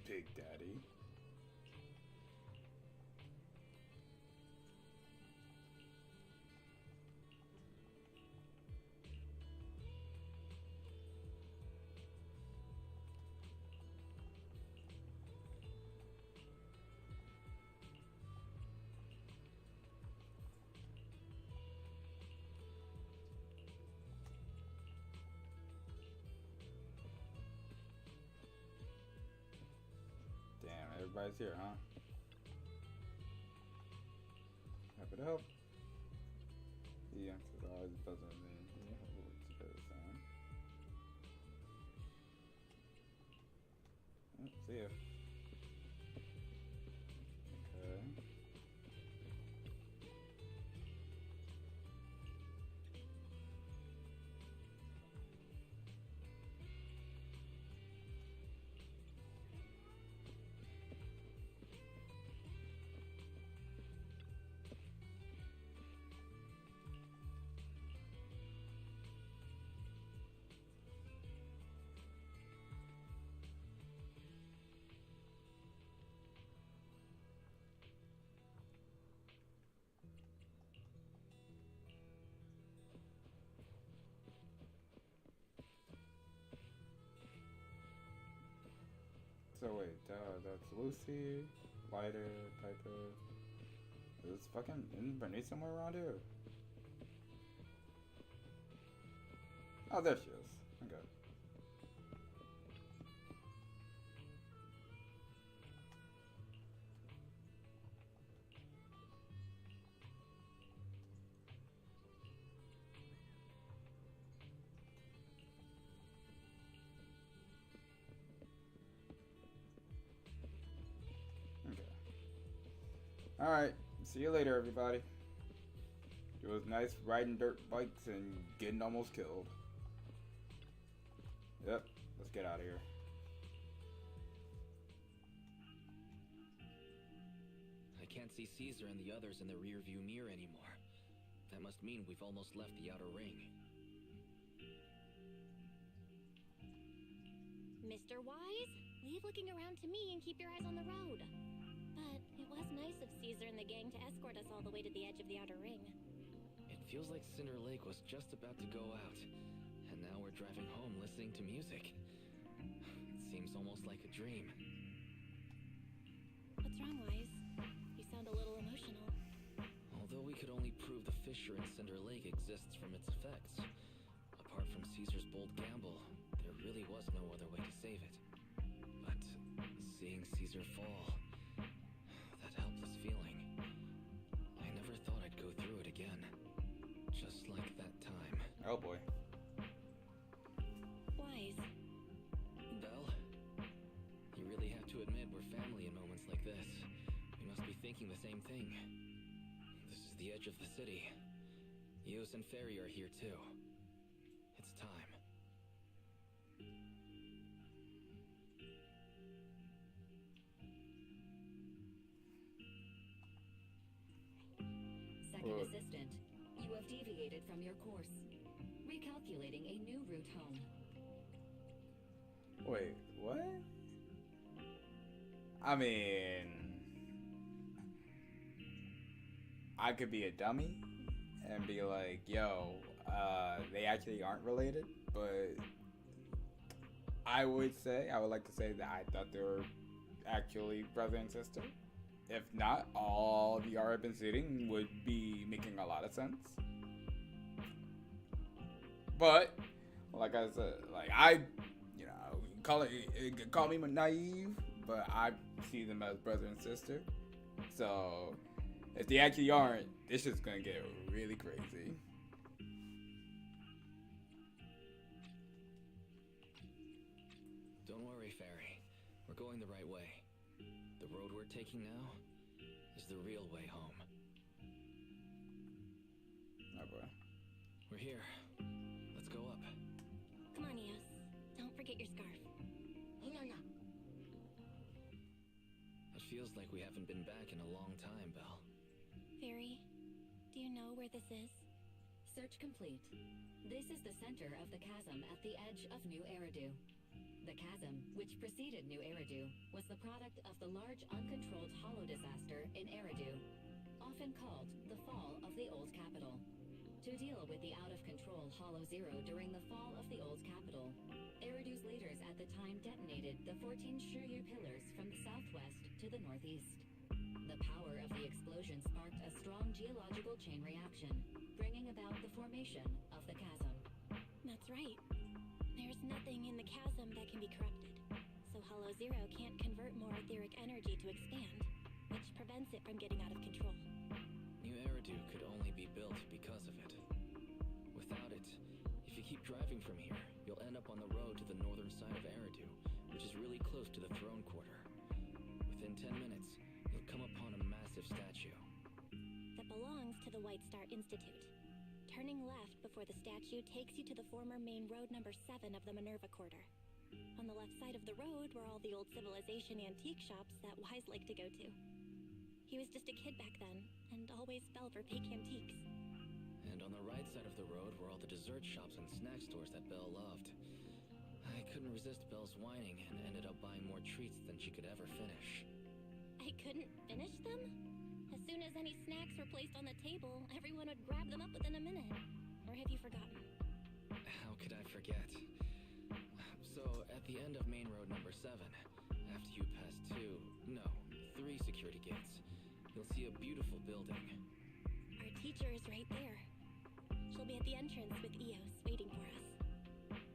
Big Daddy. Damn, everybody's here, huh? Happy to help. The answer is always doesn't mean it's very sound. See ya. Okay. So wait, that's Lucy, Lighter, Piper. Is fucking isn't Bernice somewhere around here? Oh, there she is. Okay. Alright, see you later, everybody. It was nice riding dirt bikes and getting almost killed. Yep, let's get out of here. I can't see Caesar and the others in the rearview mirror anymore. That must mean we've almost left the Outer Ring. Mr. Wise, leave looking around to me and keep your eyes on the road. But it was nice of Caesar and the gang to escort us all the way to the edge of the Outer Ring. It feels like Cinder Lake was just about to go out, and now we're driving home listening to music. It seems almost like a dream. What's wrong, Wise? You sound a little emotional. Although we could only prove the fissure in Cinder Lake exists from its effects, apart from Caesar's bold gamble, there really was no other way to save it. But seeing Caesar fall, that helpless feeling, I never thought I'd go through it again. Just like that time. Oh boy. Wise. Belle, you really have to admit we're family in moments like this. We must be thinking the same thing. This is the edge of the city. Eos and Ferry are here too. It's time. Second assistant, you have deviated from your course. Recalculating a new route home. Wait, what? I mean, I could be a dummy and be like, yo, they actually aren't related, but I would like to say that I thought they were actually brother and sister. If not, all the art I've been seeing would be making a lot of sense. But, like I said, call me naive, but I see them as brother and sister. So, if they actually aren't, this is gonna get really crazy. Don't worry, Fairy. We're going the right way. The road we're taking now is the real way home. Oh boy. We're here. Let's go up. Come on, Eos. Don't forget your scarf. It feels like we haven't been back in a long time, Belle. Fairy, do you know where this is? Search complete. This is the center of the chasm at the edge of New Eridu. The chasm, which preceded New Eridu, was the product of the large uncontrolled hollow disaster in Eridu, often called the fall of the Old Capital. To deal with the out-of-control Hollow Zero during the fall of the Old Capital, Eridu's leaders at the time detonated the 14 Shiryu pillars from the southwest to the northeast. The power of the explosion sparked a strong geological chain reaction, bringing about the formation of the chasm. That's right. There's nothing in the chasm that can be corrupted, so Hollow Zero can't convert more etheric energy to expand, which prevents it from getting out of control. New Eridu could only be built because of it. Without it, if you keep driving from here, you'll end up on the road to the northern side of Eridu, which is really close to the throne quarter. Within 10 minutes, you'll come upon a massive statue. That belongs to the White Star Institute. Turning left before the statue takes you to the former main road number 7 of the Minerva Quarter. On the left side of the road were all the old civilization antique shops that Wise liked to go to. He was just a kid back then, and always fell for fake antiques. And on the right side of the road were all the dessert shops and snack stores that Belle loved. I couldn't resist Belle's whining and ended up buying more treats than she could ever finish. I couldn't finish them? As soon as any snacks were placed on the table, everyone would grab them up within a minute. Or have you forgotten? How could I forget? So, at the end of main road number 7, after you pass 3 security gates, you'll see a beautiful building. Our teacher is right there. She'll be at the entrance with Eos waiting for us.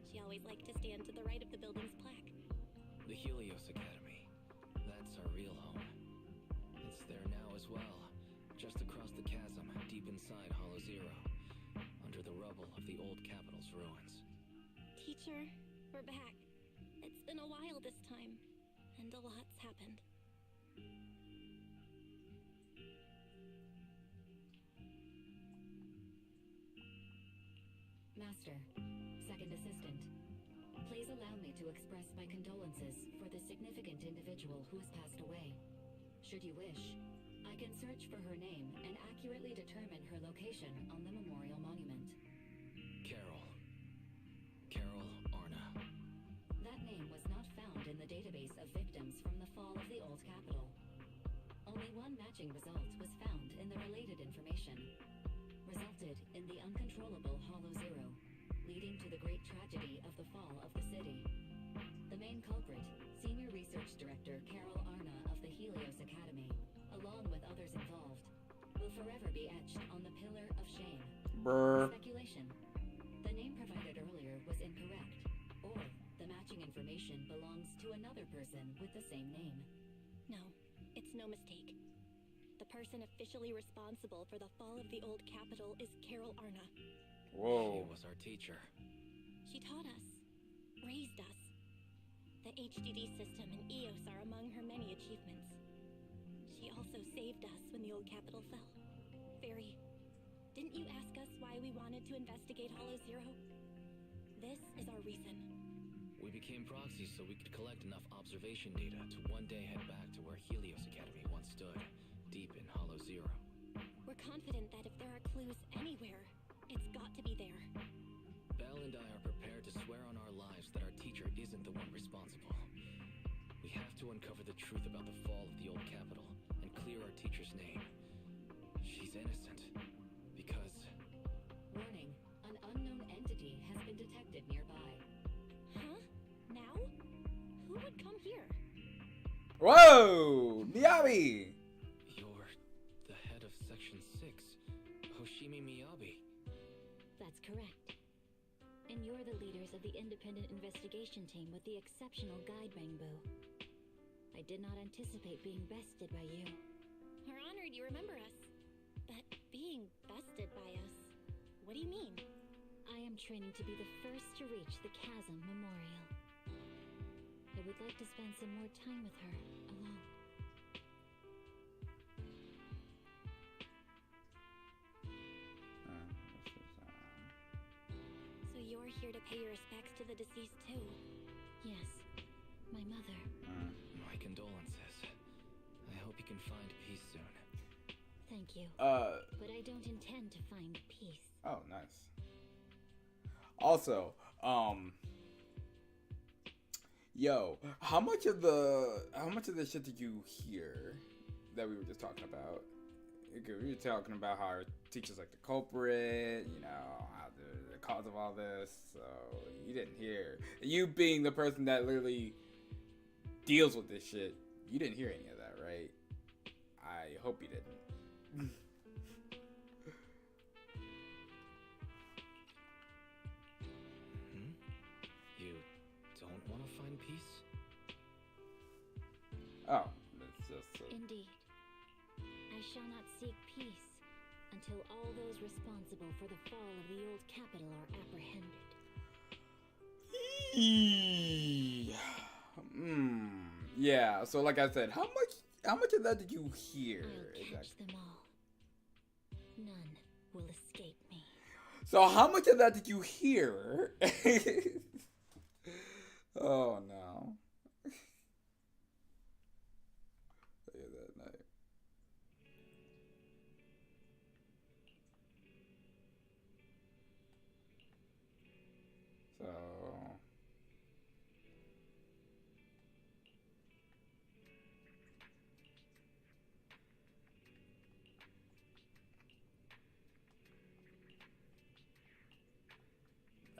She always liked to stand to the right of the building's plaque. The Helios Academy. That's our real home. It's there now as well, just across the chasm, deep inside Hollow Zero, under the rubble of the old capital's ruins. Teacher, we're back. It's been a while this time, and a lot's happened. Master, Second Assistant, please allow me to express my condolences for the significant individual who has passed away. Should you wish, I can search for her name and accurately determine her location on the memorial monument. Carol Arna. That name was not found in the database of victims from the fall of the Old Capital. Only one matching result was found in the related information. Resulted in the uncontrollable Hollow Zero, leading to the great tragedy of the fall of the city. The main culprit, Senior Research Director Carol Arna of the Helios Academy, along with others involved, will forever be etched on the Pillar of Shame. Brr. Speculation. The name provided earlier was incorrect, or the matching information belongs to another person with the same name. No, it's no mistake. The person officially responsible for the fall of the Old Capital is Carol Arna. Whoa. She was our teacher. She taught us, raised us. The HDD system and Eos are among her many achievements. She also saved us when the Old Capital fell. Fairy, didn't you ask us why we wanted to investigate Hollow Zero? This is our reason. We became proxies so we could collect enough observation data to one day head back to where Helios Academy once stood, deep in Hollow Zero. We're confident that if there are clues anywhere, it's got to be there. Belle and I are prepared to swear on our lives that our teacher isn't the one responsible. We have to uncover the truth about the fall of the old capital and clear our teacher's name. She's innocent. Because... Warning, an unknown entity has been detected nearby. Huh? Now? Who would come here? Whoa! Miyabi! You're the head of Section 6, Hoshimi Miyabi. That's correct. And you're the leaders of the independent investigation team with the exceptional guide Bangbu. I did not anticipate being bested by you. We're honored you remember us. But being bested by us, what do you mean? I am training to be the first to reach the Chasm Memorial. I would like to spend some more time with her, alone. So you're here to pay your respects to the deceased too? Yes, my mother. My condolences. I hope you can find peace soon. Thank you. But I don't intend to find peace. Oh, nice. Also, yo, how much of the shit did you hear that we were just talking about? We were talking about how our teacher's like the culprit, you know, how the cause of all this. So you didn't hear. You being the person that literally deals with this shit, you didn't hear any of that, right? I hope you didn't. You don't want to find peace? Oh, it's just... Indeed. I shall not seek peace until all those responsible for the fall of the old capital are apprehended. Yeah, so like I said, how much of that did you hear? I'll catch them all. None will escape me. So how much of that did you hear? Oh no. Look at that night. So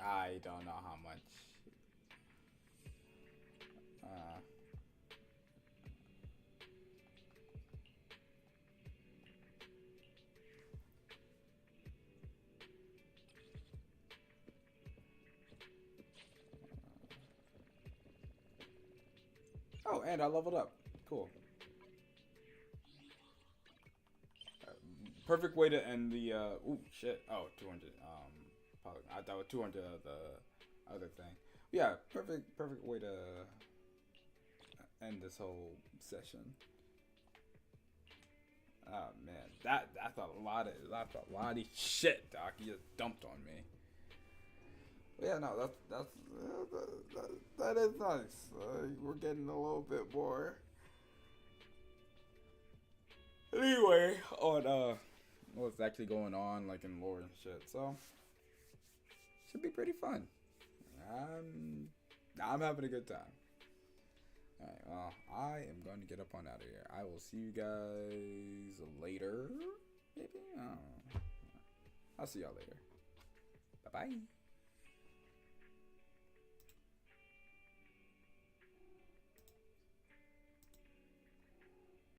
I don't know how much. Oh, and I leveled up. Cool. Perfect way to end the ooh shit. Oh, 200. Probably, I thought 200 of the other thing. Yeah, perfect way to end this whole session. Oh man, that's a lot of shit, Doc. You just dumped on me. But yeah, no, that is nice. We're getting a little bit more. Anyway, on what's actually going on, like in lore and shit. So should be pretty fun. I'm having a good time. Alright, well, I am going to get up on out of here. I will see you guys later. Maybe? I don't know. I'll see y'all later. Bye-bye.